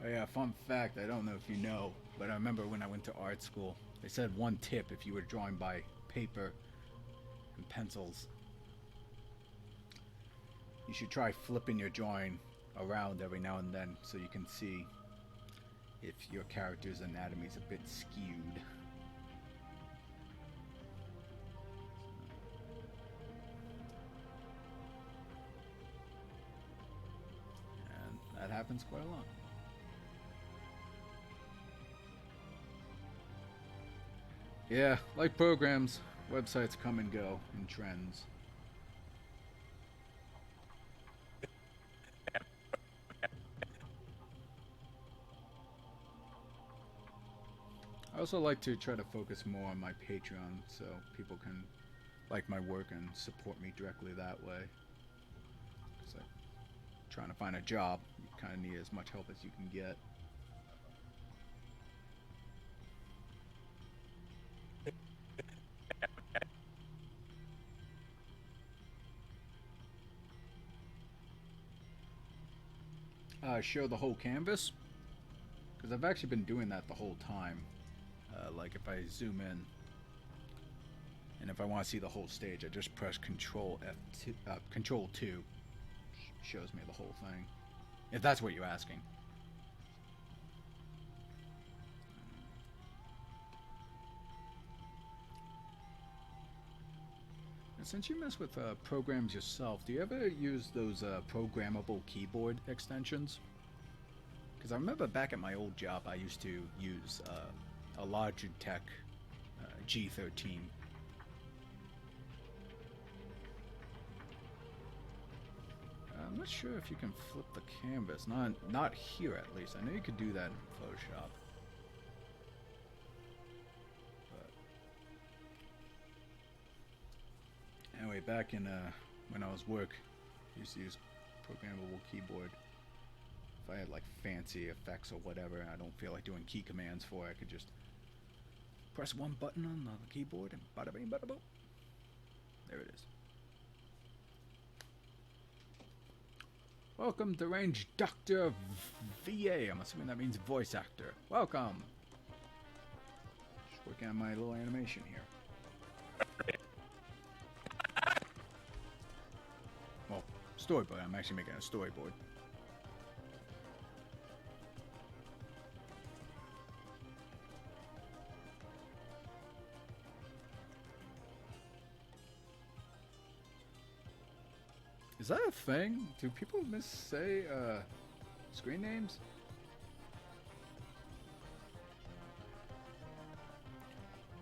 Oh yeah, fun fact, I don't know if you know, but I remember when I went to art school, they said one tip if you were drawing by paper and pencils. You should try flipping your drawing around every now and then so you can see if your character's anatomy is a bit skewed. And that happens quite a lot. Yeah, like programs, websites come and go in trends. I also like to try to focus more on my Patreon so people can like my work and support me directly that way. It's like trying to find a job, you kind of need as much help as you can get. Show the whole canvas, because I've actually been doing that the whole time. Like if I zoom in and if I want to see the whole stage, I just press Control F2, Control 2 shows me the whole thing, if that's what you're asking. And since you mess with programs yourself, do you ever use those programmable keyboard extensions? Because I remember back at my old job, I used to use a Logitech G13. I'm not sure if you can flip the canvas. Not here, at least. I know you could do that in Photoshop. But anyway, back in when I was work, I used to use programmable keyboard. If I had like fancy effects or whatever, and I don't feel like doing key commands for it, I could just press one button on the keyboard and bada bing bada boom. There it is. Welcome to Range Dr. VA. I'm assuming that means voice actor. Welcome. Just working on my little animation here. Well, storyboard. I'm actually making a storyboard. Is that a thing? Do people say screen names?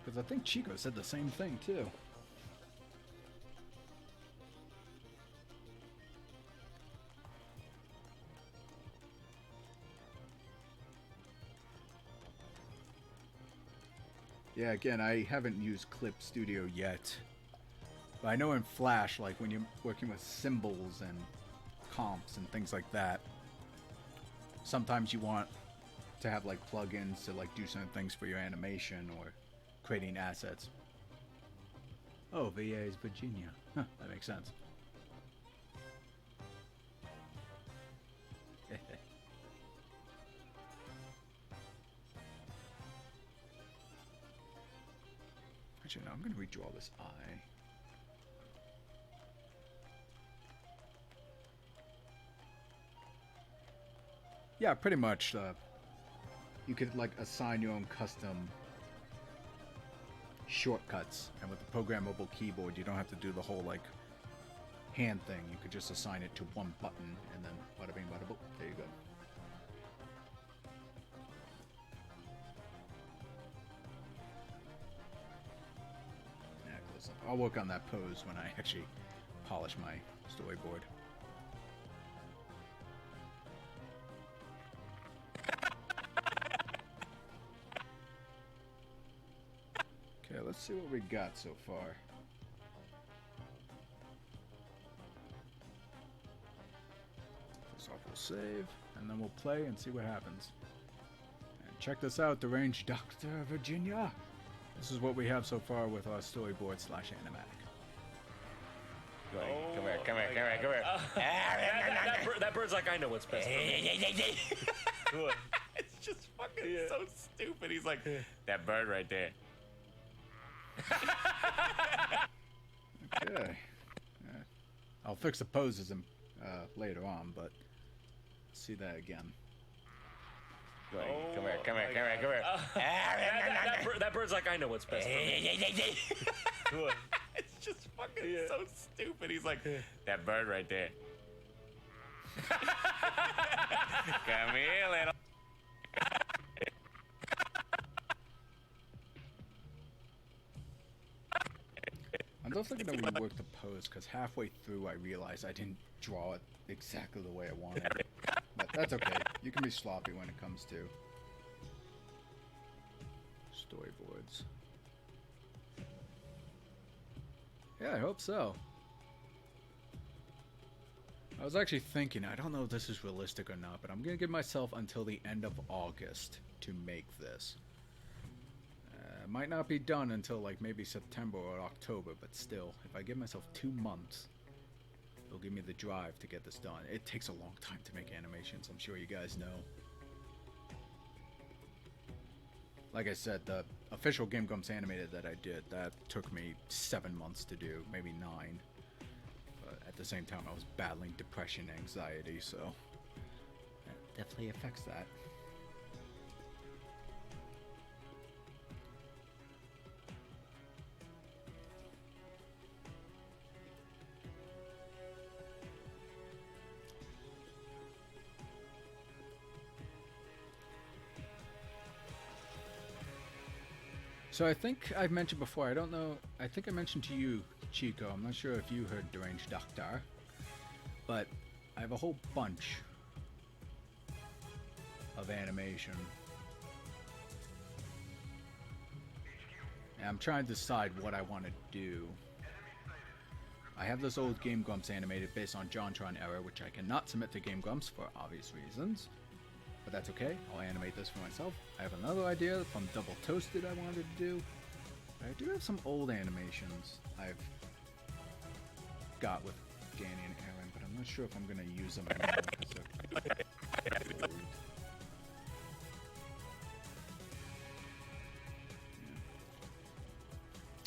Because I think Chico said the same thing too. Yeah, again, I haven't used Clip Studio yet. But I know in Flash, like when you're working with symbols and comps and things like that, sometimes you want to have like plugins to like do certain things for your animation or creating assets. Oh, VA is Virginia. Huh, that makes sense. Actually, no, I'm going to redraw this eye. Yeah, pretty much. You could like assign your own custom shortcuts, and with the programmable keyboard, you don't have to do the whole like hand thing. You could just assign it to one button, and then bada bing, bada boom. There you go. So I'll work on that pose when I actually polish my storyboard. Okay, let's see what we got so far. First off, we'll save, and then we'll play and see what happens. And check this out, Deranged Dr. Virginia. This is what we have so far with our storyboard / animatic. Come here. That bird's like, I know what's best for me. It's just fucking so stupid. He's like, that bird right there. Okay. I'll fix the poses later on, but see that again. Come here. That bird's like, I know what's best for me. It's just fucking so stupid. He's like, that bird right there. Come here, little. I'm definitely going to rework the pose, because halfway through I realized I didn't draw it exactly the way I wanted. But that's okay. You can be sloppy when it comes to storyboards. Yeah, I hope so. I was actually thinking, I don't know if this is realistic or not, but I'm going to give myself until the end of August to make this. Might not be done until like maybe September or October, but still, if I give myself 2 months, it'll give me the drive to get this done. It takes a long time to make animations, I'm sure you guys know. Like I said, the official Game Grumps animated that I did, that took me 7 months to do, maybe 9. But at the same time, I was battling depression and anxiety, so that definitely affects that. So I think I've mentioned before, I don't know, I think I mentioned to you, Chico, I'm not sure if you heard Deranged Doctor, but I have a whole bunch of animation. And I'm trying to decide what I want to do. I have this old Game Grumps animated based on JonTron era, which I cannot submit to Game Grumps for obvious reasons. But that's okay, I'll animate this for myself. I have another idea from Double Toasted I wanted to do. I do have some old animations I've got with Danny and Aaron, but I'm not sure if I'm going to use them anymore because they're old. Yeah.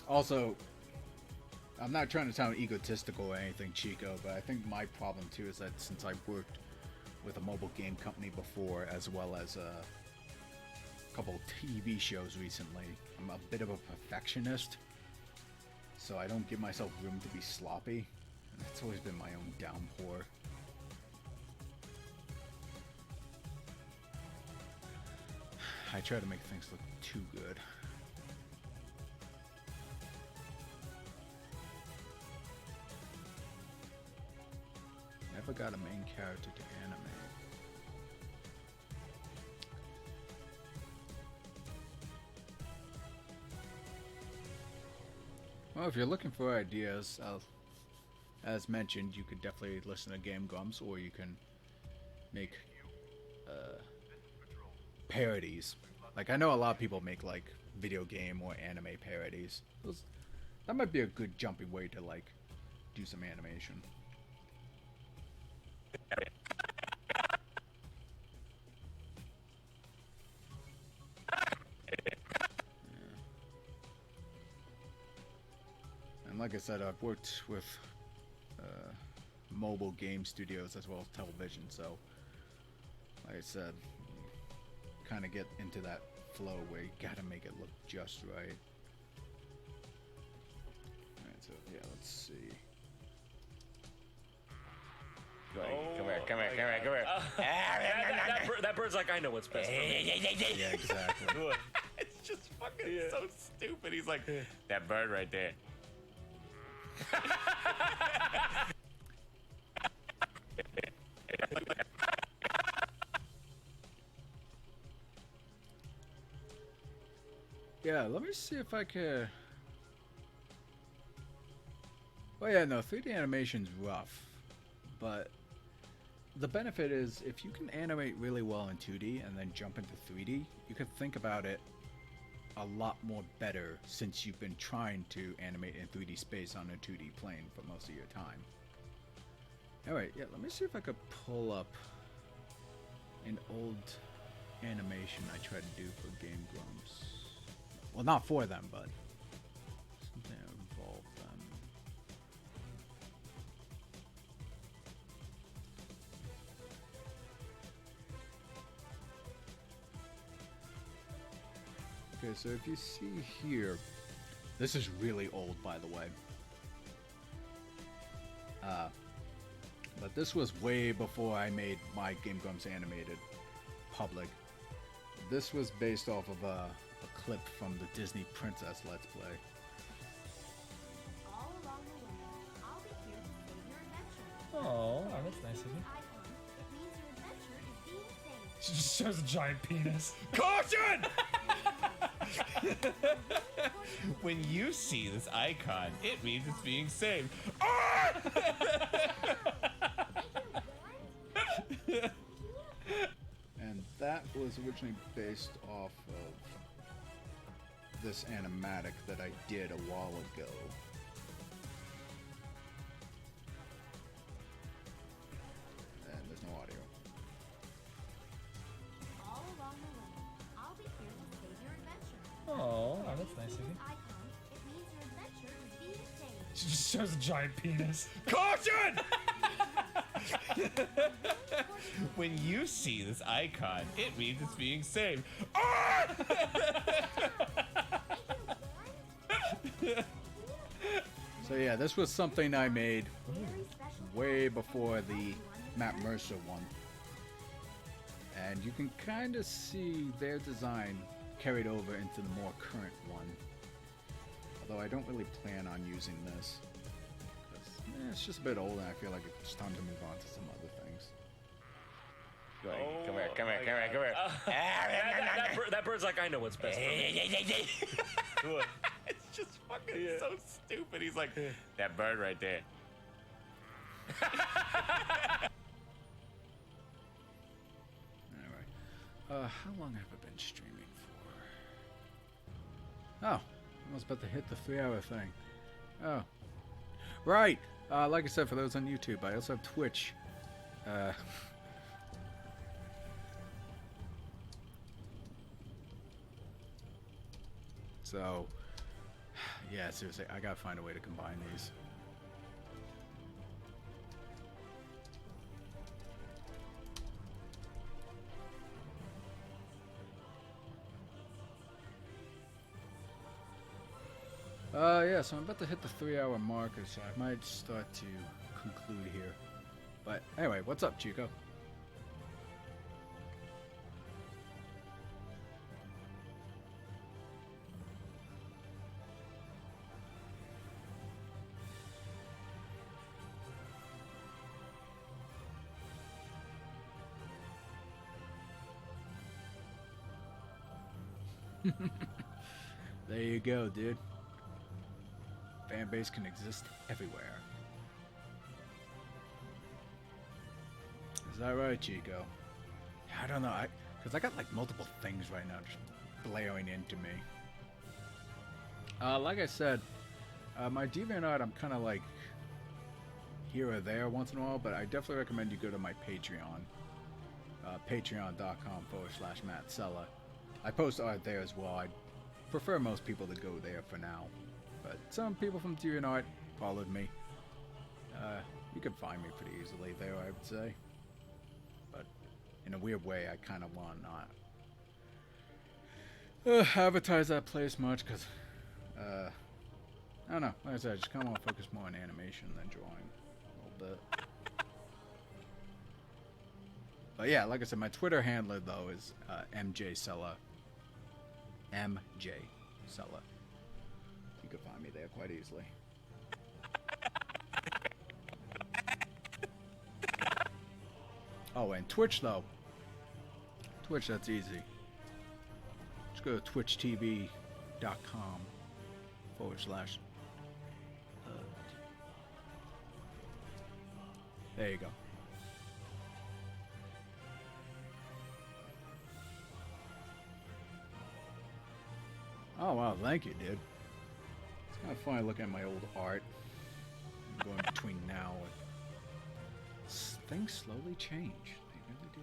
Also, I'm not trying to sound egotistical or anything, Chico, but I think my problem too is that since I've worked with a mobile game company before, as well as a couple TV shows recently, I'm a bit of a perfectionist, so I don't give myself room to be sloppy, and that's always been my own downpour. I try to make things look too good. Never got a main character to animate. Well, if you're looking for ideas, as mentioned, you could definitely listen to Game Grumps, or you can make parodies. Like, I know a lot of people make like video game or anime parodies. That might be a good jumping way to like do some animation. And like I said, I've worked with mobile game studios as well as television, so like I said, kind of get into that flow where you gotta make it look just right. Alright, so yeah, let's see. Come here. That bird's like, I know what's best for me. Yeah, exactly. It's just fucking so stupid. He's like, that bird right there. Yeah, let me see if I can. Oh yeah, no, 3D animation's rough, but the benefit is if you can animate really well in 2D and then jump into 3D, you can think about it a lot more better since you've been trying to animate in 3D space on a 2D plane for most of your time. Alright, yeah, let me see if I could pull up an old animation I tried to do for Game Grumps. Well, not for them, but something that involved them. Okay, so if you see here, this is really old, by the way. But this was way before I made my Game Grumps Animated public. This was based off of a clip from the Disney Princess Let's Play. All along the way, I'll be here to save your adventure. Oh, that's nice of you. Icon. It means your adventure is being saved. She just shows a giant penis. Caution! When you see this icon, it means it's being saved. Ah! And that was originally based off of this animatic that I did a while ago. And there's no audio. All along the way, I'll be here to save your adventure. Oh, that's nice of you. Icon. It means your adventure is being saved. She just shows a giant penis. Caution! When you see this icon, it means it's being saved. Ah! So yeah, this was something I made Very special. way before the Matt Mercer one. And you can kind of see their design carried over into the more current one. Although I don't really plan on using this. 'Cause, it's just a bit old and I feel like it's time to move on to some other things. Come here. That bird's like, I know what's best for me. It's just fucking so stupid. He's like, that bird right there. Alright. How long have I been streaming for? Oh, almost about to hit the 3-hour thing. Oh. Right! Like I said, for those on YouTube, I also have Twitch. So, yeah, seriously, I gotta find a way to combine these. Yeah, so I'm about to hit the 3-hour marker, so I might start to conclude here. But anyway, what's up, Chico? There you go, dude. Fan base can exist everywhere. Is that right, Chico? I don't know, because I got like multiple things right now just blaring into me. Like I said, my DeviantArt I'm kind of like here or there once in a while, but I definitely recommend you go to my Patreon. Patreon.com/Matt Sella. I post art there as well. I prefer most people to go there for now. But some people from DeviantArt followed me. You can find me pretty easily there, I would say. But in a weird way, I kind of want to not advertise that place much, because, I don't know. Like I said, I just kind of want to focus more on animation than drawing a little bit. But yeah, like I said, my Twitter handler, though, is MJ Sella. MJ Sella. You can find me there quite easily. Oh, and Twitch though. Twitch, that's easy. Just go to twitchtv.com/. There you go. Oh wow, thank you, dude. It's kind of funny looking at my old art. Going between now and things slowly change. They really do.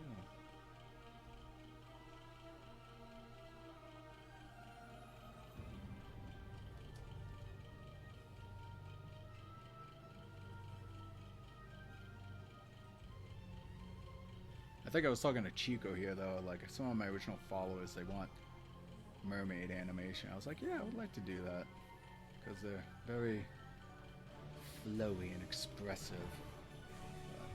I think I was talking to Chico here though, like some of my original followers, they want mermaid animation. I was like, yeah, I would like to do that. Because they're very flowy and expressive. But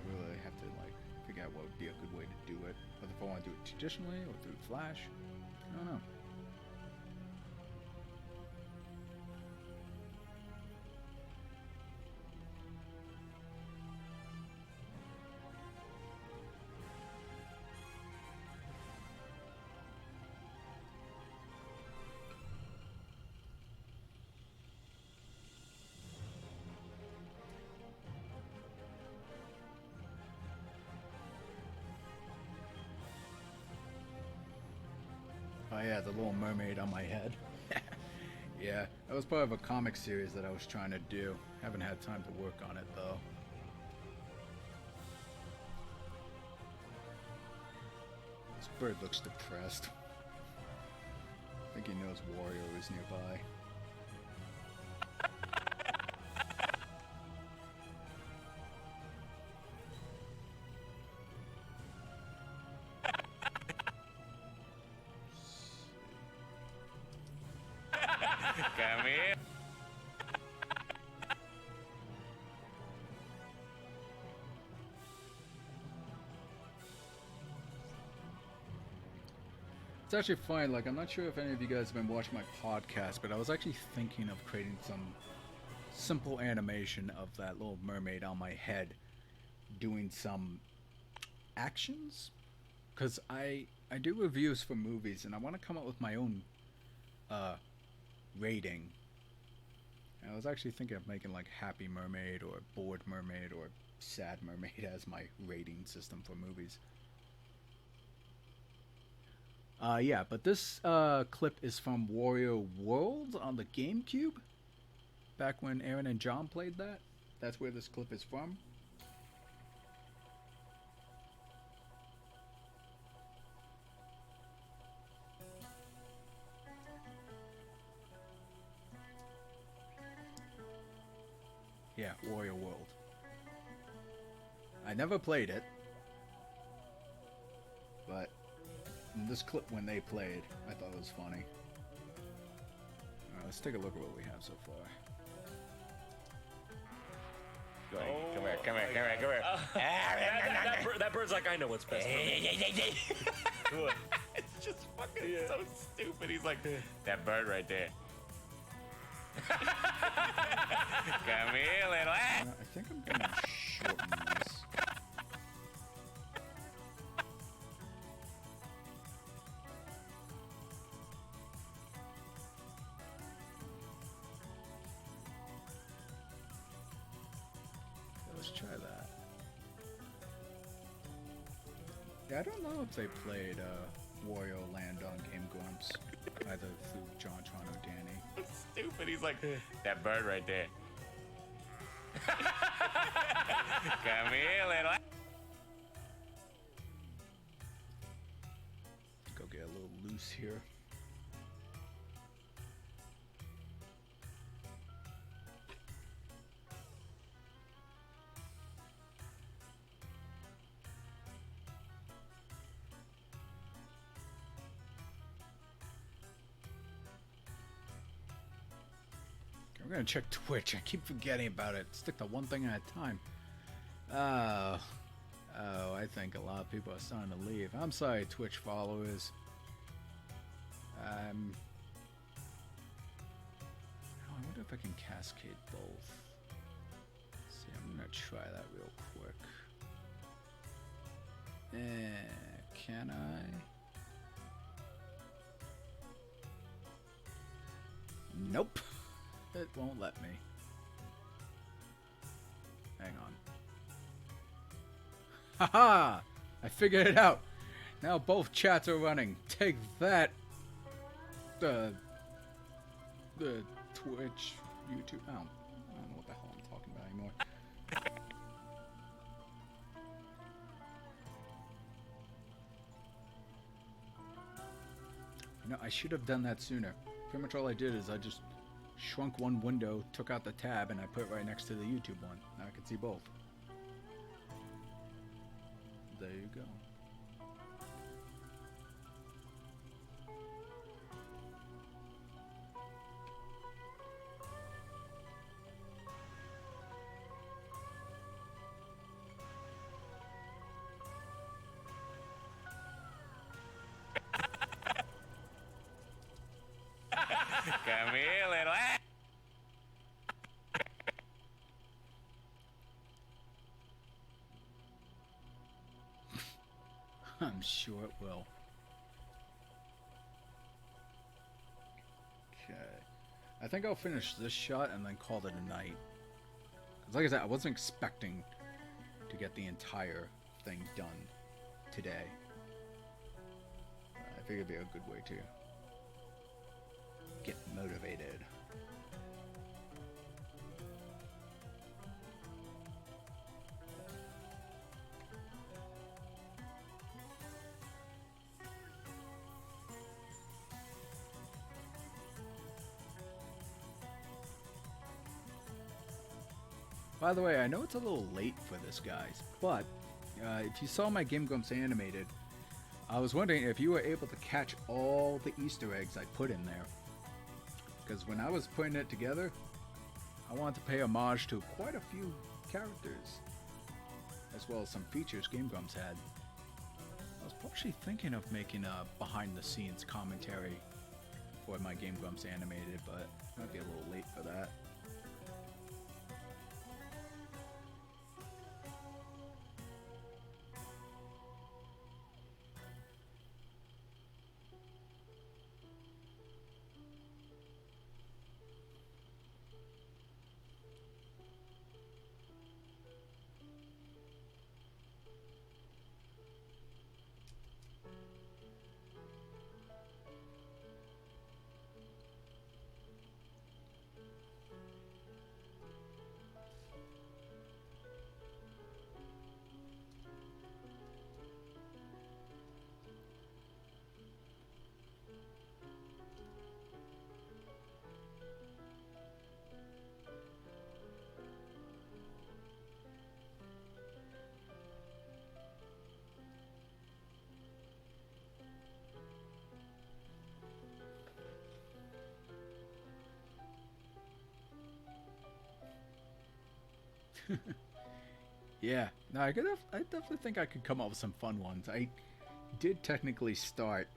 I really have to like figure out what would be a good way to do it. Whether if I want to do it traditionally or through Flash. I don't know. Oh yeah, the little mermaid on my head. Yeah, that was part of a comic series that I was trying to do. Haven't had time to work on it though. This bird looks depressed. I think he knows Wario is nearby. Come here. It's actually fine. Like, I'm not sure if any of you guys have been watching my podcast, but I was actually thinking of creating some simple animation of that little mermaid on my head doing some actions. Because I do reviews for movies, and I want to come up with my own rating. And I was actually thinking of making like Happy Mermaid or Bored Mermaid or Sad Mermaid as my rating system for movies. Yeah, but this clip is from Wario World on the GameCube. Back when Aaron and John played that. That's where this clip is from. Yeah, Wario World. I never played it. But in this clip when they played, I thought it was funny. Alright, let's take a look at what we have so far. Go ahead. Come here, come here, come here, come here. That bird's like, I know what's best for me. What? It's just fucking so stupid. He's like, that bird right there. Come here, little ass. I think I'm gonna shorten this. Let's try that. Yeah, I don't know if they played Wario Land on Game Grumps, either through JonTron or Danny. Stupid. He's like, that bird right there. Come here, little ass. Go get a little loose here. We're gonna check Twitch. I keep forgetting about it. Stick to one thing at a time. Oh, I think a lot of people are starting to leave. I'm sorry, Twitch followers. Oh, I wonder if I can cascade both. Let's see, I'm gonna try that real quick. Can I? Nope. It won't let me. Hang on. Haha! I figured it out. Now both chats are running. Take that. The Twitch, YouTube. I don't know what the hell I'm talking about anymore. You know, I should have done that sooner. Pretty much all I did is I just shrunk one window, took out the tab, and I put it right next to the YouTube one. Now I can see both. There you go. Come here, little ass. I'm sure it will. Okay. I think I'll finish this shot and then call it a night. 'Cause like I said, I wasn't expecting to get the entire thing done today. I figured it'd be a good way to get motivated. By the way, I know it's a little late for this, guys, but if you saw my Game Grumps Animated, I was wondering if you were able to catch all the Easter eggs I put in there. Because when I was putting it together, I wanted to pay homage to quite a few characters, as well as some features Game Grumps had. I was actually thinking of making a behind-the-scenes commentary for my Game Grumps Animated, but it might be a little late for that. Yeah, no, I definitely think I could come up with some fun ones. I did technically start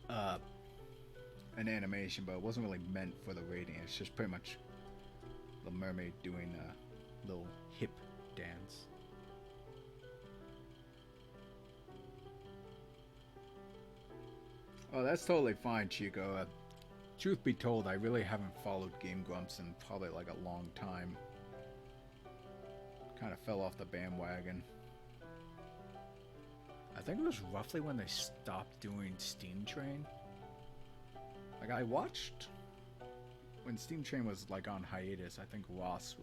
an animation, but it wasn't really meant for the rating. It's just pretty much the mermaid doing a little hip dance. Oh, that's totally fine, Chico. Truth be told, I really haven't followed Game Grumps in probably like a long time. Kind of fell off the bandwagon. I think it was roughly when they stopped doing Steam Train. Like, I watched when Steam Train was like on hiatus. I think Ross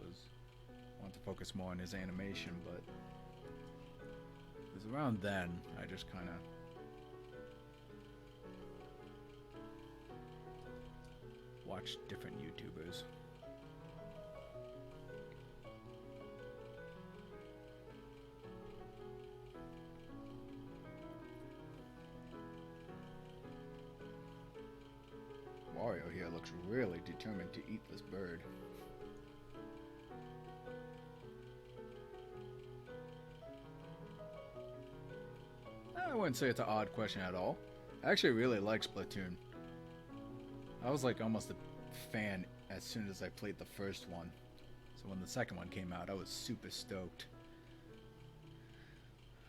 wanted to focus more on his animation, but it was around then I just kind of watch different YouTubers. Wario here looks really determined to eat this bird. I wouldn't say it's an odd question at all. I actually really like Splatoon. I was like almost a fan as soon as I played the first one. So when the second one came out, I was super stoked.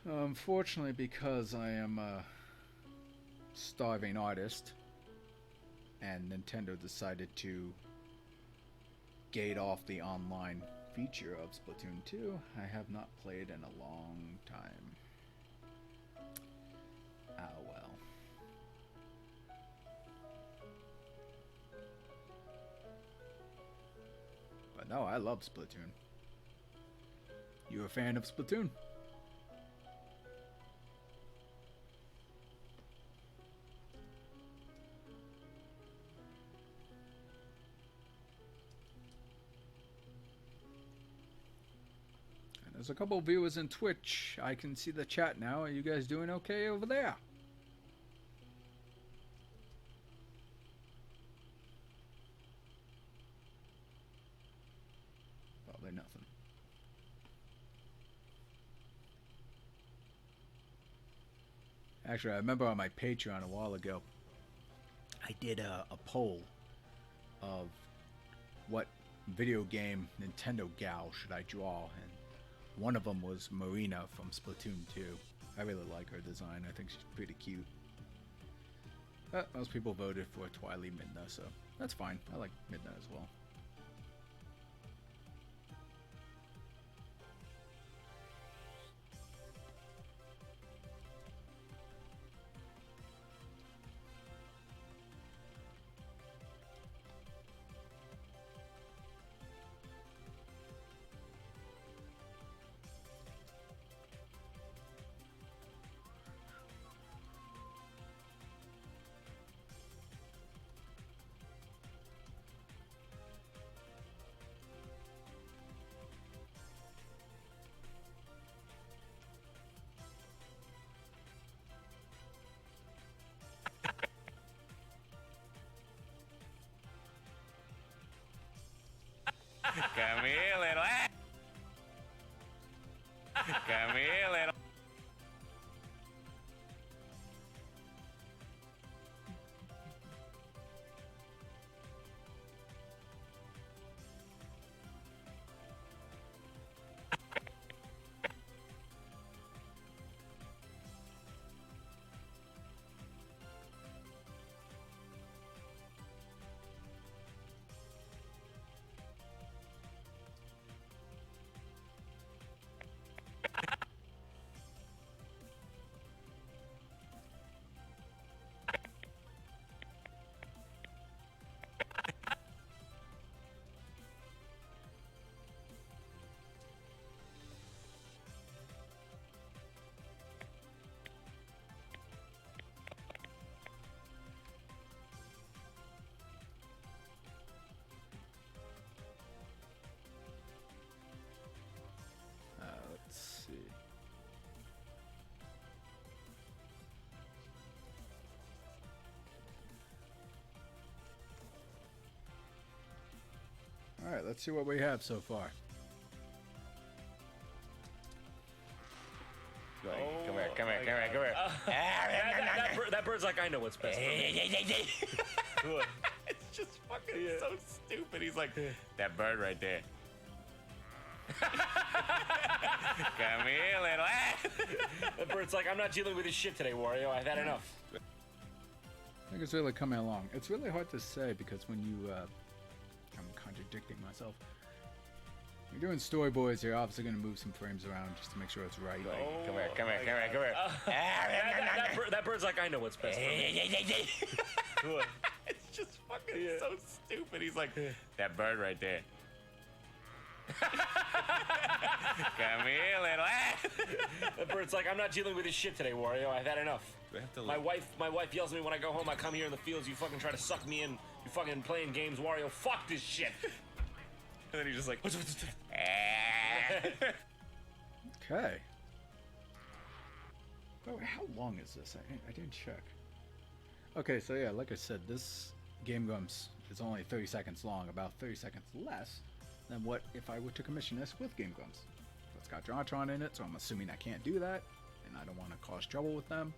Unfortunately, because I am a starving artist, and Nintendo decided to gate off the online feature of Splatoon 2, I have not played in a long time. Ah, well. But no, I love Splatoon. You a fan of Splatoon? There's a couple viewers in Twitch. I can see the chat now. Are you guys doing okay over there? Probably nothing. Actually, I remember on my Patreon a while ago, I did a poll of what video game Nintendo gal should I draw, and one of them was Marina from Splatoon 2. I really like her design. I think she's pretty cute. Most people voted for Twilight Midna, so that's fine. I like Midna as well. Come here, little ass. Come here, little. Let's see. Alright, let's see what we have so far. Come here. That bird's like, I know what's best for me. It's just fucking so stupid. He's like, that bird right there. Come here, little ass. That bird's like, I'm not dealing with this shit today, Wario. I've had enough. I think it's really coming along. It's really hard to say because when you, I'm contradicting myself. You're doing storyboards, you're obviously going to move some frames around just to make sure it's right. Come here. That bird's like, I know what's best for me. It's just fucking so stupid. He's like, that bird right there. Come here, little ass. That bird's like, I'm not dealing with this shit today, Wario. I've had enough. My wife yells at me when I go home. I come here in the fields. You fucking try to suck me in. You fucking playing games, Wario. Fuck this shit. And then he's just like, Okay. Oh, how long is this? I didn't check. Okay, so yeah, like I said, this Game Grumps is only 30 seconds long, about 30 seconds less than what if I were to commission this with Game Grumps. So it's got JonTron in it, so I'm assuming I can't do that, and I don't want to cause trouble with them.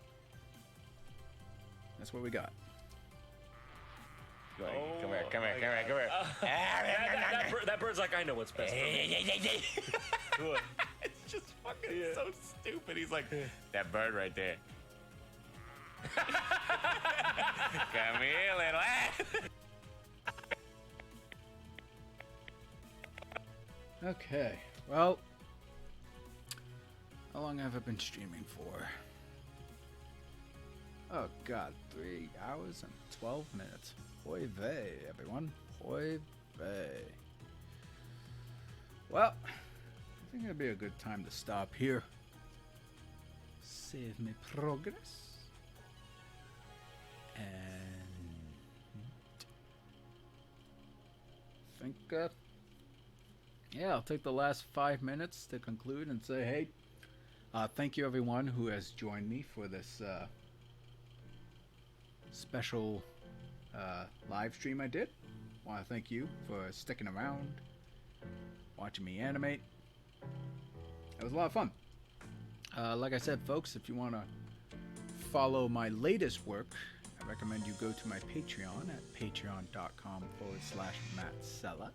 That's what we got. Come here. That that bird's like, I know what's best for me. What? It's just fucking so stupid. He's like, that bird right there. Come here, little ass. Okay, well, how long have I been streaming for? Oh god, 3 hours and 12 minutes. Hoy vey, everyone. Hoy vey. Well, I think it'd be a good time to stop here. Save my progress. And think, yeah, I'll take the last 5 minutes to conclude and say, hey, thank you everyone who has joined me for this special live stream I did. I want to thank you for sticking around, watching me animate. It was a lot of fun. Like I said, folks, if you want to follow my latest work, I recommend you go to my Patreon at patreon.com/MattSella.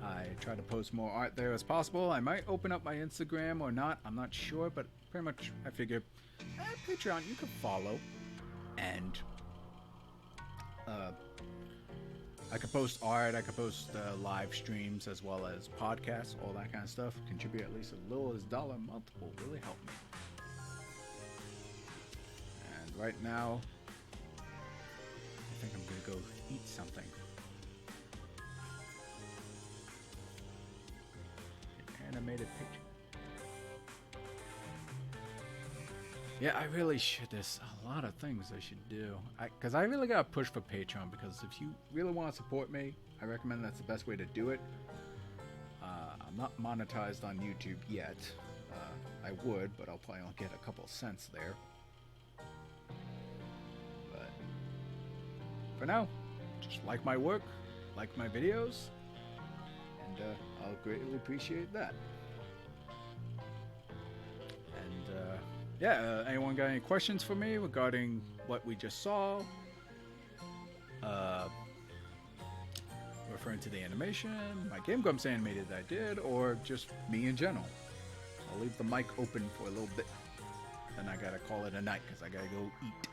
I try to post more art there as possible. I might open up my Instagram or not. I'm not sure, but pretty much I figure Patreon, you can follow. And I could post art, I could post live streams as well as podcasts, all that kind of stuff. Contribute at least as little as $1 a month will really help me. And right now, I think I'm gonna go eat something. Animated picture. Yeah, I really should. There's a lot of things I should do. Because I really gotta push for Patreon, because if you really want to support me, I recommend that's the best way to do it. I'm not monetized on YouTube yet. I would, but I'll probably only get a couple cents there. But for now, just like my work, like my videos, and I'll greatly appreciate that. And yeah, anyone got any questions for me regarding what we just saw? Referring to the animation, my Game Grumps animated that I did, or just me in general. I'll leave the mic open for a little bit. Then I gotta call it a night because I gotta go eat.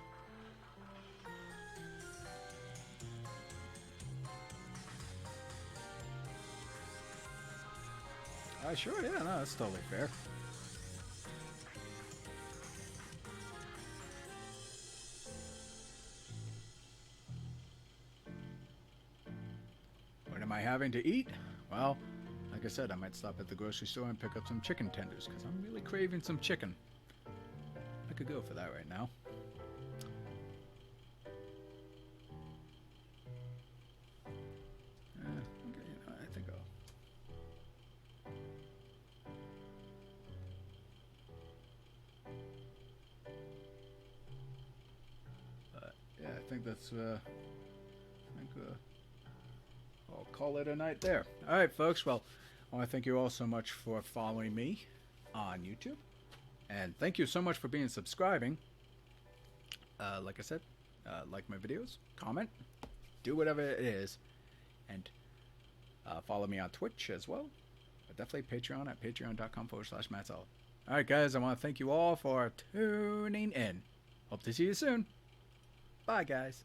Sure, yeah, no, that's totally fair. What am I having to eat? Well, like I said, I might stop at the grocery store and pick up some chicken tenders, because I'm really craving some chicken. I could go for that right now. Okay, you know, I think I'll... Yeah, I think that's, I'll call it a night there. Alright, folks, well, I want to thank you all so much for following me on YouTube. And thank you so much for being subscribing. Like I said, like my videos, comment, do whatever it is. And follow me on Twitch as well. But definitely Patreon at patreon.com/MattSella. Alright, guys, I want to thank you all for tuning in. Hope to see you soon. Bye, guys.